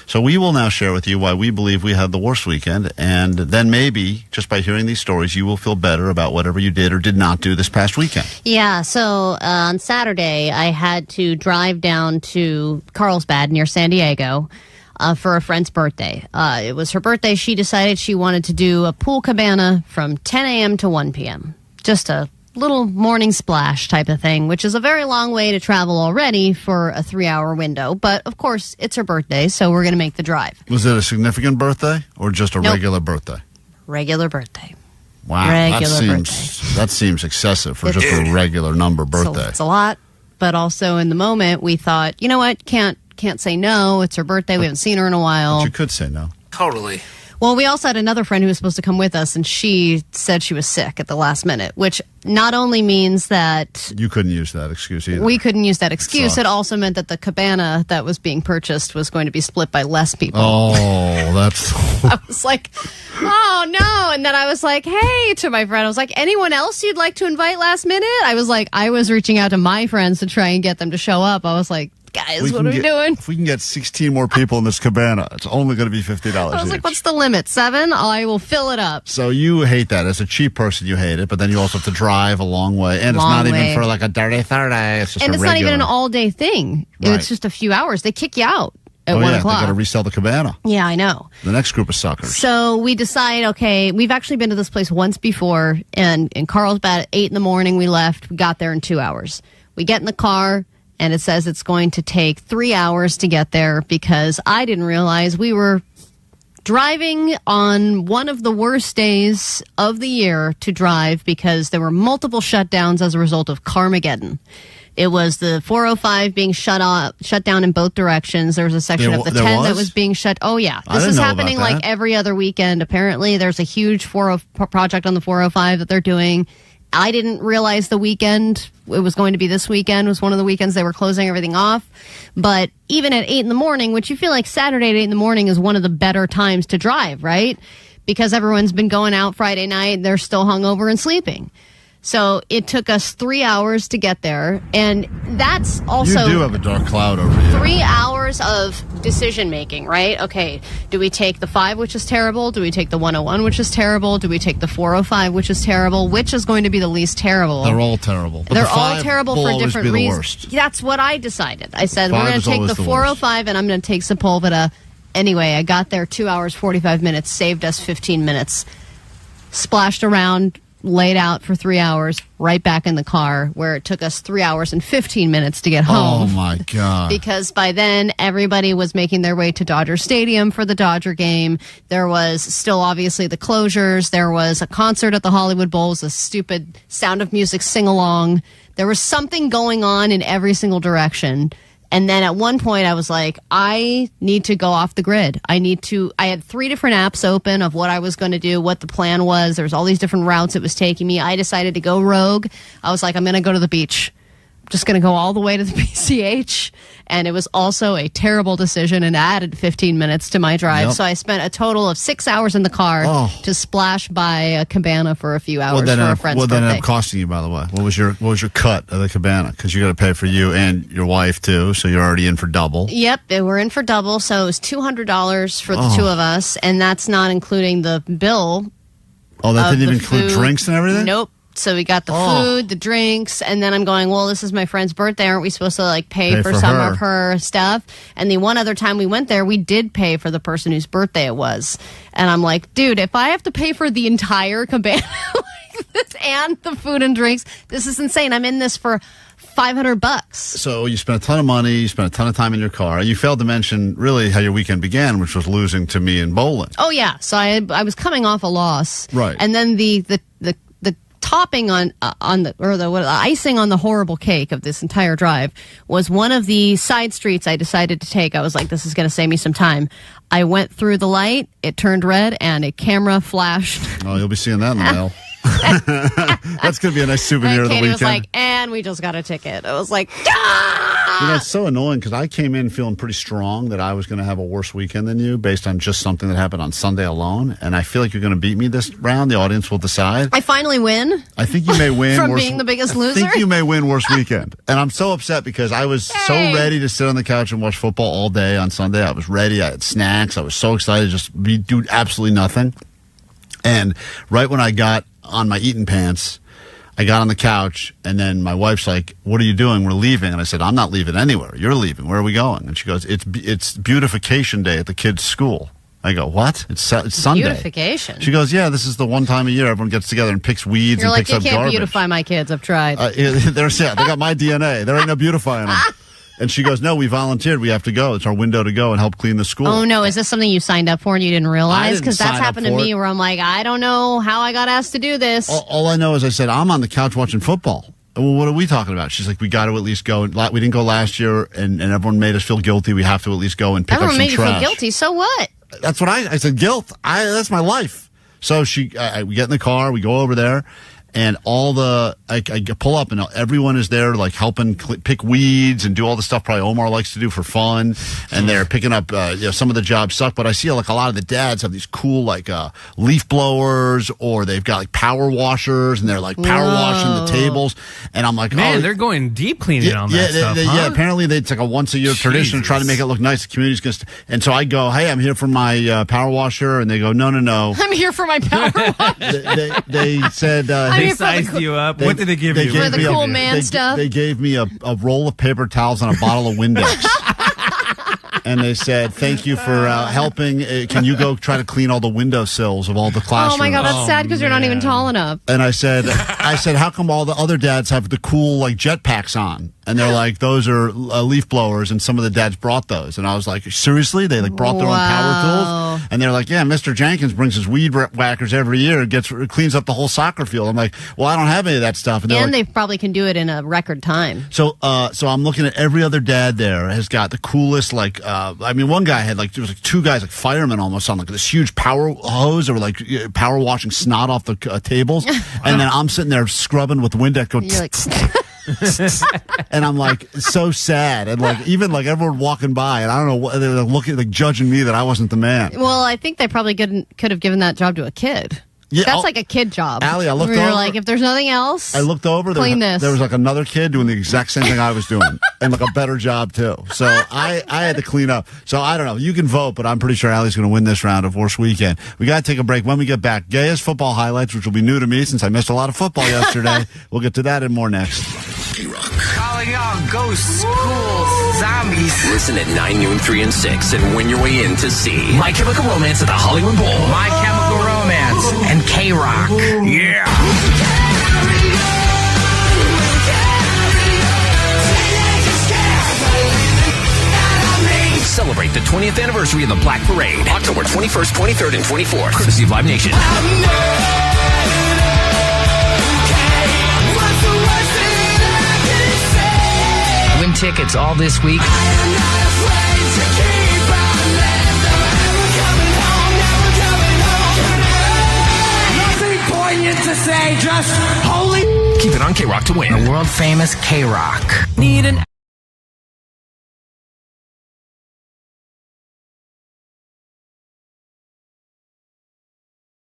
So we will now share with you why we believe we had the worst weekend, and then maybe, just by hearing these stories, you will feel better about whatever you did or did not do this past weekend. Yeah, so on Saturday, I had to drive down to Carlsbad near San Diego for a friend's birthday. It was her birthday. She decided she wanted to do a pool cabana from 10 a.m. to 1 p.m. Just a little morning splash type of thing, which is a very long way to travel already for a 3-hour window. But, of course, it's her birthday, so we're going to make the drive. Was it a significant birthday or just a regular birthday? Regular birthday. Wow, that seems excessive for just a regular number birthday. It's a lot, but also in the moment we thought, you know what, can't say no. It's her birthday. We haven't seen her in a while. But you could say no. Totally. Well, we also had another friend who was supposed to come with us, and she said she was sick at the last minute, which not only means that you couldn't use that excuse either. We couldn't use that excuse. It also meant that the cabana that was being purchased was going to be split by less people. Oh, that's... I was like, oh, no. And then I was like, hey, to my friend, I was like, anyone else you'd like to invite last minute? I was reaching out to my friends to try and get them to show up. I was like, guys, what are we doing? If we can get 16 more people in this cabana, it's only going to be $50 I was each. like, what's the limit? 7? I will fill it up. So you hate that. As a cheap person, you hate it, but then you also have to drive a long way. And it's not even for like a dirty Thursday. It's just and a it's regular. not even an all-day thing. Right. It's just a few hours. They kick you out at 1 They o'clock. got to resell the cabana. Yeah, I know. The next group of suckers. So we decide, okay, we've actually been to this place once before, and in Carlsbad at 8 in the morning we left. We got there in 2 hours. We get in the car, and it says it's going to take 3 hours to get there because I didn't realize we were driving on one of the worst days of the year to drive because there were multiple shutdowns as a result of Carmageddon. It was the 405 being shut down in both directions. There was a section of the 10 that was being shut. Oh, yeah. This is happening like every other weekend, apparently. There's a huge project on the 405 that they're doing. I didn't realize the weekend, it was going to be this weekend, was one of the weekends they were closing everything off. But even at 8 in the morning, which you feel like Saturday at 8 in the morning is one of the better times to drive, right? Because everyone's been going out Friday night, they're still hungover and sleeping. So it took us 3 hours to get there, and that's also... You do have a dark cloud over you. 3 hours of decision-making, right? Okay, do we take the 5, which is terrible? Do we take the 101, which is terrible? Do we take the 405, which is terrible? Which is going to be the least terrible? They're all terrible. But They're the all 5 terrible will for always different be the reasons. worst. That's what I decided. I said, we're 5 going is to take always the the 405, and I'm going to take Sepulveda. Anyway, I got there 2 hours, 45 minutes, saved us 15 minutes, splashed around, laid out for 3 hours, right back in the car, where it took us 3 hours and 15 minutes to get home. Oh, my God. Because by then, everybody was making their way to Dodger Stadium for the Dodger game. There was still, obviously, the closures. There was a concert at the Hollywood Bowls, a stupid Sound of Music sing-along. There was something going on in every single direction. And then at one point I was like, I need to go off the grid. I had 3 different apps open of what I was going to do, what the plan was. There was all these different routes it was taking me. I decided to go rogue. I was like, I'm going to go to the beach. I'm just going to go all the way to the PCH. And it was also a terrible decision and added 15 minutes to my drive. Yep. So I spent a total of 6 hours in the car to splash by a cabana for a few hours for a friend's birthday. What ended up costing you, by the way? What was your cut of the cabana? Because you got to pay for you and your wife too, so you're already in for double. Yep, we're in for double, so it was $200 for the 2 of us, and that's not including the bill. Oh, that didn't even include food. drinks and everything? Nope. So we got the food, the drinks, and then I'm going, well, this is my friend's birthday. Aren't we supposed to like pay for some of her stuff? And the one other time we went there, we did pay for the person whose birthday it was. And I'm like, dude, if I have to pay for the entire cabana like this and the food and drinks, this is insane. I'm in this for $500. So you spent a ton of money, you spent a ton of time in your car. You failed to mention really how your weekend began, which was losing to me in bowling. Oh yeah, so I was coming off a loss, right? And then the topping on the icing on the horrible cake of this entire drive was one of the side streets I decided to take. I was like, this is going to save me some time. I went through the light, it turned red, and a camera flashed. Oh, you'll be seeing that in the mail. That's going to be a nice souvenir of the Katie weekend. was like, and we just got a ticket. I was like, It's so annoying because I came in feeling pretty strong that I was going to have a worse weekend than you based on just something that happened on Sunday alone. And I feel like you're going to beat me this round. The audience will decide. I finally win. I think you may win. From being the biggest loser? I think you may win worst weekend. And I'm so upset because I was so ready to sit on the couch and watch football all day on Sunday. I was ready. I had snacks. I was so excited to just do absolutely nothing. And right when I got on my eating pants, I got on the couch, and then my wife's like, "What are you doing? We're leaving." And I said, "I'm not leaving anywhere. You're leaving. Where are we going?" And she goes, "It's beautification day at the kids' school." I go, "What? It's Sunday." Beautification. She goes, "Yeah, this is the one time a year everyone gets together and picks weeds You're and like, picks you up can't garbage." beautify my kids. I've tried. They got my DNA. There ain't no beautifying them. And she goes, "No, we volunteered. We have to go. It's our window to go and help clean the school." Oh, no. Is this something you signed up for and you didn't realize? Because that's happened to me where I'm like, I don't know how I got asked to do this. All I know is I said, "I'm on the couch watching football." Well, what are we talking about? She's like, "We got to at least go. We didn't go last year, and everyone made us feel guilty. We have to at least go and pick Everyone up some made you trash." feel guilty. So what? That's what I said. Guilt. That's my life. So we get in the car, we go over there, and I pull up, and everyone is there, like helping pick weeds and do all the stuff probably Omar likes to do for fun. And they're picking up. Some of the jobs suck, but I see like a lot of the dads have these cool like leaf blowers, or they've got like power washers, and they're like power washing the tables. And I'm like, man, they're going deep cleaning on that stuff. Yeah, apparently it's like a once a year tradition to try to make it look nice. The community's going to. And so I go, "Hey, I'm here for my power washer," and they go, "No." I'm here for my power washer. They said. They sized you up. What did they give you? For the cool man stuff? They gave me a roll of paper towels and a bottle of Windex. And they said, "Thank you for helping. Can you go try to clean all the windowsills of all the classrooms?" Oh, my God. That's sad because you're not even tall enough. And I said, "How come all the other dads have the cool like jetpacks on?" And they're like, "Those are leaf blowers, and some of the dads brought those." And I was like, "Seriously? They like brought their own power tools?" And they're like, "Yeah, Mr. Jenkins brings his weed whackers every year and cleans up the whole soccer field." I'm like, "Well, I don't have any of that stuff." And they probably can do it in a record time. So I'm looking at every other dad there has got the coolest like. One guy had there was like two guys like firemen almost on like this huge power hose or like power washing snot off the tables, and then I'm sitting there scrubbing with Windex going. And I'm like so sad, and like even like everyone walking by, and I don't know what they're looking like judging me that I wasn't the man. Well, I think they probably could have given that job to a kid. Yeah, that's like a kid job. Allie, I looked over. over. Like, if there's nothing else, I looked over. Clean this. There was like another kid doing the exact same thing I was doing, and like a better job too. So I had to clean up. So I don't know. You can vote, but I'm pretty sure Allie's going to win this round of Worst Weekend. We got to take a break. When we get back, Gaya's football highlights, which will be new to me since I missed a lot of football yesterday. We'll get to that and more next. Calling all ghosts, ghouls, zombies. Listen at 9, noon, 3, and 6 and win your way in to see My Chemical Romance at the Hollywood Bowl. My Chemical Romance and KROQ. Yeah. Celebrate the 20th anniversary of the Black Parade, October 21st, 23rd, and 24th. Courtesy of Live Nation. Win tickets all this week. Nothing poignant to say, just holy. Keep it on KROQ to win. The World Famous KROQ. Need an.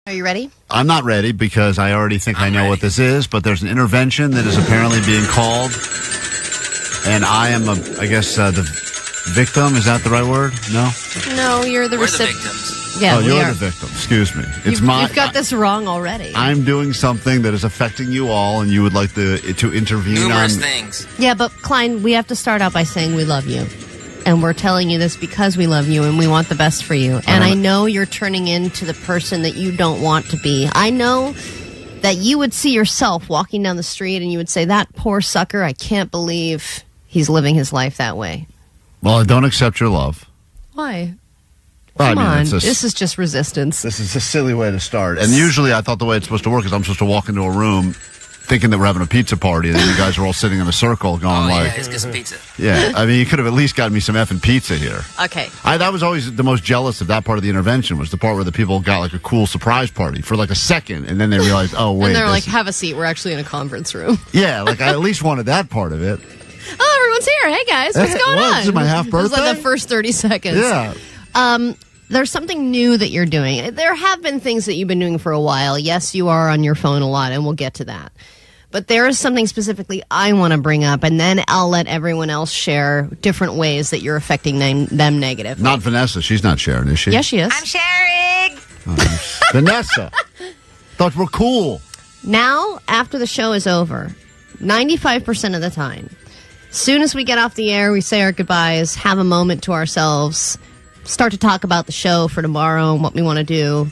Are you ready? I'm not ready because I already think I know what this is, but there's an intervention that is apparently being called, and I am, I guess, the victim. Is that the right word? No? No, you're the recipient. Yeah, you're the victim. Excuse me. You've got this wrong already. I'm doing something that is affecting you all, and you would like to intervene Numerous on things. Yeah, but Klein, we have to start out by saying we love you. And we're telling you this because we love you and we want the best for you. And I know you're turning into the person that you don't want to be. I know that you would see yourself walking down the street and you would say, that poor sucker, I can't believe he's living his life that way. Well, I don't accept your love. Why? Well, Come on, this is just resistance. This is a silly way to start. And usually I thought the way it's supposed to work is I'm supposed to walk into a room thinking that we're having a pizza party, and then you guys are all sitting in a circle going Yeah, like, let's get some pizza. yeah. I mean, you could have at least gotten me some effing pizza here. Okay. That was always the most jealous of that part of the intervention, was the part where the people got like a cool surprise party for like a second, and then they realized, oh, wait. And they're like, have a seat. We're actually in a conference room. yeah, like I at least wanted that part of it. Oh, everyone's here. Hey, guys. What's going on? This is my half It was like birthday? the first 30 seconds. Yeah. There's something new that you're doing. There have been things that you've been doing for a while. Yes, you are on your phone a lot, and we'll get to that. But there is something specifically I want to bring up, and then I'll let everyone else share different ways that you're affecting them negative. Not Vanessa. She's not sharing, is she? Yes, she is. I'm sharing. Vanessa. Thought we're cool. Now, after the show is over, 95% of the time, as soon as we get off the air, we say our goodbyes, have a moment to ourselves, start to talk about the show for tomorrow and what we want to do.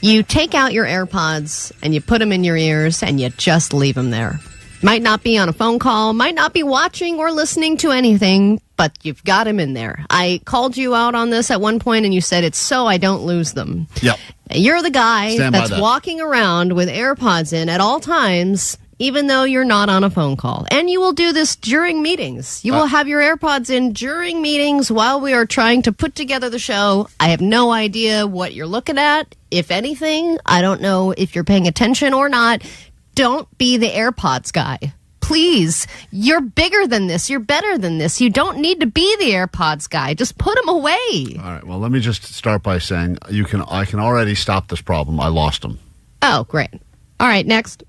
You take out your AirPods and you put them in your ears and you just leave them there. Might not be on a phone call, might not be watching or listening to anything, but you've got them in there. I called you out on this at one point and you said it's so I don't lose them. Yep. You're the guy Stand by that's that. walking around with AirPods in at all times, even though you're not on a phone call. And you will do this during meetings. You will have your AirPods in during meetings while we are trying to put together the show. I have no idea what you're looking at. If anything, I don't know if you're paying attention or not. Don't be the AirPods guy. Please, you're bigger than this. You're better than this. You don't need to be the AirPods guy. Just put them away. All right. Well, let me just start by saying I can already stop this problem. I lost them. Oh, great. All right, next.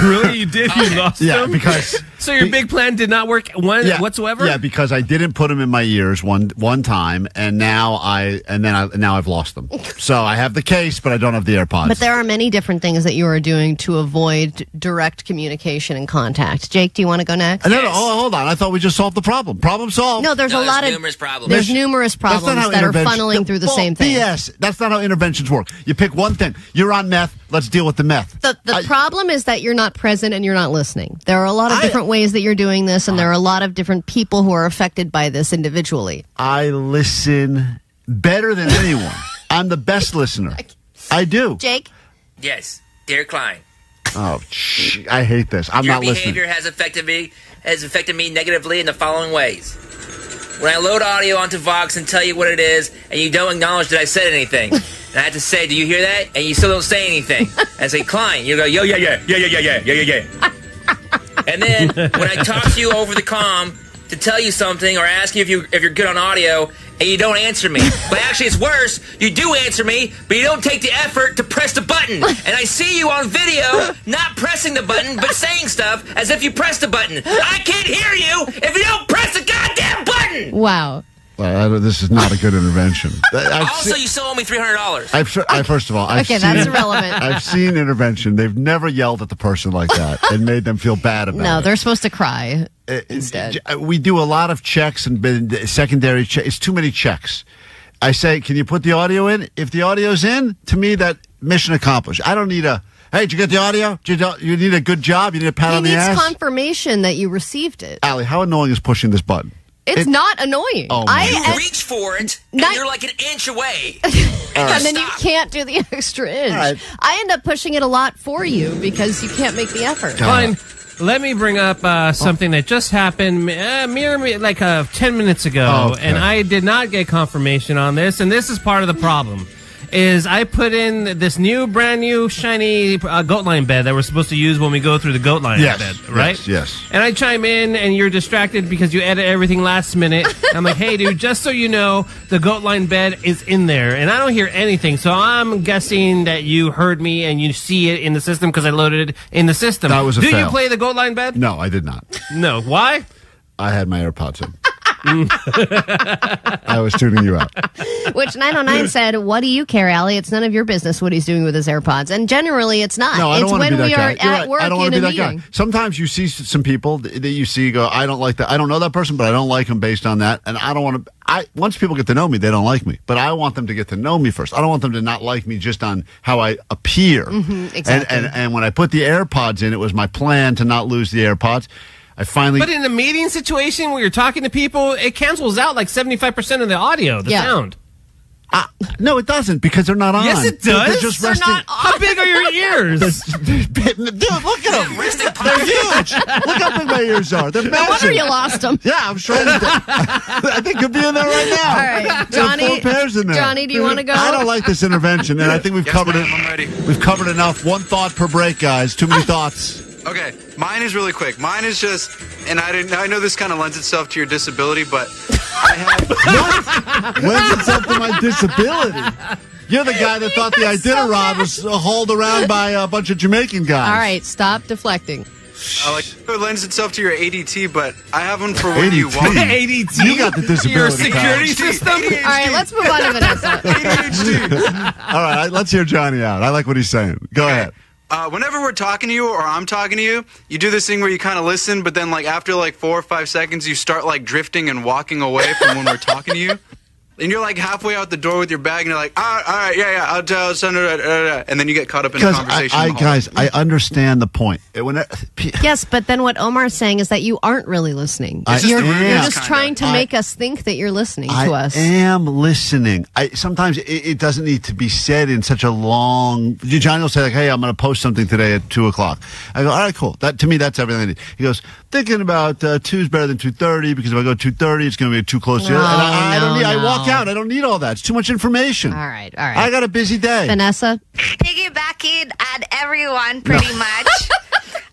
Really? You did? You lost Yeah, them? because So your big plan did not work whatsoever? Yeah, because I didn't put them in my ears one time, and now I've lost them. So I have the case, but I don't have the AirPods. But there are many different things that you are doing to avoid direct communication and contact. Jake, do you want to go next? No, hold on. I thought we just solved the problem. Problem solved. No, there's a lot of numerous problems. There's numerous That's not problems how that are intervention- funneling through the same thing. BS. That's not how interventions work. You pick one thing. You're on meth. Let's deal with the meth. The problem is that you're not present and you're not listening. There are a lot of different ways that you're doing this, and there are a lot of different people who are affected by this individually. I listen better than anyone. I'm the best listener. I do. Jake? Yes, dear Klein. Oh, I hate this. I'm Your not listening. behavior has affected me negatively in the following ways. When I load audio onto Vox and tell you what it is, and you don't acknowledge that I said anything, and I have to say, "Do you hear that?" and you still don't say anything, and I say, "Klein," you go, "Yo, yeah." And then when I talk to you over the comm to tell you something or ask you if you're good on audio, and you don't answer me, but actually it's worse. You do answer me, but you don't take the effort to press the button, and I see you on video not pressing the button but saying stuff as if you pressed the button. I can't hear you if you don't press the goddamn button. Wow. This is not a good intervention. Also, you still owe me $300. First of all, I've Okay, seen, that's irrelevant. I've seen intervention. They've never yelled at the person like that and made them feel bad about it. No, they're supposed to cry instead. We do a lot of checks and secondary checks. It's too many checks. I say, can you put the audio in? If the audio's in, to me, that mission accomplished. I don't need hey, did you get the audio? You need a good job? You need a pat on the ass? He needs confirmation that you received it. Allie, how annoying is pushing this button? It's not annoying. Oh, you reach for it, and you're like an inch away. And then you can't do the extra inch. Right. I end up pushing it a lot for you because you can't make the effort. Fine. Let me bring up something that just happened like 10 minutes ago, and I did not get confirmation on this, and this is part of the problem. Is I put in this brand new, shiny goat line bed that we're supposed to use when we go through the goat line bed, right? Yes. And I chime in, and you're distracted because you edit everything last minute. I'm like, hey, dude, just so you know, the goat line bed is in there. And I don't hear anything, so I'm guessing that you heard me and you see it in the system because I loaded it in the system. That was a Did fail. you play the goat line bed? No, I did not. No. Why? I had my AirPods in. I was tuning you out. Which 909 said, what do you care, Allie? It's none of your business what he's doing with his AirPods. And generally, it's not. No, I don't it's want to when be we that are guy. You're at right. work I don't want in to a be that meeting. guy. Sometimes you see some people that you see go, I don't like that. I don't know that person, but I don't like them based on that. And I don't want to. Once people get to know me, they don't like me. But I want them to get to know me first. I don't want them to not like me just on how I appear. Exactly. And when I put the AirPods in, it was my plan to not lose the AirPods. But in a meeting situation where you're talking to people, it cancels out like 75% of the audio, the sound. No, it doesn't because they're not on. Yes, it They're does. just They're resting. not on. How big are your ears? Dude, look at them. They're huge. Look how big my ears are. They're No massive. wonder you lost them. Yeah, I'm sure. I think could be in there right now. All right, There are Johnny. 4 pairs in there. Johnny, do you want to go? I don't like this intervention, and I think we've covered it. I'm ready. We've covered enough. One thought per break, guys. Too many thoughts. Okay, mine is really quick. Mine is just, and I know this kind of lends itself to your disability, but I have. Lends itself to my disability. You're the guy that thought the Iditarod was hauled around by a bunch of Jamaican guys. All right, stop deflecting. It lends itself to your ADT, but I have one for when you walk. ADT? You got the disability. Your security pal. system? All right, let's move on to Vanessa. All right, let's hear Johnny out. I like what he's saying. Go ahead. Whenever we're talking to you or I'm talking to you, you do this thing where you kind of listen, but then like after like 4 or 5 seconds, you start like drifting and walking away from when we're talking to you. And you're like halfway out the door with your bag, and you're like, all right, yeah, I'll tell Senator, and then you get caught up in the conversation. Guys, I understand the point. Yes, but then what Omar's saying is that you aren't really listening. You're just trying to make us think that you're listening to us. I am listening. Sometimes it doesn't need to be said in such a long. Johnny will say like, "Hey, I'm going to post something today at 2:00." I go, "All right, cool." To me, that's everything I need. He goes, "Thinking about 2's better than 2:30 because if I go 2:30, it's going to be too close to it." And I don't need. I walk out. I don't need all that. It's too much information. All right. I got a busy day. Vanessa? Piggybacking at everyone, pretty much.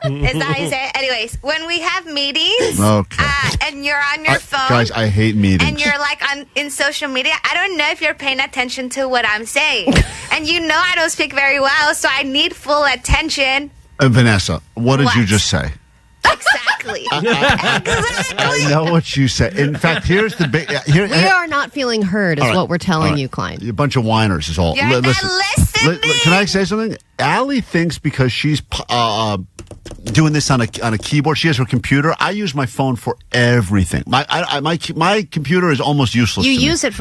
Is that how you say it? Anyways, when we have meetings and you're on your phone. Guys, I hate meetings. And you're like in social media, I don't know if you're paying attention to what I'm saying. And you know I don't speak very well, so I need full attention. Vanessa, what did you just say? Exactly. I know what you said. In fact, here's the big. We are not feeling heard, is what we're telling you, Klein. A bunch of whiners is all. You're not listening. Can I say something? Allie thinks because she's doing this on a keyboard, she has her computer. I use my phone for everything. My computer is almost useless. You to me. use it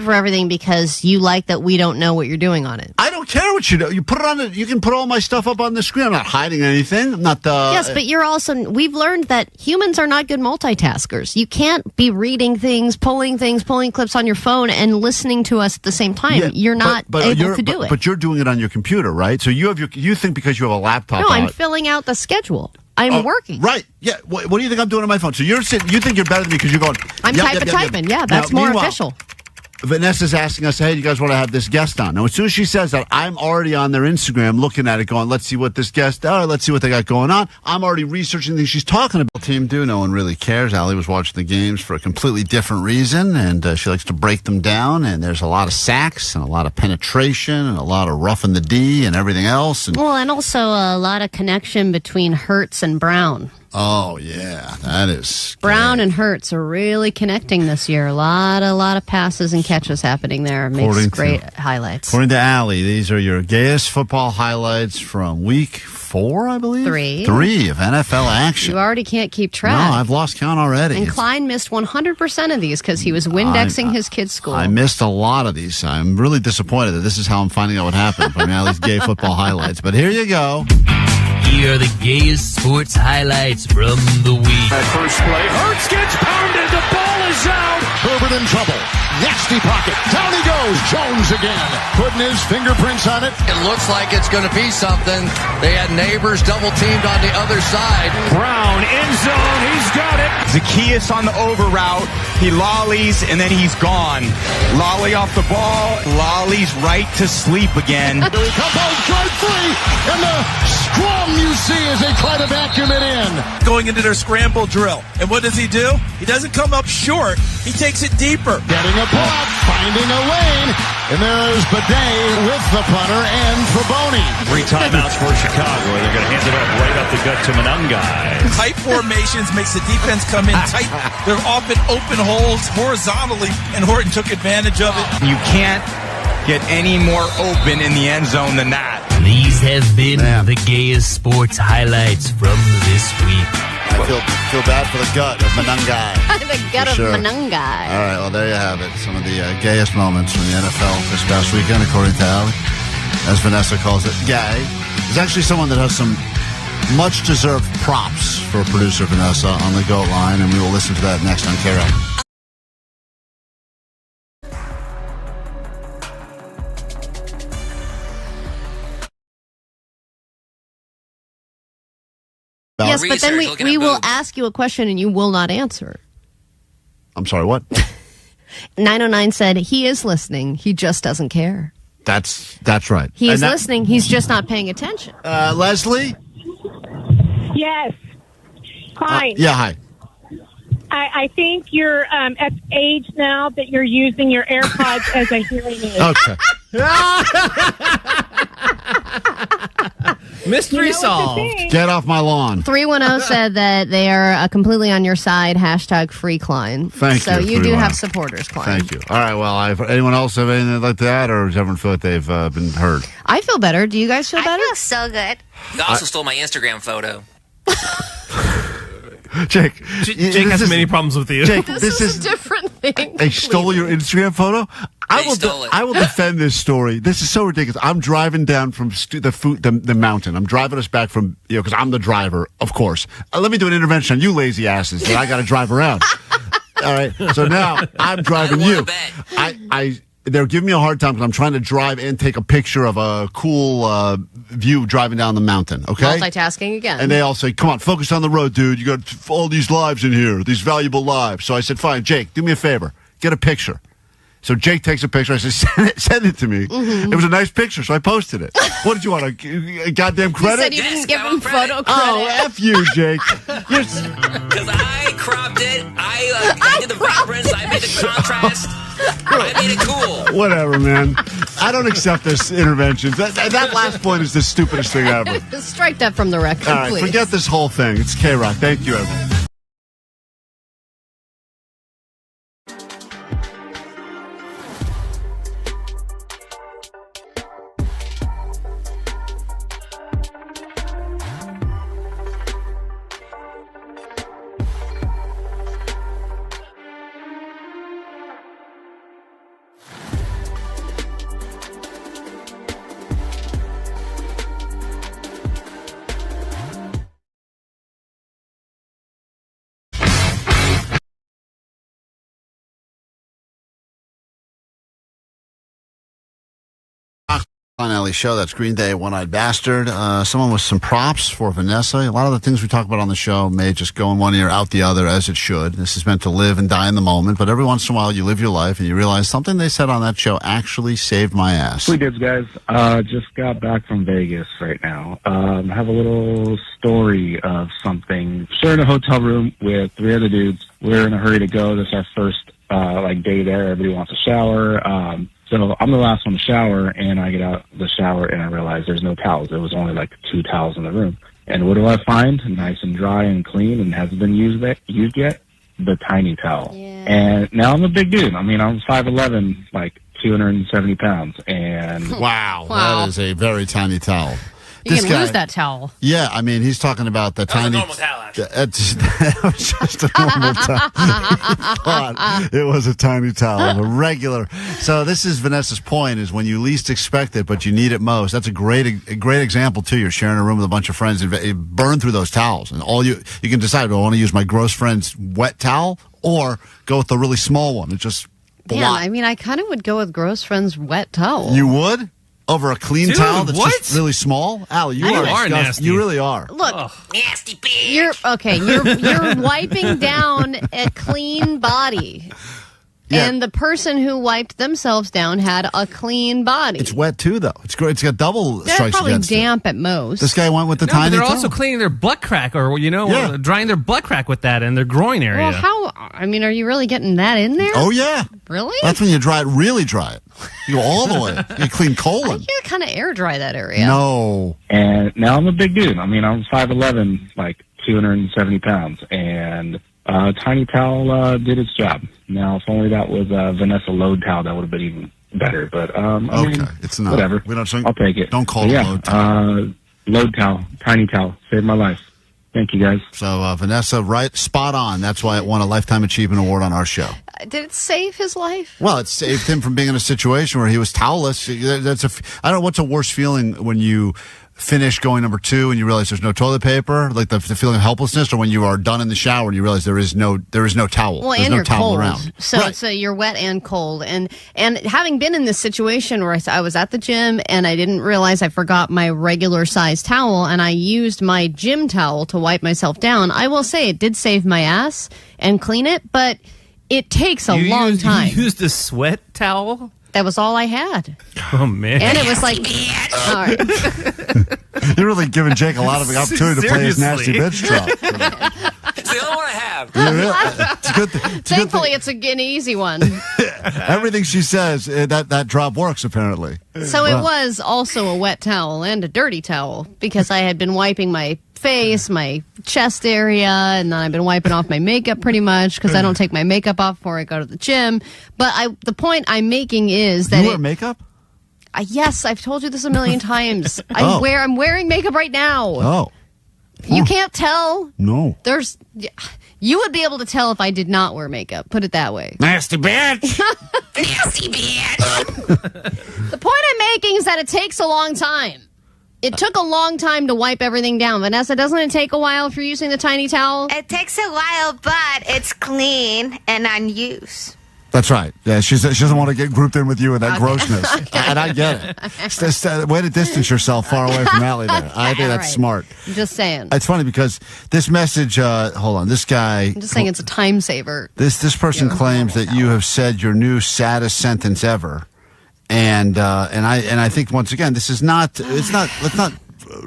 for everything because you like that we don't know what you're doing on it. I don't care what you do. You put it on. You can put all my stuff up on the screen. I'm not hiding anything. I'm not. Yes, but you're also. We've learned that humans are not good multitaskers. You can't be reading things, pulling clips on your phone, and listening to us at the same time. Yeah, you're not able to do it. But you're doing it on your computer, right? So you think because you have a laptop. No, I'm filling out the schedule. I'm working. Right. Yeah. What do you think I'm doing on my phone? So you're sitting. You think you're better than me because you're going. I'm typing. Yeah, that's more official. Vanessa's asking us, hey, do you guys want to have this guest on? Now, as soon as she says that, I'm already on their Instagram looking at it going, let's see what this guest, let's see what they got going on. I'm already researching things she's talking about. Team do, no one really cares. Allie was watching the games for a completely different reason, and she likes to break them down, and there's a lot of sacks and a lot of penetration and a lot of roughing the D and everything else. And also a lot of connection between Hurts and Brown. Oh, yeah, that is. Brown and Hurts are really connecting this year. A lot of passes and catches happening there. Makes great highlights. According to Allie, these are your gayest football highlights from week 4, I believe? 3 of NFL action. You already can't keep track. No, I've lost count already. And Klein missed 100% of these because he was Windexing his kids' school. I missed a lot of these. I'm really disappointed that this is how I'm finding out what happened from Allie's gay football highlights. But here you go. Here are the gayest sports highlights from the week. At first play, Hurts gets pounded. The ball is out. Herbert in trouble. Nasty pocket. Down he goes. Jones again. Putting his fingerprints on it. It looks like it's going to be something. They had neighbors double teamed on the other side. Brown in zone. He's got it. Zacchaeus on the over route. He lollies and then he's gone. Lolly off the ball. Lolly's right to sleep again. Here he comes. Oh, drive free. And the scrum you see as they try to vacuum it in. Going into their scramble drill. And what does he do? He doesn't come up short. He takes it deeper. Getting a block, finding a lane. And there's Bidet with the punter and Traboni. 3 timeouts for Chicago. They're going to hand it off right up the gut to Monangai. Tight formations makes the defense come in tight. They're often open holes horizontally, and Horton took advantage of it. You can't get any more open in the end zone than that. These have been the gayest sports highlights from this week. I feel bad for the gut of Monangai. The gut of Monangai. All right, well, there you have it. Some of the gayest moments from the NFL this past weekend, according to Allie. As Vanessa calls it, gay. There's actually someone that has some much-deserved props for producer Vanessa on the GOAT line, and we will listen to that next on KROQ. Yes, but then we will ask you a question and you will not answer. I'm sorry, what? 909 said he is listening. He just doesn't care. That's right. He is listening. He's just not paying attention. Leslie? Yes. Klein. Yeah, hi. I think you're at the age now that you're using your AirPods as a hearing aid. Okay. Mystery solved. Get off my lawn. 310 said that they are completely on your side. # free Klein. Thank so you. So you do have supporters, Klein. Thank you. All right, well, anyone else have anything like that, or does everyone feel like they've been heard? I feel better. Do you guys feel better? I feel so good. You also stole my Instagram photo. Jake has many problems with you. Jake, this is a different thing. They stole your Instagram photo? I will defend this story. This is so ridiculous. I'm driving down from the mountain. I'm driving us back from, because I'm the driver, of course. Let me do an intervention on you lazy asses that I got to drive around. All right. So now I'm driving you. They're giving me a hard time because I'm trying to drive and take a picture of a cool view driving down the mountain, okay? Multitasking again. And they all say, come on, focus on the road, dude. You got all these lives in here, these valuable lives. So I said, fine, Jake, do me a favor. Get a picture. So Jake takes a picture. I said, send it to me. Mm-hmm. It was a nice picture, so I posted it. What did you want, a goddamn credit? You said you didn't give him photo credit. Oh, F you, Jake. Because I cropped it. I did the vibrance. I made the contrast. I made it cool. Whatever, man. I don't accept this intervention. That last point is the stupidest thing ever. Strike that from the record, all right, please. Forget this whole thing. It's KROQ. Thank you, everyone. On Ellie's show, that's Green Day, One-Eyed Bastard. Someone with some props for Vanessa. A lot of the things we talk about on the show may just go in one ear, out the other, as it should. This is meant to live and die in the moment, but every once in a while you live your life and you realize something they said on that show actually saved my ass. We did, guys. Just got back from Vegas right now. Have a little story of something. Sharing a hotel room with 3 other dudes. We're in a hurry to go. This is our first day there. Everybody wants a shower. So I'm the last one to shower, and I get out the shower, and I realize there's no towels. There was only 2 towels in the room. And what do I find? Nice and dry and clean and hasn't been used yet? The tiny towel. Yeah. And now I'm a big dude. I mean, I'm 5'11", 270 pounds. And wow. That is a very tiny towel. You can lose that towel. Yeah, I mean, he's talking about the tiny... That was a normal towel, actually. That was just a normal towel. It was a tiny towel, a regular. So this is Vanessa's point, is when you least expect it, but you need it most. That's a great example, too. You're sharing a room with a bunch of friends and you burn through those towels. And you can decide, do I want to use my gross friend's wet towel or go with the really small one? It's just... Yeah, I mean, I kind of would go with gross friend's wet towel. You would? Over a clean towel that's just really small? Allie, you are nasty. You really are. Look, nasty bitch. You're wiping down a clean body. Yeah. And the person who wiped themselves down had a clean body. It's wet too, though. It's great. It's got double strikes probably against damp it. at most. This guy went with the tiny but they're towel. also cleaning their butt crack, or drying their butt crack with that in their groin area. Well, are you really getting that in there? Oh yeah, really? That's when you really dry it. You go all the way. You clean colon. You kind of air dry that area. No. And now I'm a big dude. I mean, I'm 5'11", 270 pounds, and tiny towel did its job. Now, if only that was Vanessa load towel, that would have been even better. But I mean, it's not. Whatever. I'll take it. Don't call it load towel. Load towel, tiny towel, saved my life. Thank you, guys. So Vanessa, right, spot on. That's why it won a Lifetime Achievement Award on our show. Did it save his life? Well, it saved him from being in a situation where he was towelless. I don't know what's a worse feeling when you finish going number 2 and you realize there's no toilet paper, like the feeling of helplessness, or when you are done in the shower and you realize there is no towel. Well, there's and no you're towel cold, around. so you're wet and cold, and having been in this situation where I was at the gym and I didn't realize I forgot my regular size towel, and I used my gym towel to wipe myself down. I will say it did save my ass and clean it, but it takes a long time. You used a sweat towel? That was all I had. Oh, man. And it was like, all right. You're really giving Jake a lot of opportunity to play his nasty bitch drop. It's the only one I have. It's good. Thankfully, it's an easy one. Everything she says, that drop works, apparently. So it was also a wet towel and a dirty towel because I had been wiping my face, my chest area, and then I've been wiping off my makeup pretty much because I don't take my makeup off before I go to the gym. But the point I'm making is that you wear makeup? Yes, I've told you this a million times. Oh. I'm wearing makeup right now. Oh. You can't tell? No. You would be able to tell if I did not wear makeup. Put it that way. Nasty bitch. Nasty bitch. The point I'm making is that it takes a long time. It took a long time to wipe everything down. Vanessa, doesn't it take a while if you're using the tiny towel? It takes a while, but it's clean and unused. That's right. Yeah, she doesn't want to get grouped in with you in that grossness. And I get it. Way to distance yourself far away from Allie there. I think that's smart. I'm just saying. It's funny because this message, hold on, this guy. I'm just saying it's a time saver. This person claims that you have said your new saddest sentence ever. And I think once again, this is let's not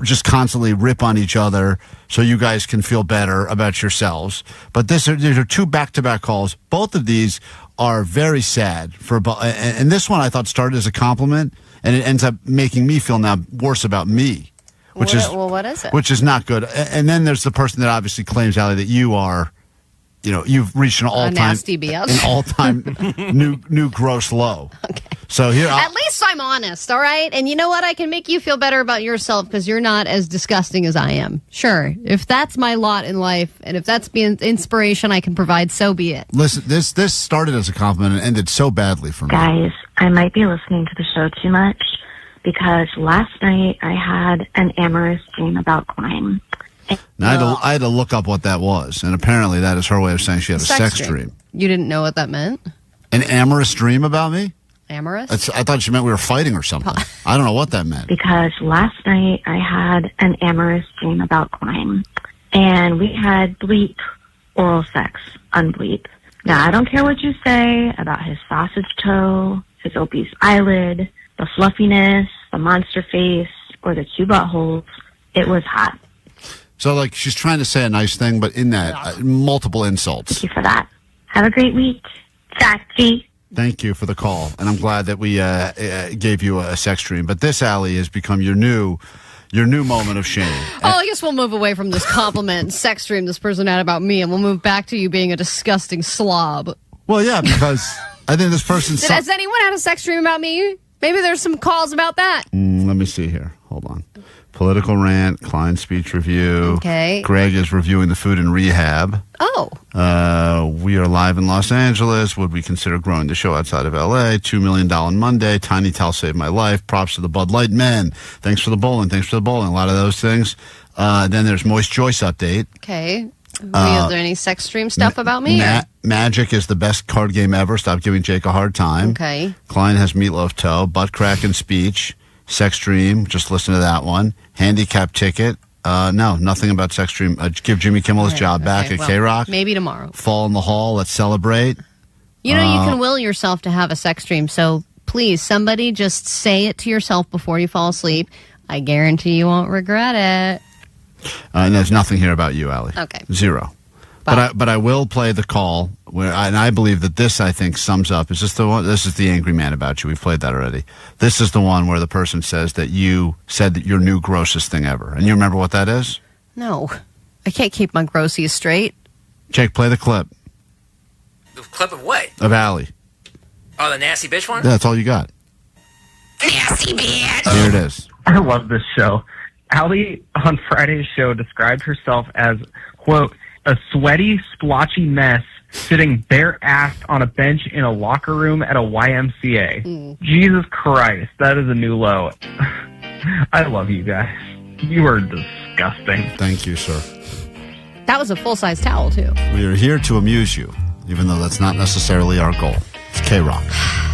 just constantly rip on each other so you guys can feel better about yourselves. But these are 2 back-to-back calls. Both of these are very sad and this one I thought started as a compliment and it ends up making me feel now worse about me, what is it? Which is not good. And then there's the person that obviously claims, Allie, that you are, you've reached an all-time new gross low. Okay. So here, at least I'm honest, all right? And you know what? I can make you feel better about yourself because you're not as disgusting as I am. Sure, if that's my lot in life, and if that's being inspiration I can provide, so be it. Listen, this started as a compliment and ended so badly for me. Guys, I might be listening to the show too much because last night I had an amorous dream about Klein. Now, I had to look up what that was, and apparently that is her way of saying she had a sex dream. You didn't know what that meant? An amorous dream about me? Amorous? I thought she meant we were fighting or something. I don't know what that meant. Because last night I had an amorous dream about Klein, and we had bleep oral sex, unbleep. Now, I don't care what you say about his sausage toe, his obese eyelid, the fluffiness, the monster face, or the 2 buttholes. It was hot. So, like, she's trying to say a nice thing, but in that, multiple insults. Thank you for that. Have a great week. Sassy. Thank you for the call, and I'm glad that we gave you a sex dream. But this, Allie, has become your new moment of shame. I guess we'll move away from this compliment sex dream this person had about me, and we'll move back to you being a disgusting slob. Well, yeah, because I think this person... Has anyone had a sex dream about me? Maybe there's some calls about that. Let me see here. Hold on. Political rant, Klein speech review. Okay. Greg is reviewing the food in rehab. Oh. We are live in Los Angeles. Would we consider growing the show outside of L.A.? $2 million Monday. Tiny towel saved my life. Props to the Bud Light men. Thanks for the bowling. A lot of those things. Then there's Moist Joyce update. Okay. Is there any sex dream stuff about me? Magic is the best card game ever. Stop giving Jake a hard time. Okay. Klein has meatloaf toe. Butt crack and speech. Sex dream. Just listen to that one. Handicap ticket. No, nothing about sex dream. Give Jimmy Kimmel his job back at KROQ. Maybe tomorrow. Fall in the hall. Let's celebrate. You know, you can will yourself to have a sex dream. So please, somebody just say it to yourself before you fall asleep. I guarantee you won't regret it. And there's nothing here about you, Allie. Okay. 0. But I will play the call and I believe that this, I think, sums up. Is this the one? This is the angry man about you. We've played that already. This is the one where the person says that you said that your new grossest thing ever. And you remember what that is? No. I can't keep my grossies straight. Jake, play the clip. The clip of what? Of Allie. Oh, the nasty bitch one? Yeah, that's all you got. Nasty bitch. Here it is. I love this show. Allie on Friday's show described herself as, quote, a sweaty, splotchy mess sitting bare-assed on a bench in a locker room at a YMCA. Jesus Christ, that is a new low. I love you guys. You are disgusting. Thank you, sir. That was a full-size towel, too. We are here to amuse you, even though that's not necessarily our goal. It's KROQ.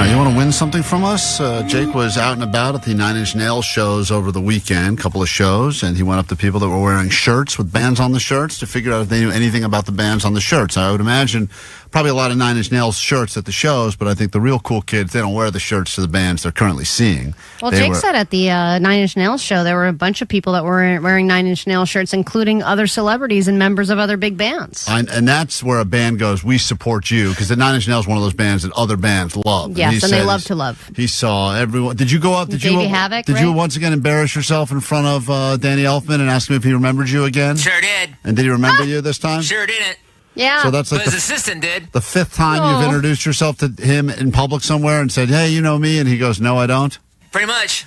You want to win something from us? Jake was out and about at the Nine Inch Nails shows over the weekend, couple of shows, and he went up to people that were wearing shirts with bands on the shirts to figure out if they knew anything about the bands on the shirts. I would imagine probably a lot of Nine Inch Nails shirts at the shows, but I think the real cool kids, they don't wear the shirts to the bands they're currently seeing. Well, Jake said at the Nine Inch Nails show there were a bunch of people that were wearing Nine Inch Nails shirts, including other celebrities and members of other big bands. And that's where a band goes, we support you, because the Nine Inch Nails is one of those bands that other bands love. Yes, and they love to love. He saw everyone. Did you go up? Did Havoc, you once again embarrass yourself in front of Danny Elfman and ask him if he remembered you again? Sure did. And did he remember you this time? Sure didn't. Yeah. So that's like but his assistant did. The fifth time you've introduced yourself to him in public somewhere and said, hey, you know me? And he goes, no, I don't. Pretty much.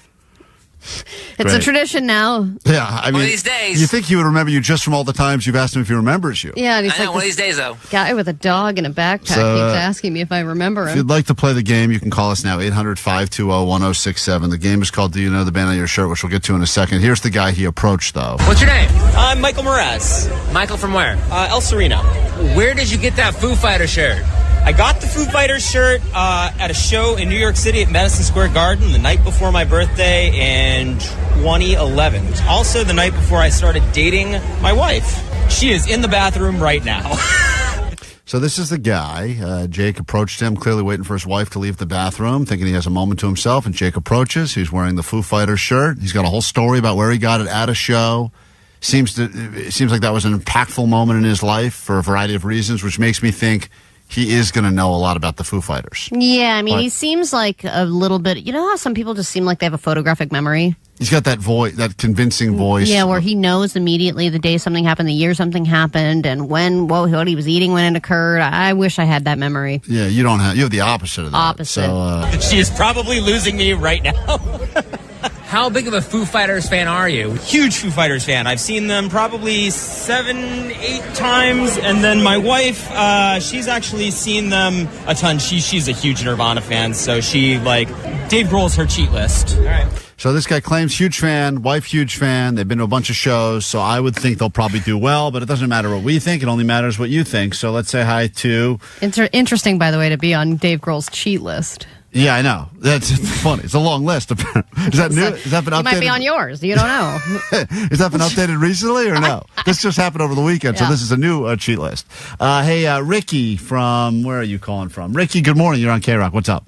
It's a tradition now. Yeah, I mean, one of these days. You think he would remember you just from all the times you've asked him if he remembers you. Yeah, and he's I know, like one of these days, though. Guy with a dog and a backpack keeps asking me if I remember If him. you'd like to play the game, you can call us now, 800-520-1067. The game is called Do You Know the Band on Your Shirt, which we'll get to in a second. Here's the guy he approached, though. What's your name? I'm Michael Mraz. Michael from where? El Sereno. Where did you get that Foo Fighter shirt? I got the Foo Fighters shirt at a show in New York City at Madison Square Garden the night before my birthday in 2011. It was also the night before I started dating my wife. She is in the bathroom right now. So this is the guy. Jake approached him, clearly waiting for his wife to leave the bathroom, thinking he has a moment to himself, and Jake approaches. He's wearing the Foo Fighters shirt. He's got a whole story about where he got it at a show. It seems like that was an impactful moment in his life for a variety of reasons, which makes me think he is going to know a lot about the Foo Fighters. Yeah, I mean, he seems like a little bit... You know how some people just seem like they have a photographic memory? He's got that voice, that convincing voice. Yeah, where he knows immediately the day something happened, the year something happened, and what he was eating when it occurred. I wish I had that memory. Yeah, you have the opposite of that. Opposite. So, She is probably losing me right now. How big of a Foo Fighters fan are you? Huge Foo Fighters fan. I've seen them probably 7, 8 times, and then my wife, she's actually seen them a ton. She's a huge Nirvana fan, so Dave Grohl's her cheat list. All right. So this guy claims huge fan, wife huge fan. They've been to a bunch of shows, so I would think they'll probably do well, but it doesn't matter what we think. It only matters what you think. So let's say hi to... Interesting, by the way, to be on Dave Grohl's cheat list. Yeah, I know. That's funny. It's a long list. Is that new? Has that been updated? It might be on yours. You don't know. Has that been updated recently or no? This just happened over the weekend, so this is a new cheat list. Hey, Ricky from... Where are you calling from? Ricky, good morning. You're on KROQ. What's up?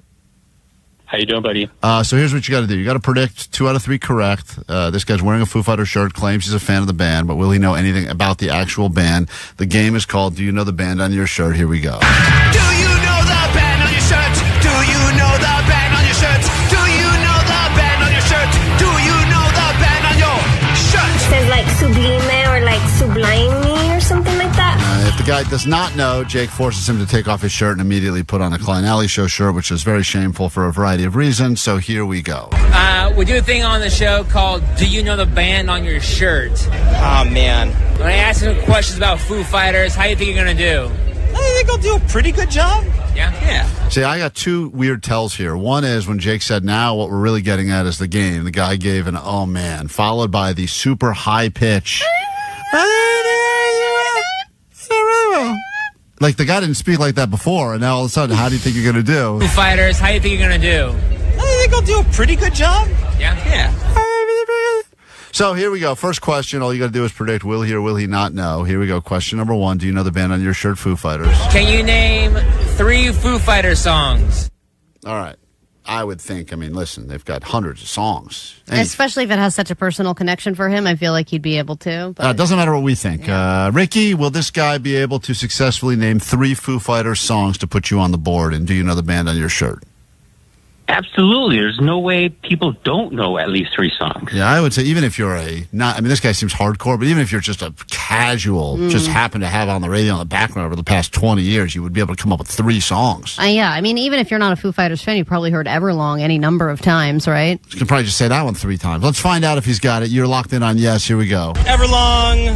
How you doing, buddy? So here's what you got to do. You got to predict 2 out of 3 correct. This guy's wearing a Foo Fighter shirt, claims he's a fan of the band, but will he know anything about the actual band? The game is called Do You Know the Band on Your Shirt? Here we go. Do you know the band on your shirt? Do you know the band on your shirt? Do you know the band on your shirt? Do you know the band on your shirt? It says like Sublime or like Sublime or something like that. If the guy does not know, Jake forces him to take off his shirt and immediately put on a Klein Alley Show shirt, which is very shameful for a variety of reasons. So here we go. We do a thing on the show called Do You Know the Band on Your Shirt? Oh, man. When I ask him questions about Foo Fighters, how do you think you're going to do? I think I'll do a pretty good job. Yeah? See, I got 2 weird tells here. One is when Jake said, now what we're really getting at is the game. The guy gave an, oh, man, followed by the super high pitch. Like, the guy didn't speak like that before, and now all of a sudden, how do you think you're going to do? Foo Fighters, how do you think you're going to do? I think I'll do a pretty good job. Yeah? So here we go. First question. All you got to do is predict will he or will he not know. Here we go. Question number 1. Do you know the band on your shirt, Foo Fighters? Can you name 3 Foo Fighters songs? All right. I would think, listen, they've got hundreds of songs. Especially if it has such a personal connection for him, I feel like he'd be able to. But it doesn't matter what we think. Ricky, will this guy be able to successfully name 3 Foo Fighters songs to put you on the board? And do you know the band on your shirt? Absolutely. There's no way people don't know at least 3 songs. Yeah, I would say even if you're this guy seems hardcore, but even if you're just a casual, just happen to have on the radio in the background over the past 20 years, you would be able to come up with 3 songs. Yeah, even if you're not a Foo Fighters fan, you probably heard Everlong any number of times, right? You can probably just say that one 3 times. Let's find out if he's got it. You're locked in on yes. Here we go. Everlong,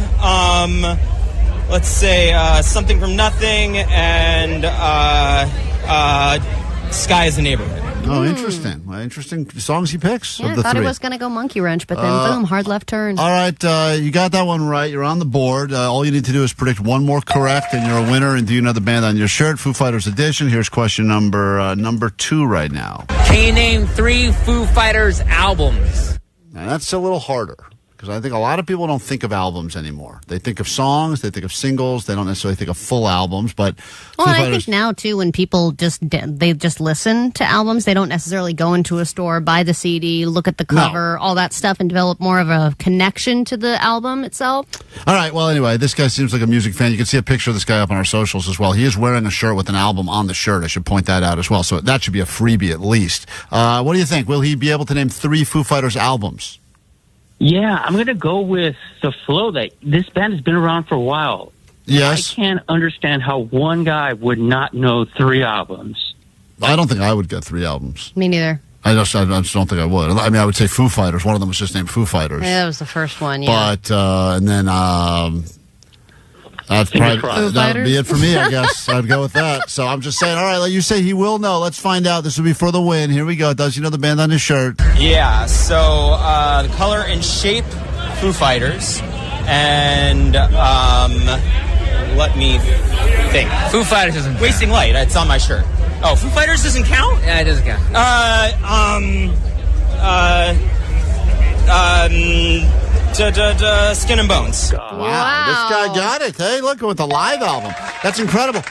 let's say Something from Nothing, and Sky is the Neighborhood. Oh, interesting. Interesting songs he picks. Yeah, of the I thought 3. it was going to go Monkey Wrench, but then boom, hard left turn. All right, you got that one right. You're on the board. All you need to do is predict 1 more correct, and you're a winner. And do you know the band on your shirt? Foo Fighters edition. Here's question number 2 right now. Can you name 3 Foo Fighters albums? Now, that's a little harder. Because I think a lot of people don't think of albums anymore. They think of songs, they think of singles, they don't necessarily think of full albums. But I think now too, when people just listen to albums, they don't necessarily go into a store, buy the CD, look at the cover, all that stuff, and develop more of a connection to the album itself. All right. Well, anyway, this guy seems like a music fan. You can see a picture of this guy up on our socials as well. He is wearing a shirt with an album on the shirt. I should point that out as well. So that should be a freebie at least. What do you think? Will he be able to name 3 Foo Fighters albums? Yeah, I'm going to go with the flow that this band has been around for a while. Yes. I can't understand how one guy would not know 3 albums. I don't think I would get 3 albums. Me neither. I just don't think I would. I mean, I would say Foo Fighters. One of them was just named Foo Fighters. Yeah, that was the first one, yeah. But, and then, that'd be it for me, I guess. I'd go with that. So I'm just saying, all right, you say he will know. Let's find out. This will be for the win. Here we go. Does he know the band on his shirt? Yeah, so the color and shape, Foo Fighters. And let me think. Foo Fighters doesn't Wasting Light. It's on my shirt. Oh, Foo Fighters doesn't count? Yeah, it doesn't count. Skin and Bones. Wow. This guy got it. Hey, look, with the live album. That's incredible.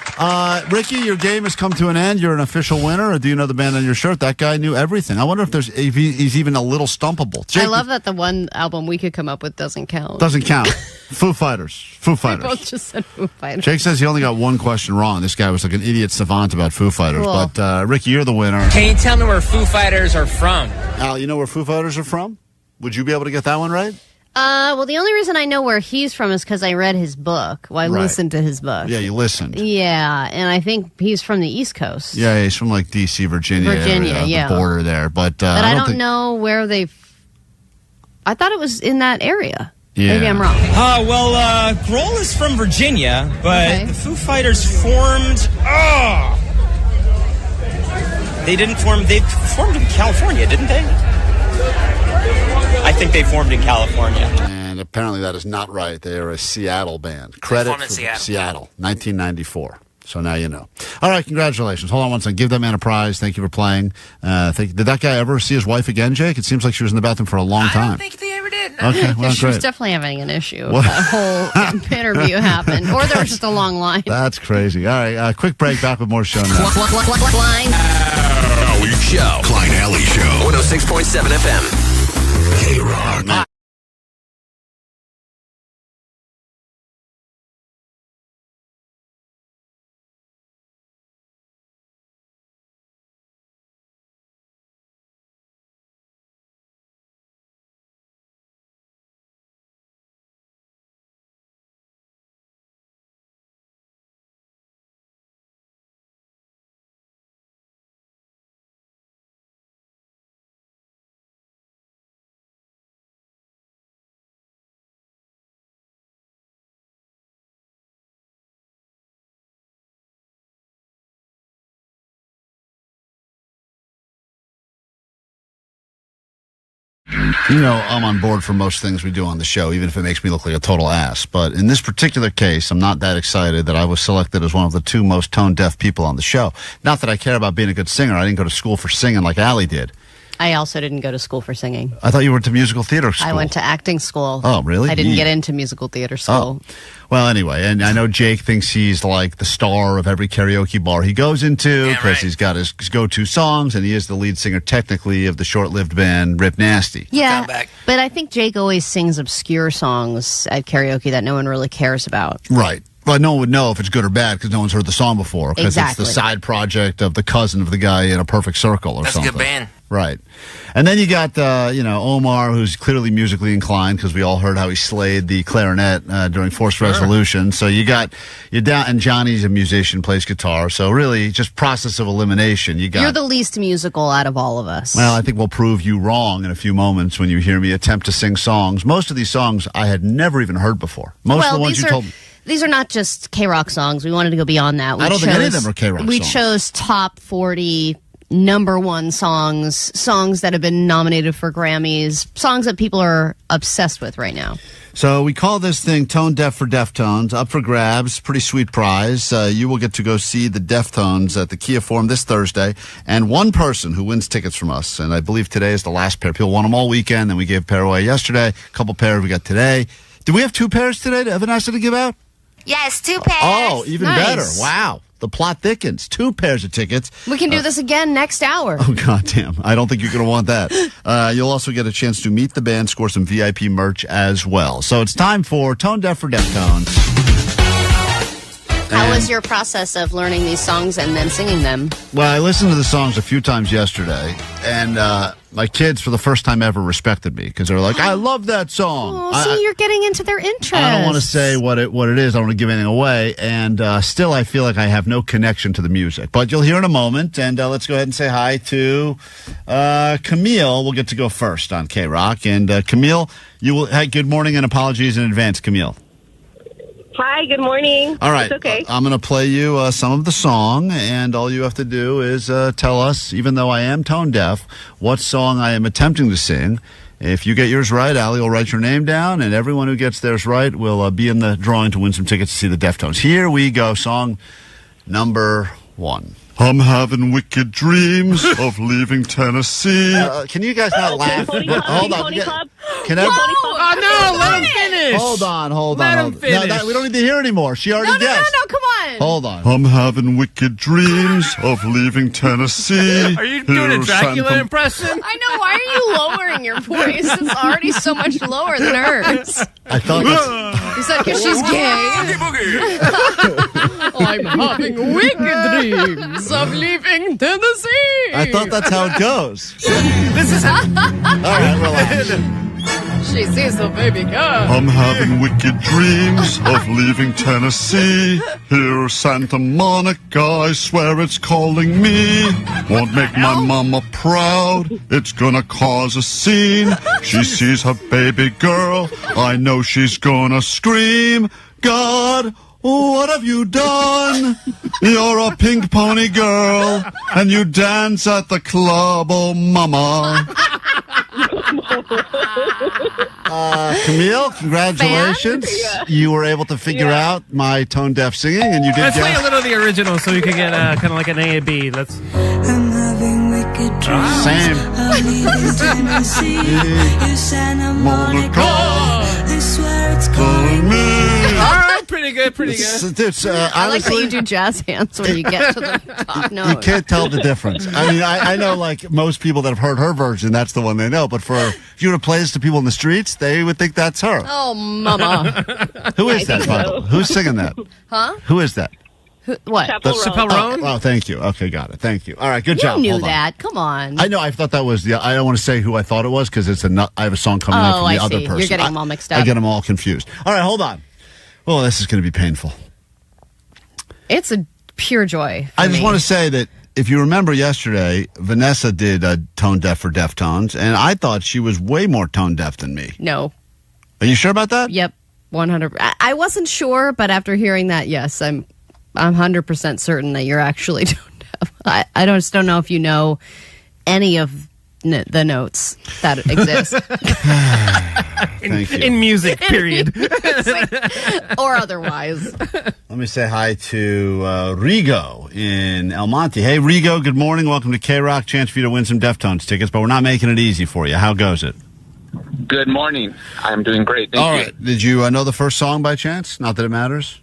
Ricky, your game has come to an end. You're an official winner, or do you know the band on your shirt? That guy knew everything. I wonder if he's even a little stumpable. Jake, I love that the one album we could come up with doesn't count. Doesn't count. Foo Fighters. We both just said Foo Fighters. Jake says he only got one question wrong. This guy was like an idiot savant about Foo Fighters. Cool. But, Ricky, you're the winner. Can you tell me where Foo Fighters are from? Al, you know where Foo Fighters are from? Would you be able to get that one right? Well, the only reason I know where he's from is because I read his book. Well, I listened to his book. Yeah, you listened. Yeah, and I think he's from the East Coast. Yeah, he's from like D.C., Virginia area, yeah. the border there. But I don't know where they. I thought it was in that area. Yeah. Maybe I'm wrong. Grohl is from Virginia, but the Foo Fighters formed. They formed in California, didn't they? I think they formed in California. And apparently that is not right. They are a Seattle band. Credit for Seattle, 1994. So now you know. All right, congratulations. Hold on one second. Give that man a prize. Thank you for playing. Did that guy ever see his wife again, Jake? It seems like she was in the bathroom for a long time. I don't think they ever did. Okay, well, She great. was definitely having an issue. That whole interview happened. Or there was just a long line. That's crazy. All right, quick break. Back with more show now. Klein. Alley Show. Klein Alley Show. 106.7 FM. KROQ. You know, I'm on board for most things we do on the show, even if it makes me look like a total ass. But in this particular case, I'm not that excited that I was selected as one of the two most tone-deaf people on the show. Not that I care about being a good singer. I didn't go to school for singing like Allie did. I also didn't go to school for singing. I thought you went to musical theater school. I went to acting school. Oh, really? I didn't get into musical theater school. Oh. Well, anyway, and I know Jake thinks he's like the star of every karaoke bar he goes into because he's got his go-to songs, and he is the lead singer, technically, of the short-lived band Rip Nasty. Yeah, but I think Jake always sings obscure songs at karaoke that no one really cares about. Right. Well, no one would know if it's good or bad because no one's heard the song before. Because Exactly. it's the side project of the cousin of the guy in A Perfect Circle or That's something. a good band. Right. And then you got, Omar, who's clearly musically inclined because we all heard how he slayed the clarinet during Forced Resolution. So you're down, and Johnny's a musician, plays guitar. So really, just process of elimination. You're the least musical out of all of us. Well, I think we'll prove you wrong in a few moments when you hear me attempt to sing songs. Most of these songs I had never even heard before. Most of the ones you told me. These are not just KROQ songs. We wanted to go beyond that. I don't think any of them are KROQ songs. We chose top 40 #1 songs that have been nominated for Grammys, songs that people are obsessed with right now. So we call this thing Tone Deaf for Deftones, up for grabs, pretty sweet prize. You will get to go see the Deftones at the Kia Forum this Thursday, and one person who wins tickets from us, and I believe today is the last pair. People won them all weekend, and we gave a pair away yesterday, a couple pairs we got today. Do we have 2 pairs today to Vanessa to give out? Yes, 2 pairs. Oh, even Nice. better. Wow. The plot thickens. 2 pairs of tickets. We can do this again next hour. Oh, goddamn. I don't think you're going to want that. You'll also get a chance to meet the band, score some VIP merch as well. So it's time for Tone Deaf for Deftones. How was your process of learning these songs and then singing them? Well, I listened to the songs a few times yesterday, and my kids, for the first time ever, respected me because they're like, I love that song. Oh, see, you're getting into their interest. I don't want to say what it is. I don't want to give anything away. And still, I feel like I have no connection to the music. But you'll hear in a moment. And let's go ahead and say hi to Camille. We'll get to go first on KROQ. And Camille, hey, good morning and apologies in advance, Camille. Hi, good morning. All right. It's okay. I'm going to play you some of the song, and all you have to do is tell us, even though I am tone deaf, what song I am attempting to sing. If you get yours right, Allie will write your name down, and everyone who gets theirs right will be in the drawing to win some tickets to see the Deftones. Here we go. Song number 1. I'm having wicked dreams of leaving Tennessee. Can you guys not laugh? Hold on. Can oh, no, let him finish. Hold on. Let him finish. No, we don't need to hear anymore. She already guessed. No, come on. Hold on. I'm having wicked dreams of leaving Tennessee. Are you doing a Dracula impression? I know. Why are you lowering your voice? It's already so much lower than hers. I thought You said because she's gay. I'm having wicked dreams of leaving Tennessee. I thought that's how it goes. This is how. All right, relax. She sees the baby girl. I'm having wicked dreams of leaving Tennessee. Here, Santa Monica, I swear it's calling me. Won't make my mama proud. It's gonna cause a scene. She sees her baby girl. I know she's gonna scream. God, what have you done? You're a pink pony girl, and you dance at the club, oh mama. Camille, congratulations. You were able to figure out my tone-deaf singing, and you did. Let's play a little of the original so we can get kind of like an A and B. Let's. I'm having wicked dreams. Same. Santa Monica. I swear it's calling me. All right, pretty good. I like that you do jazz hands when you get to the top note. You can't tell the difference. I mean, I know, like most people that have heard her version, that's the one they know. But if you were to play this to people in the streets, they would think that's her. Oh, mama. Who is that, by the way? Who's singing that? Huh? Who is that? What? Chappelle Roan? Oh, thank you. Okay, got it. Thank you. All right, good job. You knew Hold on. that. Come on. I know. I thought that was I don't want to say who I thought it was because I have a song coming up from the other person. You're getting them all mixed up. I get them all confused. All right, hold on. Oh, this is going to be painful. It's a pure joy. I just want to say that if you remember yesterday, Vanessa did Tone Deaf for Deftones, and I thought she was way more tone deaf than me. No. Are you sure about that? Yep, 100. I wasn't sure, but after hearing that, yes, I'm 100% certain that you're actually tone deaf. I just don't know if you know any of the notes that exist. Thank you. In music, period. Or otherwise. Let me say hi to Rigo in El Monte. Hey, Rigo, good morning. Welcome to KROQ. Chance for you to win some Deftones tickets, but we're not making it easy for you. How goes it? Good morning. I'm doing great. Thank you. All right. Did you know the first song by chance? Not that it matters.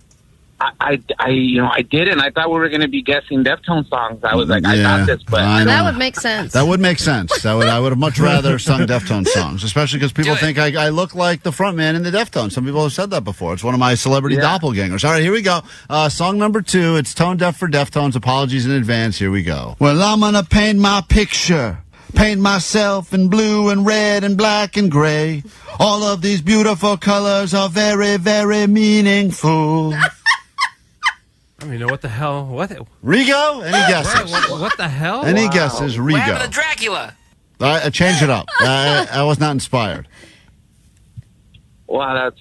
I didn't. I thought we were going to be guessing Deftones songs. I was like, I got this, but that would make sense. That would make sense. I would have much rather sung Deftones songs, especially because people think I look like the front man in the Deftones. Some people have said that before. It's one of my celebrity doppelgangers. All right, here we go. Song number 2. It's Tone Deaf for Deftones. Apologies in advance. Here we go. Well, I'm gonna paint my picture. Paint myself in blue and red and black and gray. All of these beautiful colors are very, very meaningful. I don't even know what the hell. What? Rigo? Any guesses? What the hell? Any guesses? Rigo. What happened to Dracula? I changed it up. I was not inspired. Wow,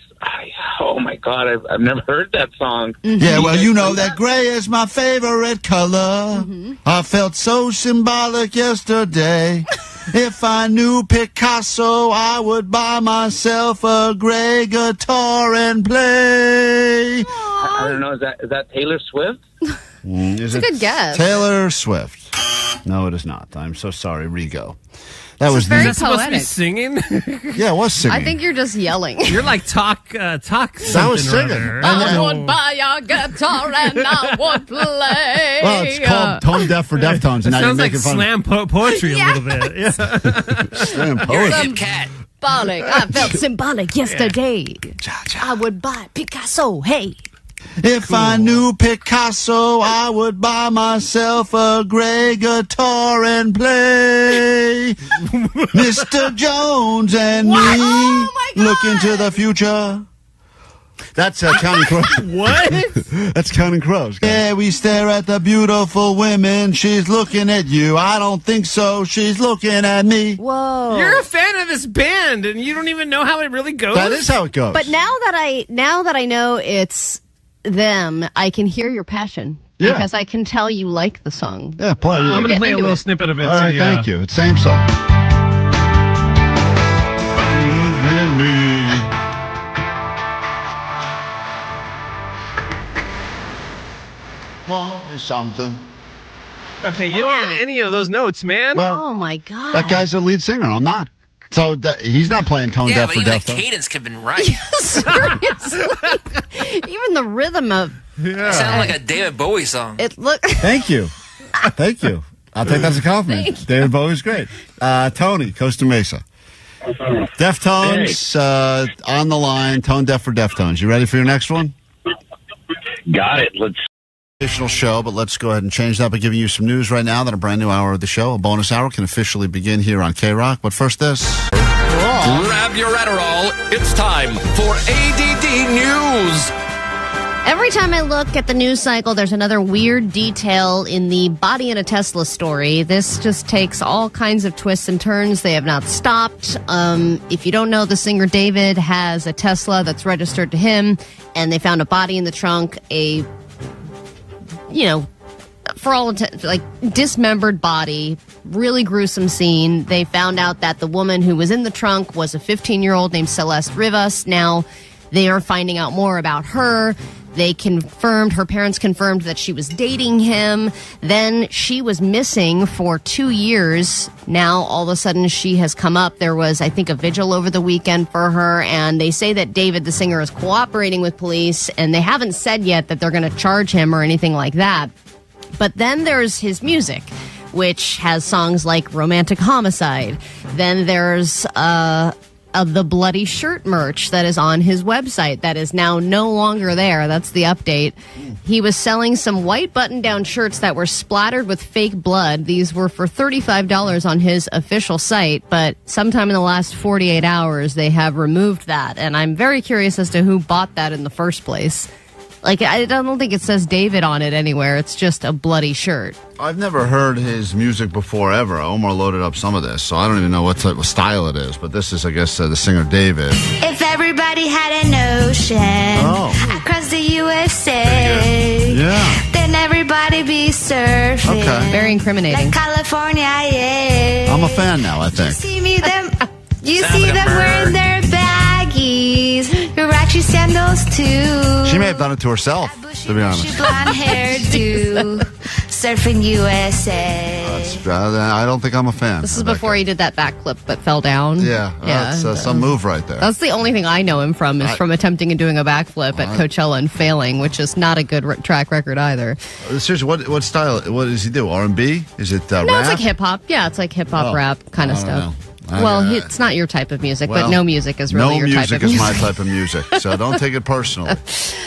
oh my God, I've never heard that song. Yeah, well, you know that gray is my favorite color. I felt so symbolic yesterday. If I knew Picasso, I would buy myself a gray guitar and play. I don't know, is that Taylor Swift? It's a good guess. Taylor Swift. No, it is not. I'm so sorry, Rigo. That This was is very Is that supposed to be poetic. singing? Yeah, it was singing. I think you're just yelling. You're like talk. That Something was singing. or other. I would buy a guitar and I would play. Well, it's called Tone Deaf for Deftones, and It now you're sounds like making fun slam poetry a little bit. Yeah. of slam You're a poetry. hip cat. Symbolic. I felt symbolic yesterday. I would buy Picasso. Hey. If I knew Picasso, I would buy myself a gray guitar and play. Mr. Jones and me look into the future. That's Counting Crows. What? That's Counting Crows. Yeah, we stare at the beautiful women. She's looking at you. I don't think so. She's looking at me. Whoa. You're a fan of this band, and you don't even know how it really goes? That is how it goes. But now that I know it's them, I can hear your passion. Yeah. Because I can tell you like the song. Yeah, play. I'm going to play a little snippet of it. All right, thank you. It's same song. Something. Okay, you don't have any of those notes, man. Well, oh my god. That guy's the lead singer. I'm not. So he's not playing tone Yeah, deaf but or even deaf. the cadence could have been right. Seriously. Even the rhythm of It sounded like a David Bowie song. it look Thank you. Thank you. I'll take that as a compliment. David Bowie's great. Tony, Costa Mesa. Deftones on the line. Tone deaf for Deftones. You ready for your next one? Got it. Let's. Additional show, but let's go ahead and change that by giving you some news right now that a brand new hour of the show, a bonus hour, can officially begin here on KROQ. But first this. Grab your Adderall. It's time for ADD News. Every time I look at the news cycle, there's another weird detail in the body in a Tesla story. This just takes all kinds of twists and turns. They have not stopped. If you don't know, the singer David has a Tesla that's registered to him, and they found a body in the trunk, for all intents, like dismembered body, really gruesome scene. They found out that the woman who was in the trunk was a 15-year-old named Celeste Rivas. Now they are finding out more about her. Her parents confirmed that she was dating him. Then she was missing for 2 years. Now, all of a sudden, she has come up. There was, I think, a vigil over the weekend for her, and they say that David, the singer, is cooperating with police, and they haven't said yet that they're going to charge him or anything like that. But then there's his music, which has songs like Romantic Homicide. Then there's the Bloody Shirt merch that is on his website that is now no longer there. That's the update. He was selling some white button-down shirts that were splattered with fake blood. These were for $35 on his official site, but sometime in the last 48 hours, they have removed that. And I'm very curious as to who bought that in the first place. Like, I don't think it says David on it anywhere. It's just a bloody shirt. I've never heard his music before, ever. Omar loaded up some of this, so I don't even know what type of style it is. But this is, I guess, the singer David. If everybody had an ocean across the USA, then everybody be surfing. Okay. Very incriminating. Like California, yeah. I'm a fan now, I think. You see them wearing their baggies, Huarachi sandals too. She may have done it to herself, to be honest. Blonde hairdo, surfing USA. I don't think I'm a fan. This is before he did that backflip but fell down. Yeah, that's some move right there. That's the only thing I know him from, is from attempting and doing a backflip at Coachella and failing, which is not a good track record either. Seriously, what style? What does he do? R&B? Is it rap? No, it's like hip hop. Yeah, it's like hip hop rap kind of stuff. It's not your type of music, but no music is really your type of music. No music is my type of music, so don't take it personally.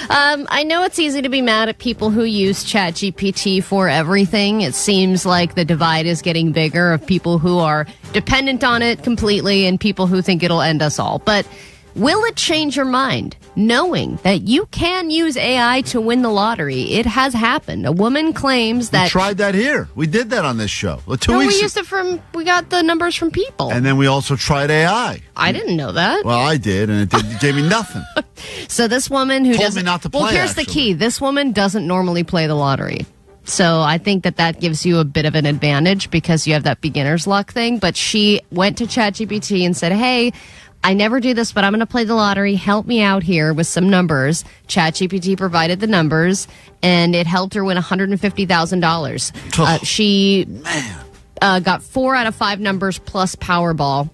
I know it's easy to be mad at people who use ChatGPT for everything. It seems like the divide is getting bigger of people who are dependent on it completely and people who think it'll end us all. But will it change your mind, knowing that you can use AI to win the lottery? It has happened. A woman claims that... We tried that here. We did that on this show. 2 weeks we used it we got the numbers from people. And then we also tried AI. I didn't know that. Well, I did, and it gave me nothing. So this woman who told me not to play, well, here's the key. This woman doesn't normally play the lottery. So I think that gives you a bit of an advantage because you have that beginner's luck thing. But she went to ChatGPT and said, hey, I never do this, but I'm going to play the lottery. Help me out here with some numbers. ChatGPT provided the numbers, and it helped her win $150,000. She got 4 out of 5 numbers plus Powerball,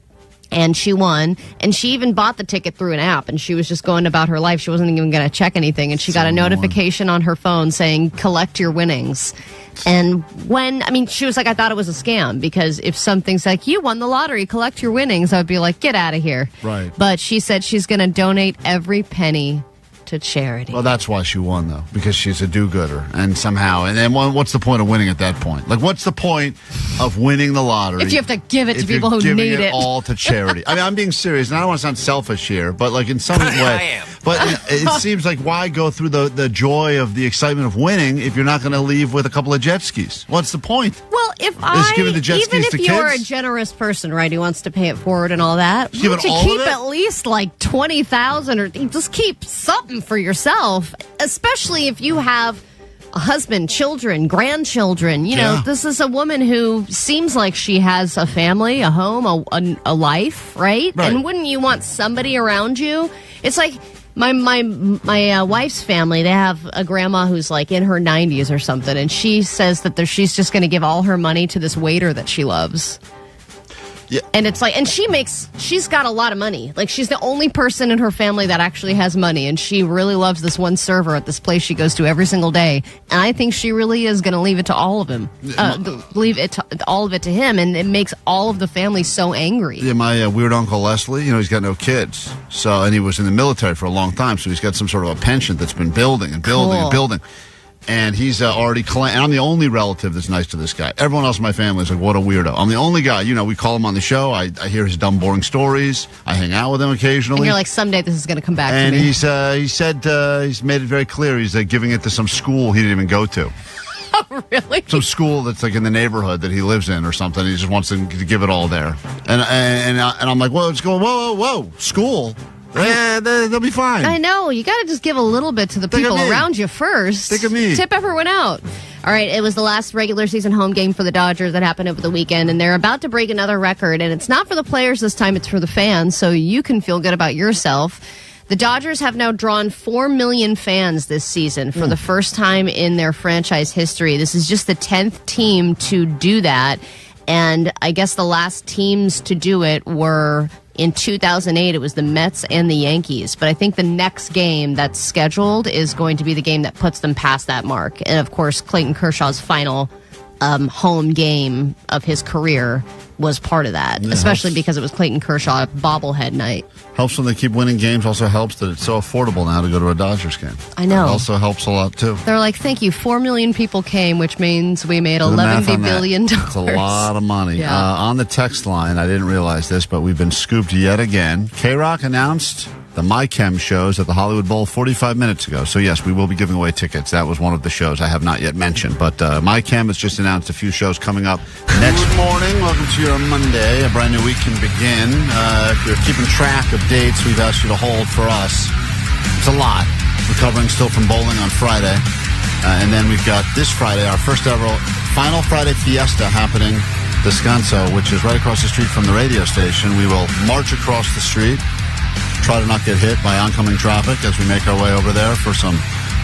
and she won. And she even bought the ticket through an app, and she was just going about her life. She wasn't even going to check anything, and she got a notification on her phone saying, collect your winnings. And she was like, I thought it was a scam, because if something's like, you won the lottery, collect your winnings, I would be like, get out of here. Right. But she said she's going to donate every penny to charity. Well, that's why she won, though, because she's a do-gooder, and somehow. And then what's the point of winning at that point? Like, what's the point of winning the lottery if you have to give it to if people you're who giving need it? all to charity? I mean, I'm being serious, and I don't want to sound selfish here, but like in some way, I am. But it seems like why go through the joy of the excitement of winning if you're not going to leave with a couple of jet skis? What's the point? Well, if giving the jet even skis if to you're kids? a generous person, right, who wants to pay it forward and all that, Just give why it don't you all keep of it? at least like 20,000 or just keep something for yourself, especially if you have a husband, children, grandchildren. You know, this is a woman who seems like she has a family, a home, a life, right? And wouldn't you want somebody around you? It's like my wife's family, they have a grandma who's like in her 90s or something, and she says that she's just going to give all her money to this waiter that she loves. Yeah. And it's like, and she's got a lot of money. Like, she's the only person in her family that actually has money, and she really loves this one server at this place she goes to every single day. And I think she really is going to leave it to all of him, all of it to him, and it makes all of the family so angry. Yeah, my weird Uncle Leslie, he's got no kids. So, and he was in the military for a long time, so he's got some sort of a pension that's been building and building and building. And he's already claimed, and I'm the only relative that's nice to this guy. Everyone else in my family is like, what a weirdo. I'm the only guy, we call him on the show. I hear his dumb, boring stories. I hang out with him occasionally. And you're like, someday this is going to come back to me. And he said he's made it very clear he's giving it to some school he didn't even go to. Oh, really? Some school that's like in the neighborhood that he lives in or something. He just wants to give it all there. And I'm like, well, it's going, whoa, school? Yeah, they'll be fine. I know. You got to just give a little bit to the people around you first. Think of me. Tip everyone out. All right, it was the last regular season home game for the Dodgers that happened over the weekend, and they're about to break another record. And it's not for the players this time, it's for the fans, so you can feel good about yourself. The Dodgers have now drawn 4 million fans this season for the first time in their franchise history. This is just the 10th team to do that. And I guess the last teams to do it were in 2008. It was the Mets and the Yankees. But I think the next game that's scheduled is going to be the game that puts them past that mark. And, of course, Clayton Kershaw's final home game of his career was part of that, especially because it was Clayton Kershaw bobblehead night. Helps when they keep winning games. Also helps that it's so affordable now to go to a Dodgers game. I know. It also helps a lot, too. They're like, thank you. 4 million people came, which means we made $11 billion. It's a lot of money. Yeah. On the text line, I didn't realize this, but we've been scooped yet again. KROQ announced the My Chem shows at the Hollywood Bowl 45 minutes ago. So, yes, we will be giving away tickets. That was one of the shows I have not yet mentioned. But My Chem has just announced a few shows coming up next morning. Welcome to your Monday. A brand new week can begin. If you're keeping track of dates we've asked you to hold for us, it's a lot. Recovering still from bowling on Friday. And then we've got this Friday, our first ever Final Friday Fiesta happening Descanso, which is right across the street from the radio station. We will march across the street, try to not get hit by oncoming traffic as we make our way over there for some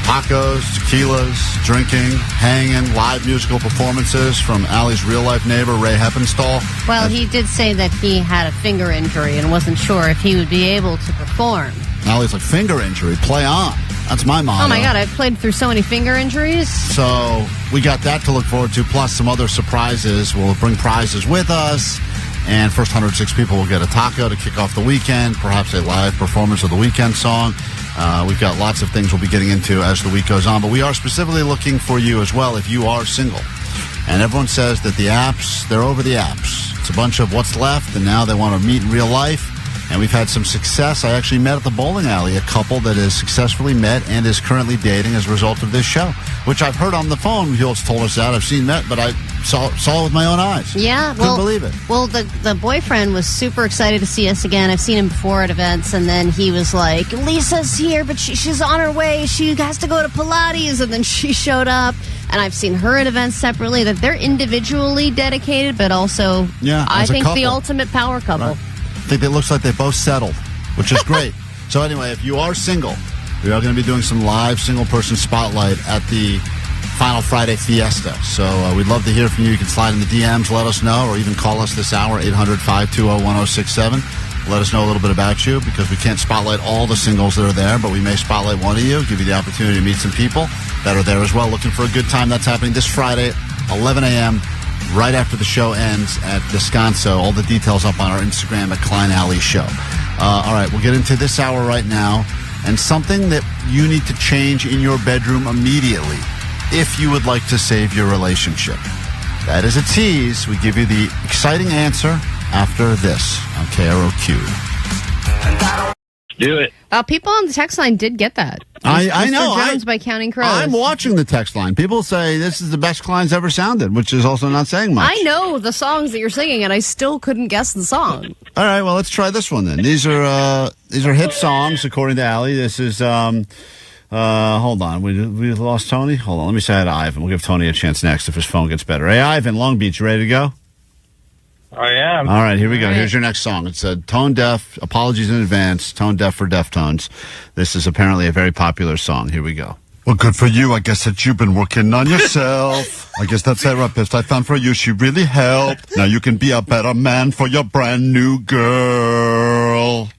tacos, tequilas, drinking, hanging, live musical performances from Allie's real-life neighbor, Ray Heppenstall. Well, he did say that he had a finger injury and wasn't sure if he would be able to perform. Allie's like, finger injury, play on. That's my motto. Oh, my God, I've played through so many finger injuries. So we got that to look forward to, plus some other surprises. We'll bring prizes with us. And first 106 people will get a taco to kick off the weekend, perhaps a live performance of the weekend song. We've got lots of things we'll be getting into as the week goes on. But we are specifically looking for you as well if you are single. And everyone says that the apps, they're over the apps. It's a bunch of what's left, and now they want to meet in real life. And we've had some success. I actually met at the bowling alley a couple that has successfully met and is currently dating as a result of this show, which I've heard on the phone. He's told us that. I've seen that, but I saw it with my own eyes. Yeah. Couldn't believe it. Well, the boyfriend was super excited to see us again. I've seen him before at events, and then he was like, Lisa's here, but she's on her way. She has to go to Pilates, and then she showed up. And I've seen her at events separately, that they're individually dedicated, but also, I think, the ultimate power couple. Right. I think it looks like they both settled, which is great. So anyway, if you are single, we are going to be doing some live single-person spotlight at the Final Friday Fiesta. So we'd love to hear from you. You can slide in the DMs, let us know, or even call us this hour, 800-520-1067. Let us know a little bit about you, because we can't spotlight all the singles that are there, but we may spotlight one of you, give you the opportunity to meet some people that are there as well, looking for a good time. That's happening this Friday, 11 a.m., right after the show ends at Descanso. All the details up on our Instagram at Klein Alley Show. All right, we'll get into this hour right now. and something that you need to change in your bedroom immediately if you would like to save your relationship. That is a tease. We give you the exciting answer after this on KROQ. Do it. People on the text line did get that. I know. Mr. Jones by Counting Crows. I'm watching the text line. People say this is the best Klein's ever sounded, which is also not saying much. I know the songs that you're singing, and I still couldn't guess the song. All right, well, let's try this one then. These are hit songs, according to Allie. This is, hold on. We lost Tony? Hold on. Let me say hi to Ivan. We'll give Tony a chance next if his phone gets better. Hey, Ivan, Long Beach, you ready to go? I am. All right, here we go. Here's your next song. It's Tone Deaf. Apologies in advance. Tone Deaf for Deftones. This is apparently a very popular song. Here we go. Well, good for you. I guess that you've been working on yourself. I guess that therapist I found for you, she really helped. Now you can be a better man for your brand new girl.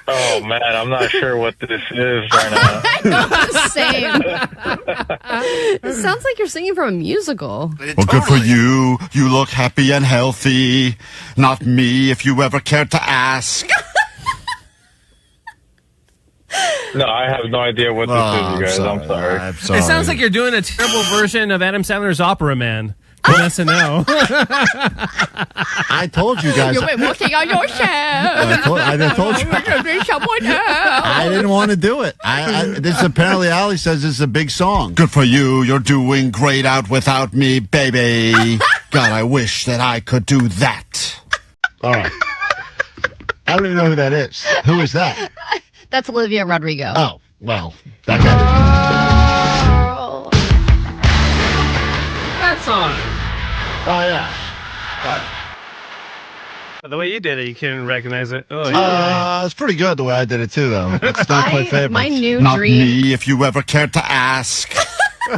Oh, man, I'm not sure what this is right now. I know, same. It sounds like you're singing from a musical. Well, good for you. You look happy and healthy. Not me, if you ever cared to ask. No, I have no idea what this is, you guys. I'm sorry. It sounds like you're doing a terrible version of Adam Sandler's Opera Man. From SNL. I told you guys. You've been working on yourself. I told you. Someone else. I didn't want to do it. This apparently Allie says this is a big song. Good for you. You're doing great out without me, baby. God, I wish that I could do that. All right. I don't even know who that is. Who is that? That's Olivia Rodrigo. Oh, well, that guy. That song. Oh, yeah. The way you did it, you can't recognize it. Oh, yeah. It's pretty good the way I did it, too, though. It's not my favorite. My new Not dream. me, if you ever cared to ask.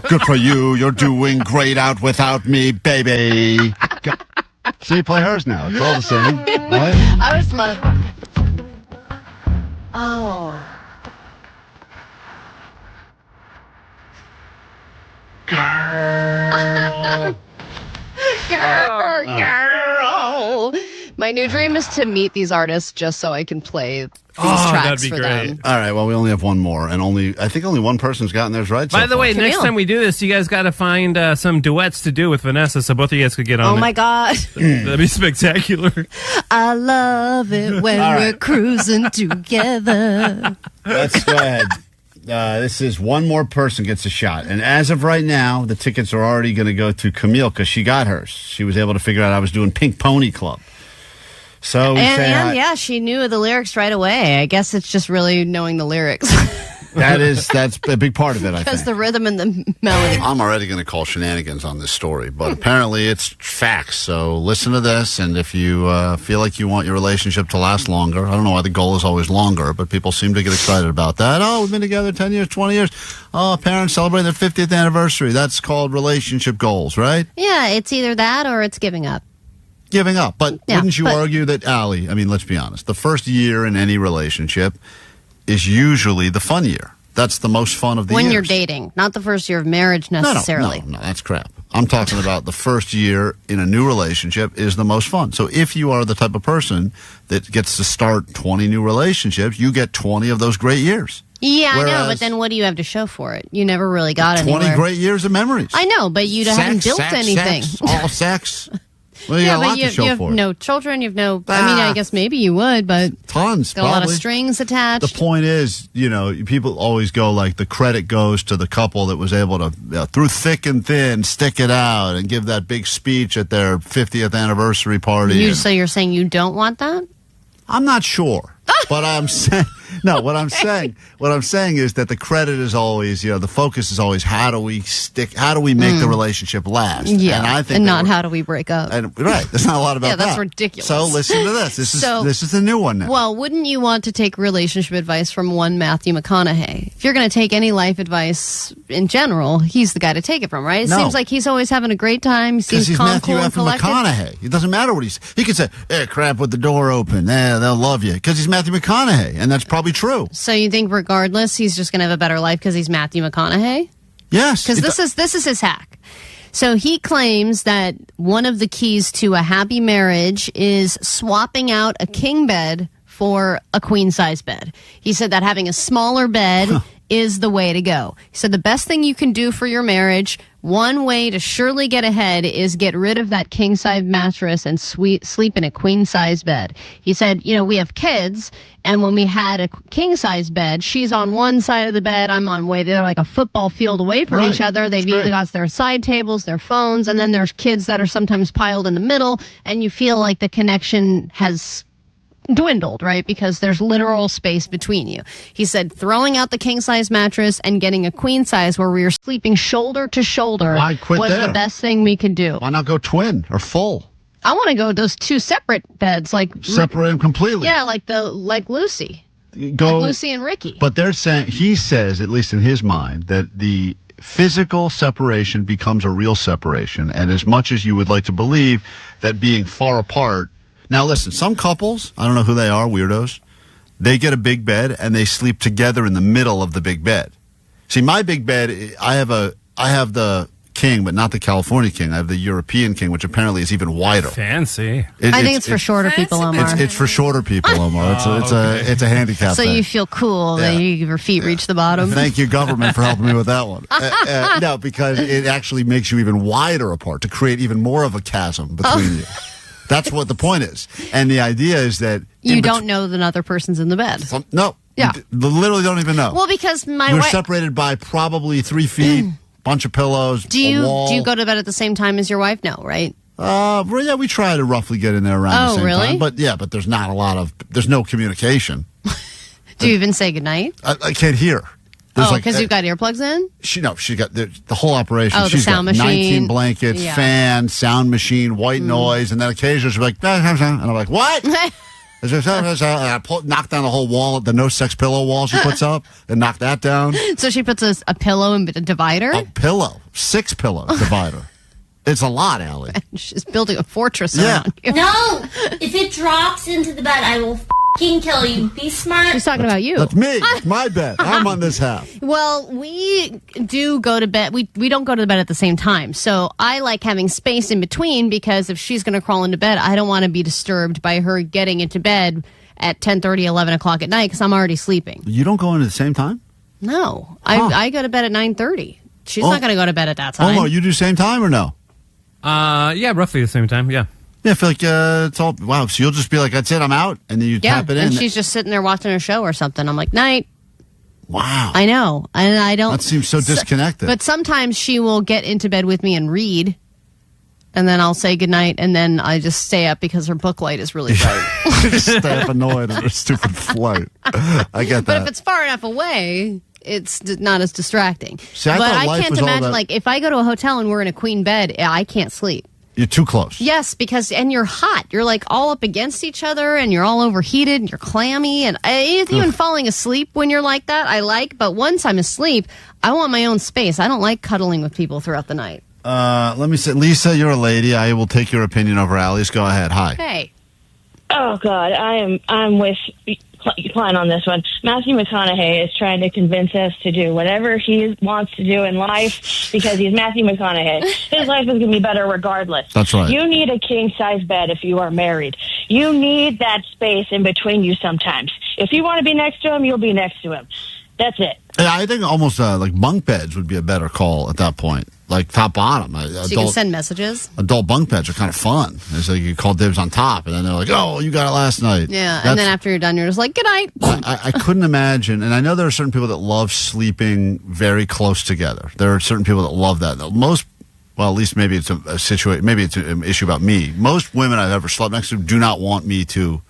Good for you. You're doing great out without me, baby. See, play hers now. It's all the same. Right? I was like, oh. Girl. My new dream is to meet these artists just so I can play these tracks for them. All right, well, we only have one more, and I think only one person's gotten theirs right. By the way, next time we do this, you guys got to find some duets to do with Vanessa so both of you guys could get on Oh, my God. That'd be spectacular. I love it when we're cruising together. Let's go ahead. This is one more person gets a shot. And as of right now, the tickets are already going to go to Camille because she got hers. She was able to figure out I was doing Pink Pony Club. So we yeah, she knew the lyrics right away. I guess it's just really knowing the lyrics. That's a big part of it, I think. Because the rhythm and the melody. I'm already going to call shenanigans on this story, but apparently it's facts. So listen to this, and if you feel like you want your relationship to last longer, I don't know why the goal is always longer, but people seem to get excited about that. Oh, we've been together 10 years, 20 years. Oh, parents celebrate their 50th anniversary. That's called relationship goals, right? Yeah, it's either that or it's giving up. Giving up. But wouldn't you argue that, Allie, I mean, let's be honest, the first year in any relationship is usually the fun year. That's the most fun of the years. When you're dating, not the first year of marriage necessarily. No, that's crap. I'm talking about the first year in a new relationship is the most fun. So if you are the type of person that gets to start 20 new relationships, you get 20 of those great years. Yeah, I know, but then what do you have to show for it? You never really got 20 anywhere. great years of memories. I know, but you haven't built anything. All sex. Well, you got a lot to show you have for it. no children. You have no. I mean, I guess maybe you would, but tons. Got a lot of strings attached. The point is, people always go like the credit goes to the couple that was able to, through thick and thin, stick it out and give that big speech at their 50th anniversary party. So you're saying you don't want that? I'm not sure. But I'm saying what I'm saying is that the credit is always, the focus is always how do we make the relationship last? Yeah, and I think not how do we break up? Right, there's not a lot about that. That's ridiculous. So listen to this. This is the new one now. Well, wouldn't you want to take relationship advice from one Matthew McConaughey? If you're going to take any life advice in general, he's the guy to take it from, right? It seems like he's always having a great time. He seems he's calm, Matthew cool, and collected. McConaughey. It doesn't matter what he can say. Hey, crap with the door open. They'll love you because he's Matthew McConaughey. And that's probably true. So you think regardless, he's just going to have a better life because he's Matthew McConaughey? Yes. Because this is his hack. So he claims that one of the keys to a happy marriage is swapping out a king bed for a queen-size bed. He said that having a smaller bed is the way to go. He said the best thing you can do for your marriage, one way to surely get ahead, is get rid of that king-size mattress and sleep in a queen-size bed. He said, we have kids, and when we had a king-size bed, she's on one side of the bed, I'm on way. They're like a football field away from each other. They've usually got their side tables, their phones, and then there's kids that are sometimes piled in the middle, and you feel like the connection has dwindled, right? Because there's literal space between you. He said throwing out the king-size mattress and getting a queen-size where we were sleeping shoulder to shoulder was the best thing we could do. Why not go twin or full? I want to go those two separate beds, like separate them completely. Yeah, like Lucy. Like Lucy and Ricky. But they're saying, he says, at least in his mind, that the physical separation becomes a real separation, and as much as you would like to believe that being far apart. Now, listen, some couples, I don't know who they are, weirdos, they get a big bed and they sleep together in the middle of the big bed. See, my big bed, I have the king, but not the California king. I have the European king, which apparently is even wider. Fancy. I think it's for shorter people, Omar. It's for shorter people, Omar. It's a handicap so thing. you feel cool that your feet reach the bottom. Thank you, government, for helping me with that one. No, because it actually makes you even wider apart to create even more of a chasm between you. That's what the point is. And the idea is that you don't know that another person's in the bed. No. Yeah. You literally don't even know. Well, because You're separated by probably 3 feet, bunch of pillows, a wall. Do you go to bed at the same time as your wife? No, right? Well, yeah, we try to roughly get in there around the same really? time. But there's not there's no communication. Do you even say goodnight? I can't hear. Because you've got earplugs in? She got the whole operation. Oh, She's the sound got machine. 19 blankets, fan, sound machine, white noise, and then occasionally she'll be like, and I'm like, what? And I knock down the whole wall, the no sex pillow wall she puts up, and knock that down. So she puts a pillow and a divider? A pillow. 6 pillow divider. It's a lot, Allie. She's building a fortress around you. No! If it drops into the bed, I will kill you. Be smart. She's talking about you. That's me. It's my bed. I'm on this half. Well, we do go to bed. We don't go to bed at the same time. So I like having space in between because if she's going to crawl into bed, I don't want to be disturbed by her getting into bed at 10:30, 11 o'clock at night because I'm already sleeping. You don't go in at the same time? No. I go to bed at 9:30. She's not going to go to bed at that time. Omar, you do same time or no? Yeah, roughly the same time, yeah. Yeah, I feel like it's all, wow, so you'll just be like, that's it, I'm out, and then you tap it in. And she's just sitting there watching a show or something. I'm like, night. Wow. I know. And I don't. That seems so disconnected. But sometimes she will get into bed with me and read, and then I'll say goodnight, and then I just stay up because her book light is really bright. Just stay up annoyed at her stupid flight. I get that. But if it's far enough away, it's not as distracting. See, but I can't imagine, like, if I go to a hotel and we're in a queen bed, I can't sleep. You're too close. Yes, and you're hot. You're like all up against each other and you're all overheated and you're clammy. And even falling asleep when you're like that, I like. But once I'm asleep, I want my own space. I don't like cuddling with people throughout the night. Let me say, Lisa, you're a lady. I will take your opinion over Allie's. Go ahead. Hi. Hey. Oh, God. I'm with Klein on this one. Matthew McConaughey is trying to convince us to do whatever he wants to do in life because he's Matthew McConaughey. His life is going to be better regardless. That's right. You need a king-size bed if you are married. You need that space in between you sometimes. If you want to be next to him, you'll be next to him. That's it. I think almost like bunk beds would be a better call at that point. Like top bottom. So you can send messages? Adult bunk beds are kind of fun. It's like you call dibs on top, and then they're like, oh, you got it last night. Yeah, and then after you're done, you're just like, good night. I couldn't imagine, and I know there are certain people that love sleeping very close together. There are certain people that love that. Well, at least maybe it's a situation, maybe it's an issue about me. Most women I've ever slept next to do not want me to.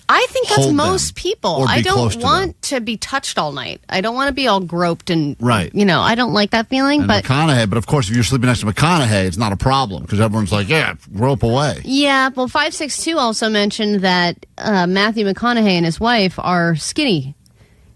I think that's most people. I don't want to be touched all night. I don't want to be all groped and, right. I don't like that feeling. And but McConaughey, but of course, if you're sleeping next to McConaughey, it's not a problem because everyone's like, yeah, grope away. Yeah, well, 562 also mentioned that Matthew McConaughey and his wife are skinny.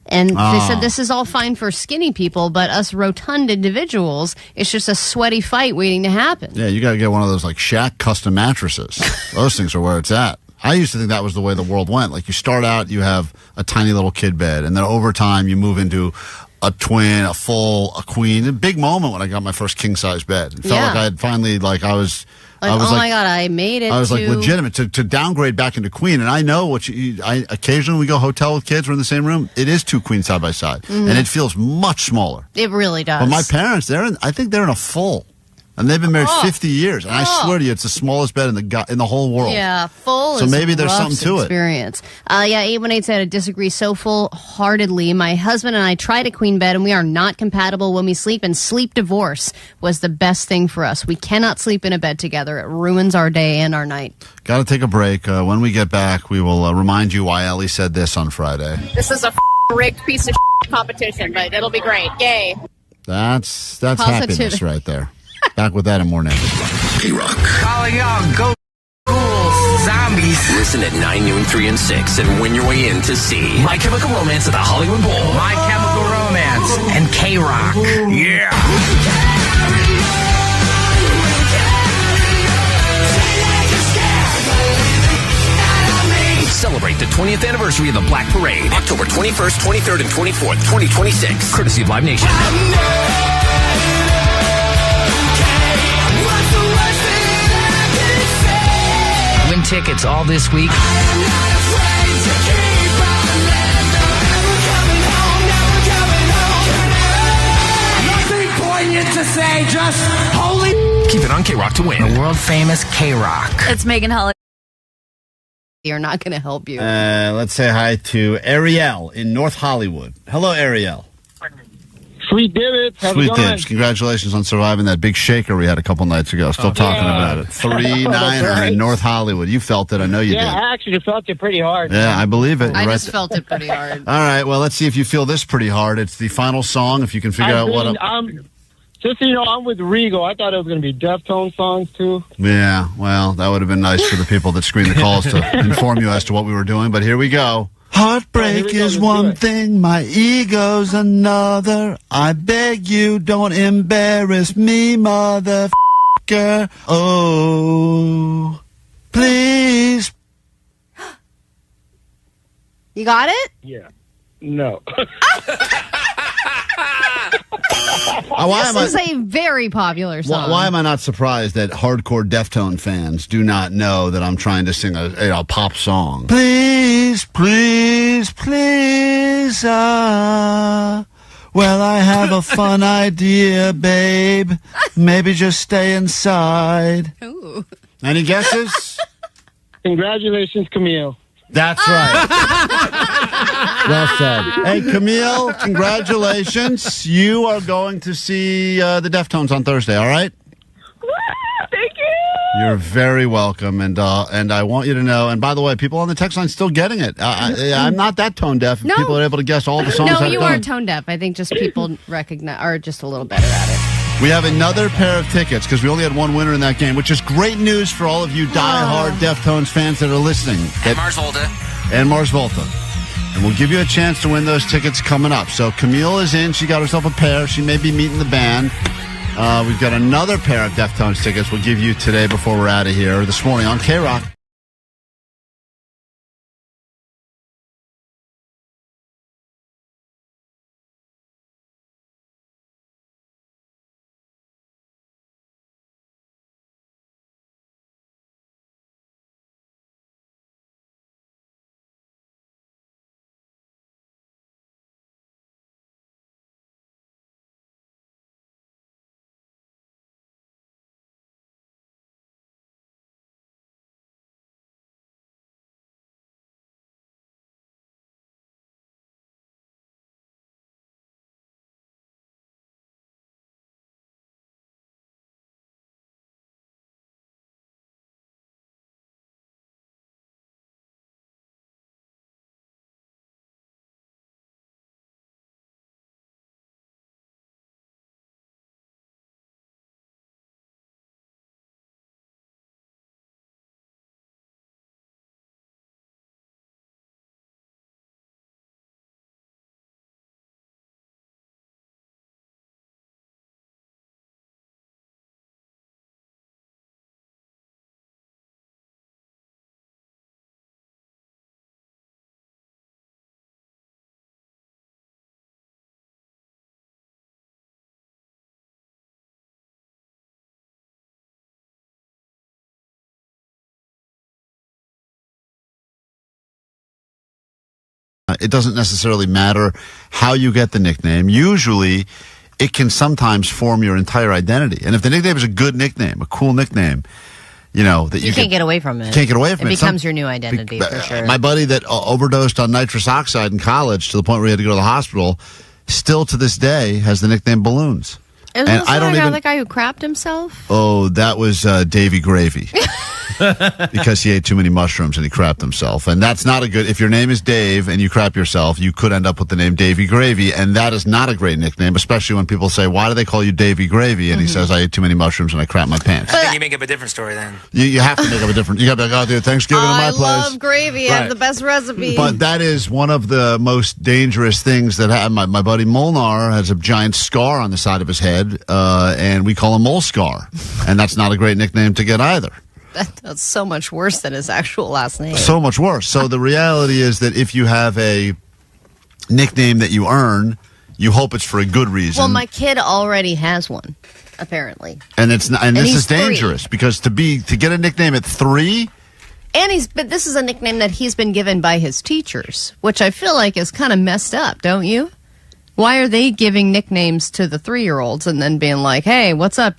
And they said this is all fine for skinny people, but us rotund individuals, it's just a sweaty fight waiting to happen. Yeah, you got to get one of those like Shaq custom mattresses. Those things are where it's at. I used to think that was the way the world went. Like you start out, you have a tiny little kid bed, and then over time you move into a twin, a full, a queen. A big moment when I got my first king size bed. It felt like I had finally, like I was Like, oh my God, I made it. I was like, legitimate to downgrade back into queen. And I know occasionally we go hotel with kids. We're in the same room. It is 2 queens side by side, and it feels much smaller. It really does. But my parents, I think they're in a full. And they've been married 50 years, and I swear to you, it's the smallest bed in the whole world. Yeah, full. So maybe there's something to experience. 818 said I disagree so full-heartedly. My husband and I tried a queen bed, and we are not compatible when we sleep. And sleep divorce was the best thing for us. We cannot sleep in a bed together; it ruins our day and our night. Got to take a break. When we get back, we will remind you why Ellie said this on Friday. This is a rigged piece of competition, but it'll be great. Yay! That's happiness right there. Back with that and more next. KROQ. Calling y'all go zombies. Listen at 9, noon, 3, and 6 and win your way in to see My Chemical Romance at the Hollywood Bowl. My Chemical Romance and KROQ. Yeah. Celebrate the 20th anniversary of the Black Parade. October 21st, 23rd, and 24th, 2026. Courtesy of Live Nation. Win tickets all this week. Nothing poignant to say, just holy. Keep it on KROQ to win. The world famous KROQ. It's Megan Holiday. You're not going to help you. Let's say hi to Ariel in North Hollywood. Hello, Ariel. Sweet Divots. How's Sweet it going? Dibs. Congratulations on surviving that big shaker we had a couple nights ago. Still talking about it. 3-9er in North Hollywood. You felt it. I know you did. I actually felt it pretty hard. Yeah, I believe it. I just felt it pretty hard. All right, well, let's see if you feel this pretty hard. It's the final song. If you can figure out what... Just so you know, I'm with Regal. I thought it was going to be Deftones songs, too. Yeah, well, that would have been nice for the people that screened the calls to inform you as to what we were doing, but here we go. Heartbreak is one thing, my ego's another. I beg you, don't embarrass me, motherfucker. Oh, please. You got it? Yeah. No. This is a very popular song. Why am I not surprised that hardcore Deftone fans do not know that I'm trying to sing a pop song? Please, please, please, well, I have a fun idea, babe. Maybe just stay inside. Ooh. Any guesses? Congratulations, Camille. That's right. Well said. Hey, Camille, congratulations. You are going to see the Deftones on Thursday, all right? Thank you. You're very welcome, and I want you to know, and by the way, people on the text line still getting it. I'm not that tone deaf. No. People are able to guess all the songs I've done. No, you are tone deaf. I think just people are just a little better at it. We have another pair of tickets because we only had one winner in that game, which is great news for all of you die-hard Deftones fans that are listening. And Mars Volta. And Mars Volta. And we'll give you a chance to win those tickets coming up. So Camille is in. She got herself a pair. She may be meeting the band. We've got another pair of Deftones tickets we'll give you today before we're out of here, this morning on KROQ. It doesn't necessarily matter how you get the nickname. Usually, it can sometimes form your entire identity. And if the nickname is a good nickname, a cool nickname, that you can't get away from it. Can't get away from it. It becomes your new identity, for sure. My buddy that overdosed on nitrous oxide in college to the point where he had to go to the hospital, still to this day has the nickname Balloons. And I don't even the guy who crapped himself. Oh, that was Davy Gravy. Because he ate too many mushrooms and he crapped himself. And that's not a good... If your name is Dave and you crap yourself, you could end up with the name Davy Gravy, and that is not a great nickname, especially when people say, why do they call you Davy Gravy? And he says, I ate too many mushrooms and I crapped my pants. I think you make up a different story then. You have to make up a different... You got to be like, dude, Thanksgiving in my place. I love gravy. I have the best recipe. But that is one of the most dangerous things that happened. My buddy Molnar has a giant scar on the side of his head, and we call him Mole Scar. And that's not a great nickname to get either. That's so much worse than his actual last name. So much worse. So the reality is that if you have a nickname that you earn, you hope it's for a good reason. Well, my kid already has one, apparently. And it's not, and this is dangerous because to get a nickname at 3. But this is a nickname that he's been given by his teachers, which I feel like is kind of messed up, don't you? Why are they giving nicknames to the 3-year-olds and then being like, hey, what's up,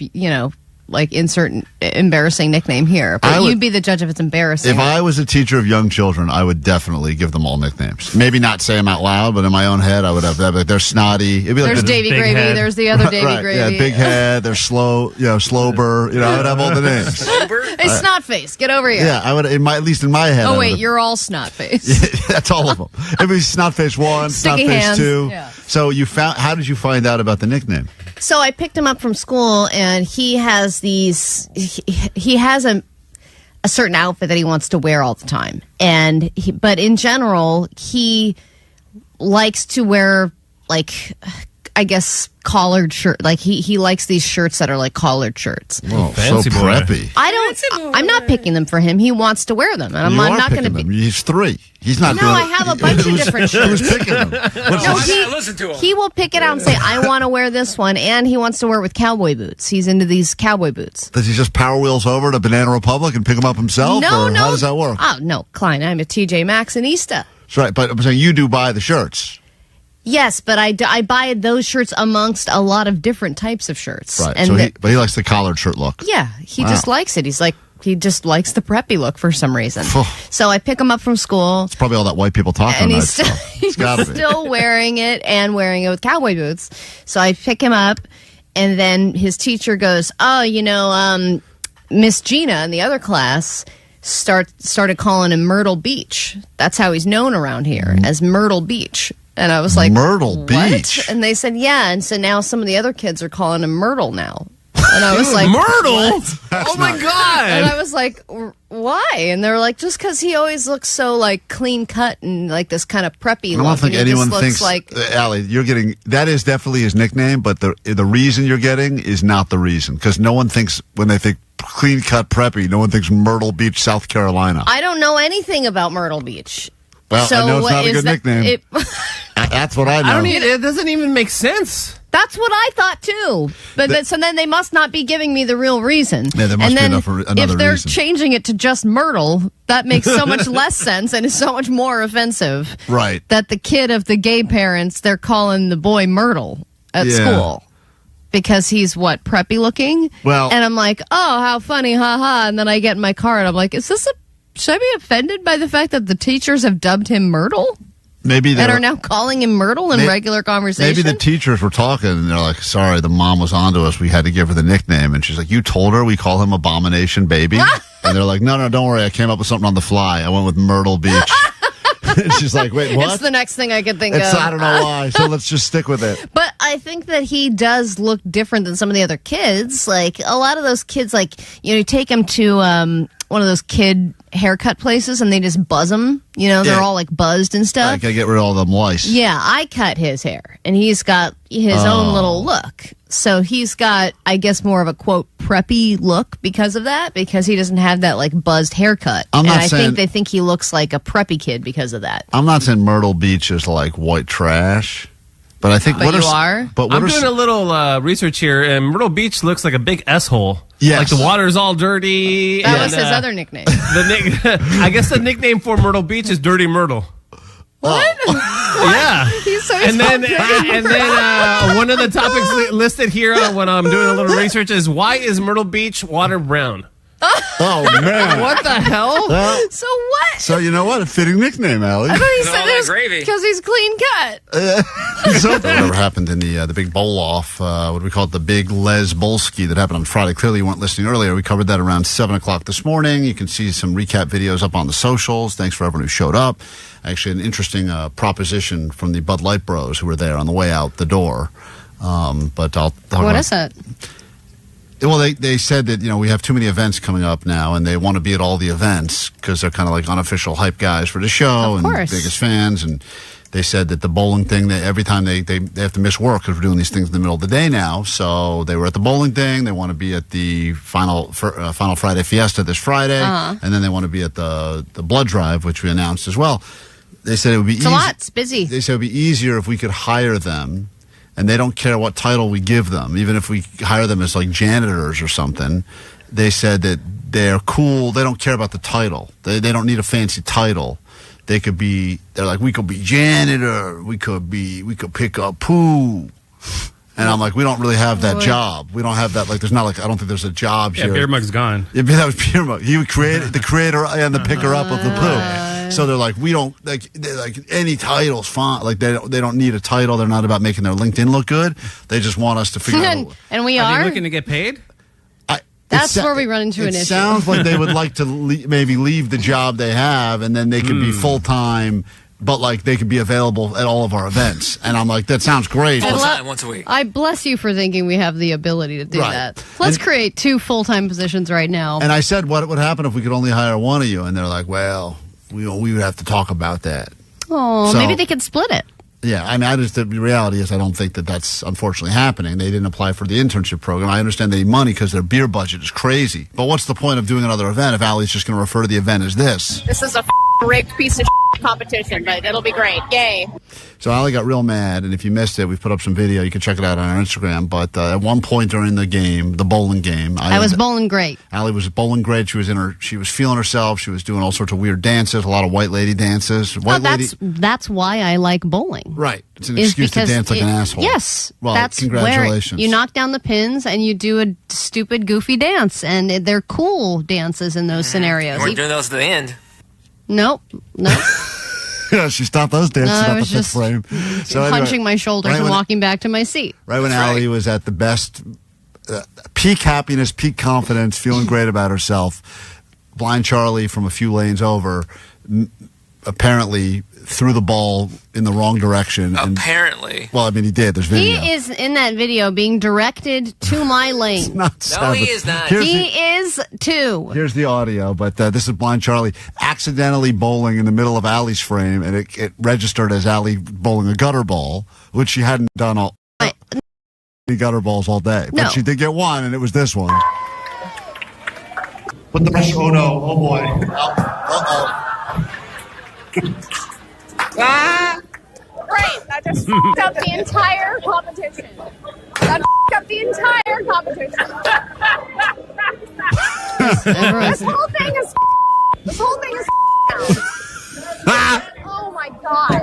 like insert embarrassing nickname here. But you'd be the judge if it's embarrassing. If I was a teacher of young children, I would definitely give them all nicknames. Maybe not say them out loud, but in my own head, I would have that. Like, they're snotty. It'd be there's like Davy Gravy. Head. There's the other Davy right, Gravy. Yeah, big head. They're slow. Slowber. I would have all the names. Hey, snot face, get over here. Yeah, I would. At least in my head. Oh wait, you're all snot face. Yeah, that's all of them. It'd be snot face 1, snot face 2. Yeah. So how did you find out about the nickname? So I picked him up from school, and he has these. He has a certain outfit that he wants to wear all the time, but in general, he likes to wear I guess collared shirt. Like he likes these shirts that are like collared shirts. Whoa, fancy so preppy. I'm not picking them for him. He wants to wear them, and I'm not going to be. He's 3. He's not. No, I have a bunch of different shirts. Who's picking them? Listen to him. He will pick it out and say, "I want to wear this one," and he wants to wear it with cowboy boots. He's into these cowboy boots. Does he just power wheels over to Banana Republic and pick them up himself? No. How does that work? Oh no, Klein. I'm a TJ Maxx and Easta. That's right, but I'm saying you do buy the shirts. Yes, but I buy those shirts amongst a lot of different types of shirts. Right, and but he likes the collared shirt look. Yeah, he just likes it. He just likes the preppy look for some reason. So I pick him up from school. It's probably all that white people talking and about. He's still wearing it and wearing it with cowboy boots. So I pick him up, and then his teacher goes, "Oh, Miss Gina in the other class started calling him Myrtle Beach. That's how he's known around here, as Myrtle Beach." And I was like, Myrtle Beach? What? And they said, yeah. And so now some of the other kids are calling him Myrtle now. And I was like, Myrtle? Oh my God. And I was like, why? And they were like, just because he always looks so like clean cut and like this kind of preppy look. I don't think anyone thinks, like Allie, you're getting, that is definitely his nickname, but the reason you're getting is not the reason. Because no one thinks, when they think clean cut preppy, no one thinks Myrtle Beach, South Carolina. I don't know anything about Myrtle Beach. Well, I know it's not a good nickname. That's what I know. It doesn't even make sense. That's what I thought too. But so then they must not be giving me the real reason. Yeah, there must be another reason. If they're changing it to just Myrtle, that makes so much less sense and is so much more offensive. Right. That the kid of the gay parents, they're calling the boy Myrtle at school. Because he's, preppy looking? Well. And I'm like, oh, how funny, haha. And then I get in my car and I'm like, should I be offended by the fact that the teachers have dubbed him Myrtle? Maybe and are now calling him Myrtle in regular conversation? Maybe the teachers were talking and they're like, sorry, the mom was onto us. We had to give her the nickname. And she's like, you told her we call him Abomination Baby? And they're like, no, don't worry. I came up with something on the fly. I went with Myrtle Beach. And she's like, wait, what? It's the next thing I could think of. I don't know why, so let's just stick with it. But I think that he does look different than some of the other kids. Like, a lot of those kids, you take them to one of those kid haircut places and they just buzz them. They're all, buzzed and stuff. I gotta get rid of all them lice. Yeah, I cut his hair, and he's got his own little look. So he's got, I guess, more of a, quote, preppy look because of that, because he doesn't have that, buzzed haircut. I think they think he looks like a preppy kid because of that. I'm not saying Myrtle Beach is, white trash. But I think But you are? I'm doing a little research here, and Myrtle Beach looks like a big S-hole. Yes. Like the water's all dirty. That was his other nickname. I guess the nickname for Myrtle Beach is Dirty Myrtle. What? Yeah. He's so and then one of the topics listed here when I'm doing a little research is why is Myrtle Beach water brown? Oh, man. What the hell? Well, So what? so you know what? A fitting nickname, Allie. I thought he all said that it was gravy. because he's clean cut. So whatever happened in the big bowl off, what do we call it? The big Les Bolski that happened on Friday. Clearly you weren't listening earlier. We covered that around 7 o'clock this morning. You can see some recap videos up on the socials. Thanks for everyone who showed up. Actually, an interesting proposition from the Bud Light bros who were there on the way out the door. But I'll talk What is it? Well, they said that, we have too many events coming up now, and they want to be at all the events because they're kind of like unofficial hype guys for the show and biggest fans. And they said that the bowling thing, every time they have to miss work because we're doing these things in the middle of the day now. So they were at the bowling thing. They want to be at the final Friday Fiesta this Friday. And then they want to be at the blood drive, which we announced as well. They said it would be It's a lot. It's busy. They said it would be easier if we could hire them. And they don't care what title we give them, even if we hire them as like janitors or something. They said that they're cool. They don't care about the title. They don't need a fancy title. They're like, we could be janitor. We could pick up poo. And I'm like, we don't really have that job. We don't have that. Like, there's not like, I don't think there's a job here. Beer Mug's gone. Yeah, that was Beer Mug. He created the creator and the picker up of the poo. So they're like, we don't like any title's fine. Like they don't need a title. They're not about making their LinkedIn look good. They just want us to figure out. And we Are are they looking to get paid? That's where we run into an issue. It sounds like they would like to maybe leave the job they have, and then they could be full time. But like they could be available at all of our events, and I'm like, that sounds great. Full time, once a week. I bless you for thinking we have the ability to do that. Let's create 2 full-time positions right now. And I said, what would happen if we could only hire one of you? And they're like, well, we would have to talk about that. Oh, So- maybe they could split it. Yeah, I mean, the reality is I don't think that's unfortunately happening. They didn't apply for the internship program. I understand they need money because their beer budget is crazy. But what's the point of doing another event if Allie's just going to refer to the event as this? This is a rigged piece of competition, but it'll be great. Yay. So Allie got real mad, and if you missed it, we've put up some video. You can check it out on our Instagram. But at one point during the game, the bowling game, I was bowling great. Allie was bowling great. She was feeling herself. She was doing all sorts of weird dances, a lot of white lady dances. That's why I like bowling. Right. It's an excuse to dance like an asshole. Yes. Well, that's congratulations. Where you knock down the pins and you do a stupid, goofy dance. And they're cool dances in those scenarios. You weren't doing those to the end. Nope. Yeah, she stopped those dances I at the was fifth frame. So punching my shoulders and walking back to my seat. Right when Allie was at the best, peak happiness, peak confidence, feeling great about herself, Blind Charlie from a few lanes over apparently threw the ball in the wrong direction. Apparently. Well, I mean, he did. There's video. He is in that video being directed to my lane. No, he is not. He is too. Here's the audio, but this is Blind Charlie accidentally bowling in the middle of Allie's frame, and it registered as Allie bowling a gutter ball, which she hadn't done all gutter balls all day. No. But she did get one, and it was this one. Put the pressure. Oh, no. Oh, boy. Uh-oh. Great. That just f***ed up the entire competition. That f***ed up the entire competition. This whole thing is f***ed. This whole thing is f***ed now. Oh, my God.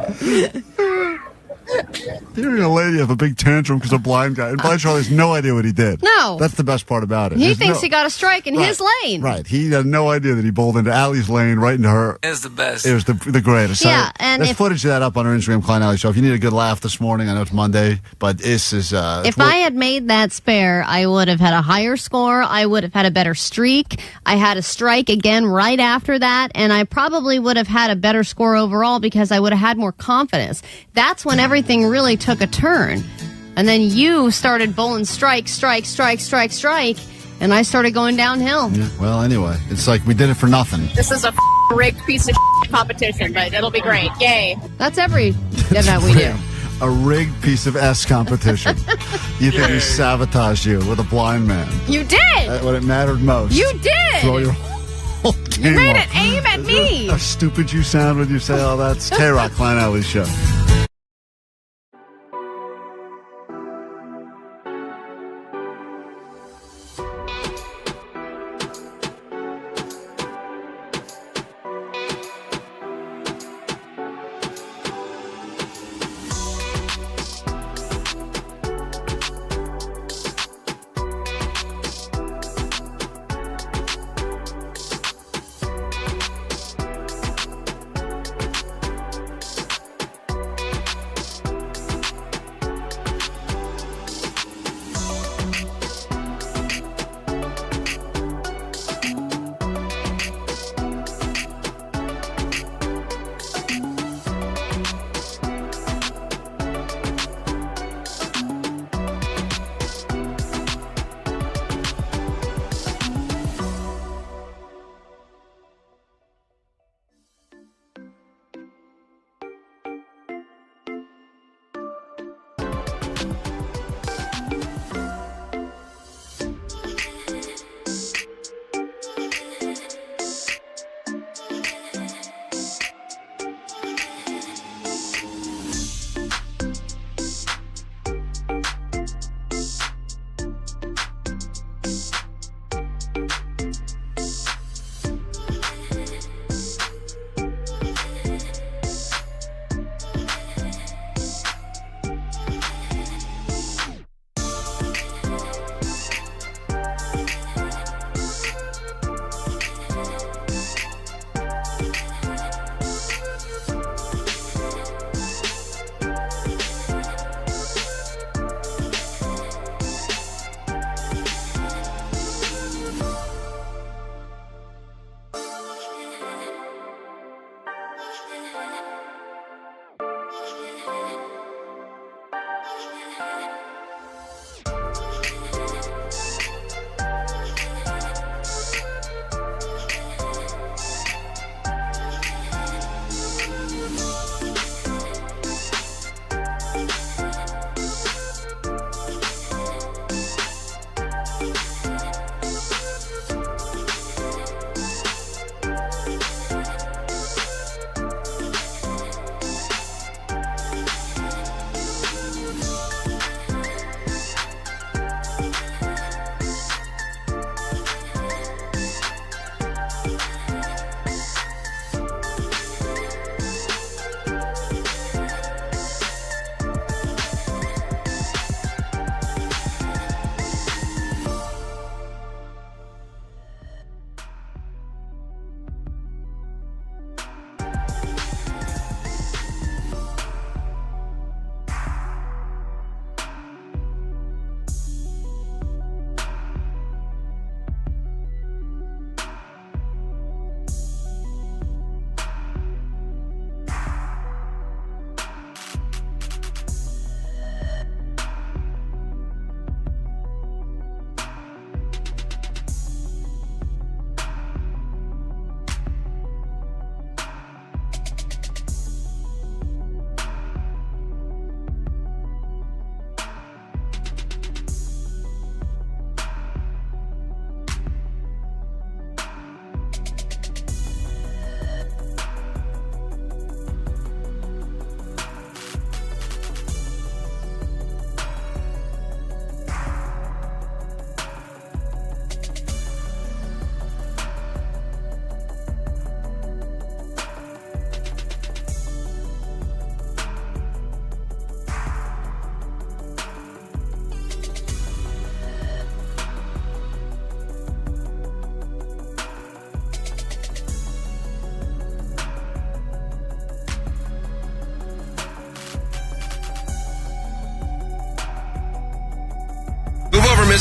Hearing a lady have a big tantrum because a blind guy, and Blind Charlie has no idea what he did. No. That's the best part about it. He thinks he got a strike in his lane. Right. He had no idea that he bowled into Allie's lane right into her. It's the best. It was the greatest. Yeah, So and there's footage of that up on our Instagram, Klein Alley Show. If you need a good laugh this morning, I know it's Monday, but this is... if I had made that spare, I would have had a higher score. I would have had a better streak. I had a strike again right after that, and I probably would have had a better score overall because I would have had more confidence. That's when everything really took a turn. And then you started bowling strike, and I started going downhill. Yeah, well, anyway, it's like we did it for nothing. This is a rigged piece of competition, but it'll be great. Yay. That's every event we do. A rigged piece of S competition. You think we sabotaged you with a blind man. You did! When it mattered most. You did! Throw your whole game You made off. it aim at me! How stupid you sound when you say all that. It's KROQ, Klein Alley Show.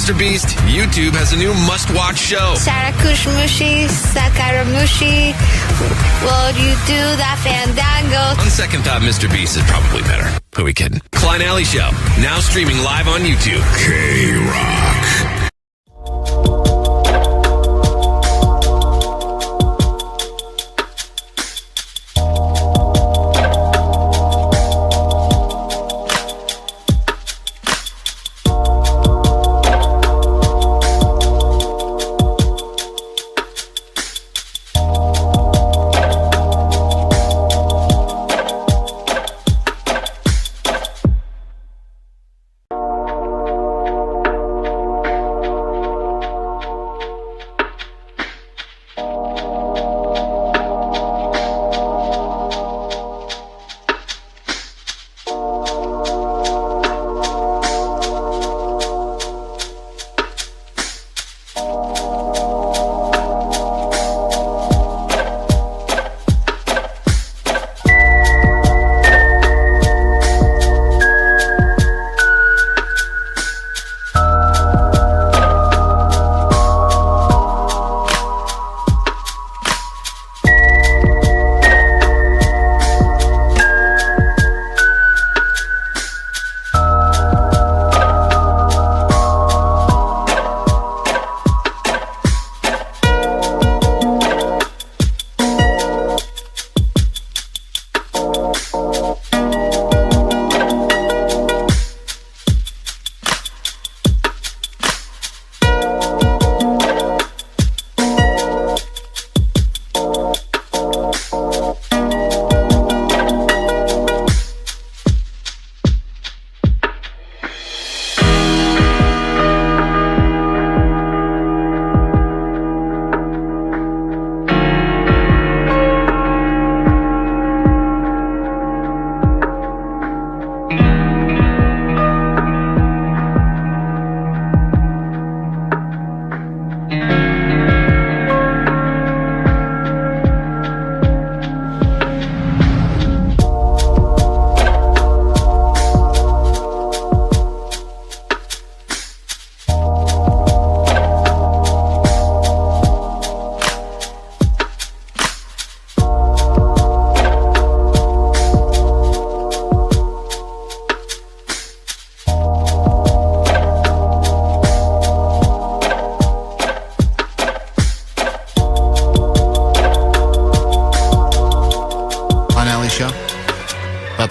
Mr. Beast, YouTube has a new must-watch show. Sarakushmushi, Sakaramushi, will you do that fandango? On second thought, Mr. Beast is probably better. Who are we kidding? Klein Alley Show, now streaming live on YouTube. KROQ.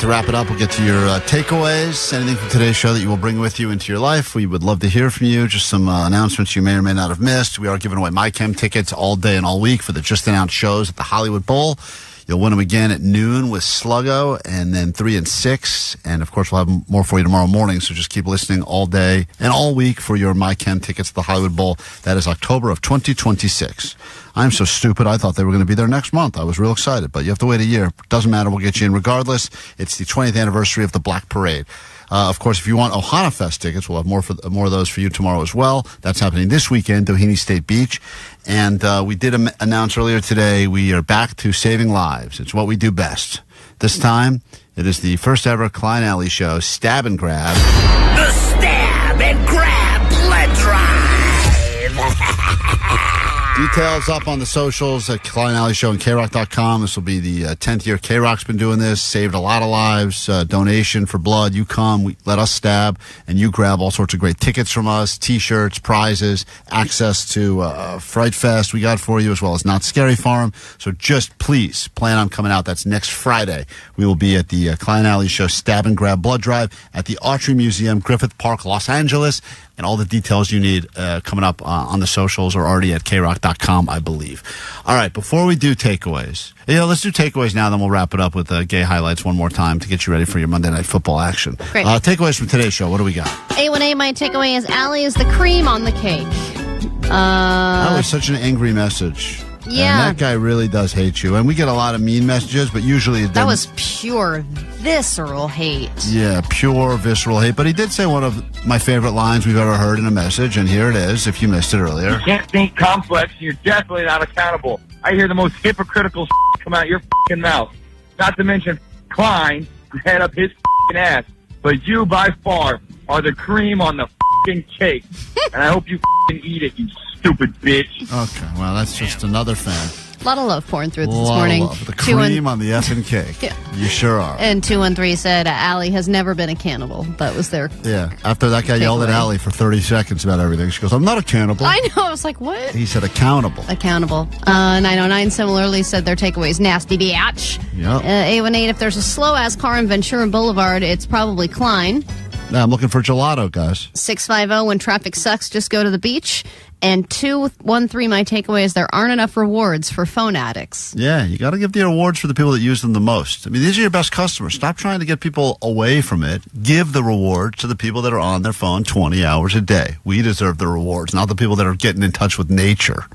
To wrap it up, we'll get to your takeaways, anything from today's show that you will bring with you into your life. We would love to hear from you. Just some announcements you may or may not have missed. We are giving away MyChem tickets all day and all week for the just announced shows at the Hollywood Bowl. You'll win them again at noon with Sluggo, and then 3 and 6. And, of course, we'll have more for you tomorrow morning, so just keep listening all day and all week for your MyChem tickets at the Hollywood Bowl. That is October of 2026. I'm so stupid. I thought they were going to be there next month. I was real excited, but you have to wait a year. Doesn't matter. We'll get you in regardless. It's the 20th anniversary of the Black Parade. Of course, if you want Ohana Fest tickets, we'll have more of those for you tomorrow as well. That's happening this weekend, Doheny State Beach. And we did announce earlier today we are back to saving lives. It's what we do best. This time, it is the first ever Klein Alley Show Stab and Grab. The Stab and Grab Blood Drive. Details up on the socials at Klein Alley Show and KROQ.com. This will be the 10th year KROQ's been doing this. Saved a lot of lives. Donation for blood. You come, we let us stab, and you grab all sorts of great tickets from us, T-shirts, prizes, access to Fright Fest we got for you, as well as Not Scary Farm. So just please plan on coming out. That's next Friday. We will be at the Klein Alley Show Stab and Grab Blood Drive at the Autry Museum, Griffith Park, Los Angeles. And all the details you need coming up on the socials or already at KROQ.com, I believe. All right, before we do takeaways, let's do takeaways now, then we'll wrap it up with gay highlights one more time to get you ready for your Monday Night Football action. Great. Takeaways from today's show, what do we got? A1A, my takeaway is Allie is the cream on the cake. That was such an angry message. Yeah. And that guy really does hate you. And we get a lot of mean messages, but usually it doesn't. That was pure visceral hate. Yeah, pure visceral hate. But he did say one of my favorite lines we've ever heard in a message, and here it is, if you missed it earlier. You can't think complex, and you're definitely not accountable. I hear the most hypocritical come out your f***ing mouth. Not to mention Klein, who head up his f***ing ass. But you, by far, are the cream on the f***ing cake, and I hope you f***ing eat it, you stupid bitch. Okay, well, that's just another fan. A lot of love pouring through this Lot morning. of love. The cream on the effing cake. Yeah. You sure are. And 213 said Allie has never been a cannibal. That was their Yeah, after that guy yelled at Allie for 30 seconds about everything, she goes, I'm not a cannibal. I know. I was like, what? He said accountable. Accountable. 909 similarly said their takeaways nasty biatch. Yep. 818, if there's a slow-ass car in Ventura Boulevard, it's probably Klein. Now, I'm looking for gelato, guys. 650, when traffic sucks, just go to the beach. And 213, my takeaway is there aren't enough rewards for phone addicts. Yeah, you got to give the awards for the people that use them the most. I mean, these are your best customers. Stop trying to get people away from it. Give the rewards to the people that are on their phone 20 hours a day. We deserve the rewards, not the people that are getting in touch with nature.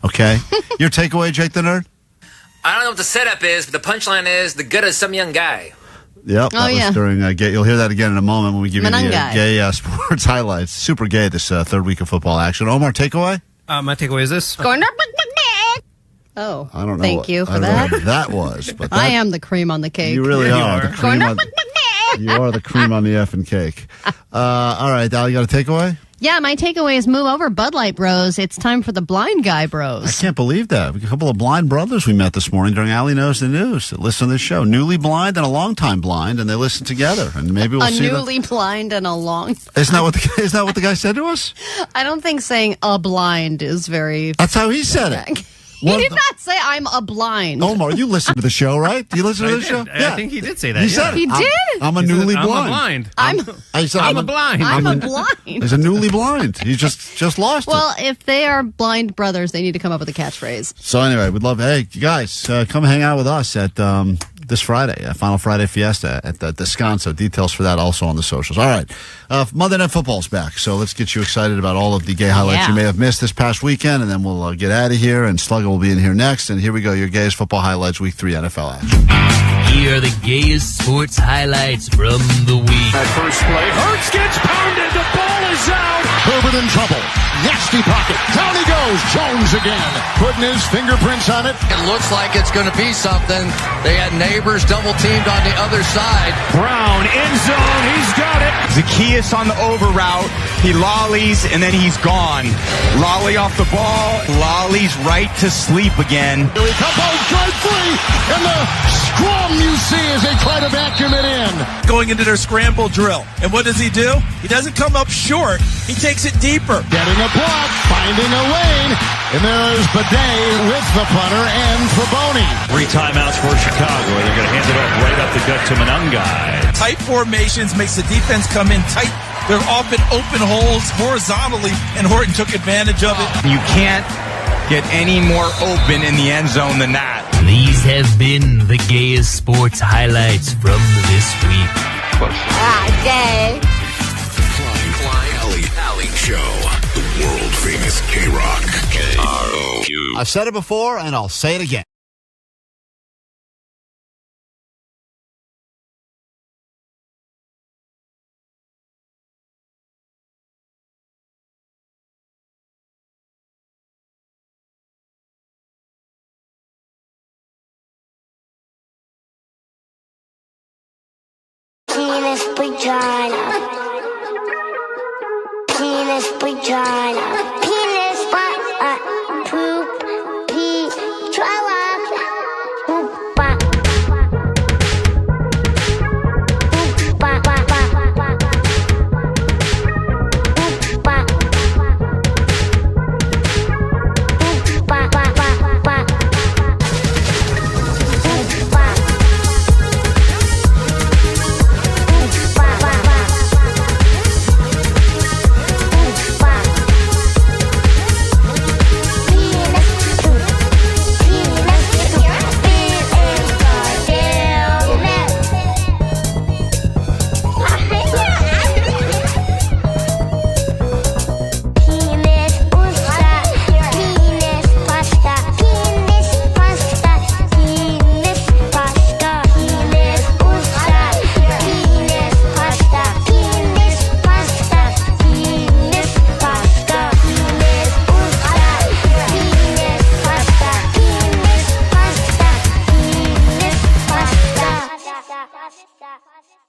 Okay? Your takeaway, Jake the Nerd? I don't know what the setup is, but the punchline is the good of some young guy. Yep, that was during gay. You'll hear that again in a moment when we give you the gay sports highlights. Super gay this third week of football action. Omar, takeaway? My takeaway is this. Going Oh, I don't know. Thank you for I don't that. know what that was, but I am the cream on the cake. you really are. The cream on, you are the cream on the effing cake. All right, Al, you got a takeaway? Yeah, my takeaway is move over, Bud Light Bros. It's time for the blind guy bros. I can't believe that. A couple of blind brothers we met this morning during Allie Knows the News that listen to this show. Newly blind and a long-time blind, and they listen together. And maybe we'll see newly blind and a long. Isn't that what the guy said to us? I don't think saying a blind is very. That's how he said it. He did not say I'm a blind. Omar, you listen to the show, right? Do you listen to the show? I think he did say that. He said it. He did? I'm a newly blind. I'm a blind. I'm a blind. He's a newly blind. He just lost it. Well, if they are blind brothers, they need to come up with a catchphrase. So anyway, we'd love, hey, you guys, come hang out with us at this Friday, Final Friday Fiesta at the Descanso. Details for that also on the socials. All right. Monday Night Football's back, so let's get you excited about all of the gay highlights you may have missed this past weekend, and then we'll get out of here, and Slugger will be in here next. And here we go, your gayest football highlights, Week 3 NFL action. Here are the gayest sports highlights from the week. At first play, Hurts gets pounded. The ball is out. Herbert in trouble. Nasty pocket. Down he goes. Jones again. Putting his fingerprints on it. It looks like it's going to be something. They had neighbors double teamed on the other side. Brown end zone. He's got it. Zacchaeus on the over route. He lollies and then he's gone. Lolly off the ball. Lolly's right to sleep again. Here he comes. Oh, drive free. And the scrum you see as they try to vacuum it in. Going into their scramble drill. And what does he do? He doesn't come up short. He takes it deeper. Getting a block. Finding a lane. And there's Bidet with the punter and Traboni. 3 timeouts for Chicago. They're going to hand it off right up the gut to Monungai. Tight formations makes the defense come in tight. There are often open holes horizontally, and Horton took advantage of it. You can't get any more open in the end zone than that. These have been the gayest sports highlights from this week. Gay. Klein Alley Show. The world famous KROQ. KROQ. I've said it before, and I'll say it again. Penis vagina. Penis vagina. Penis poop pee trailer. Stop.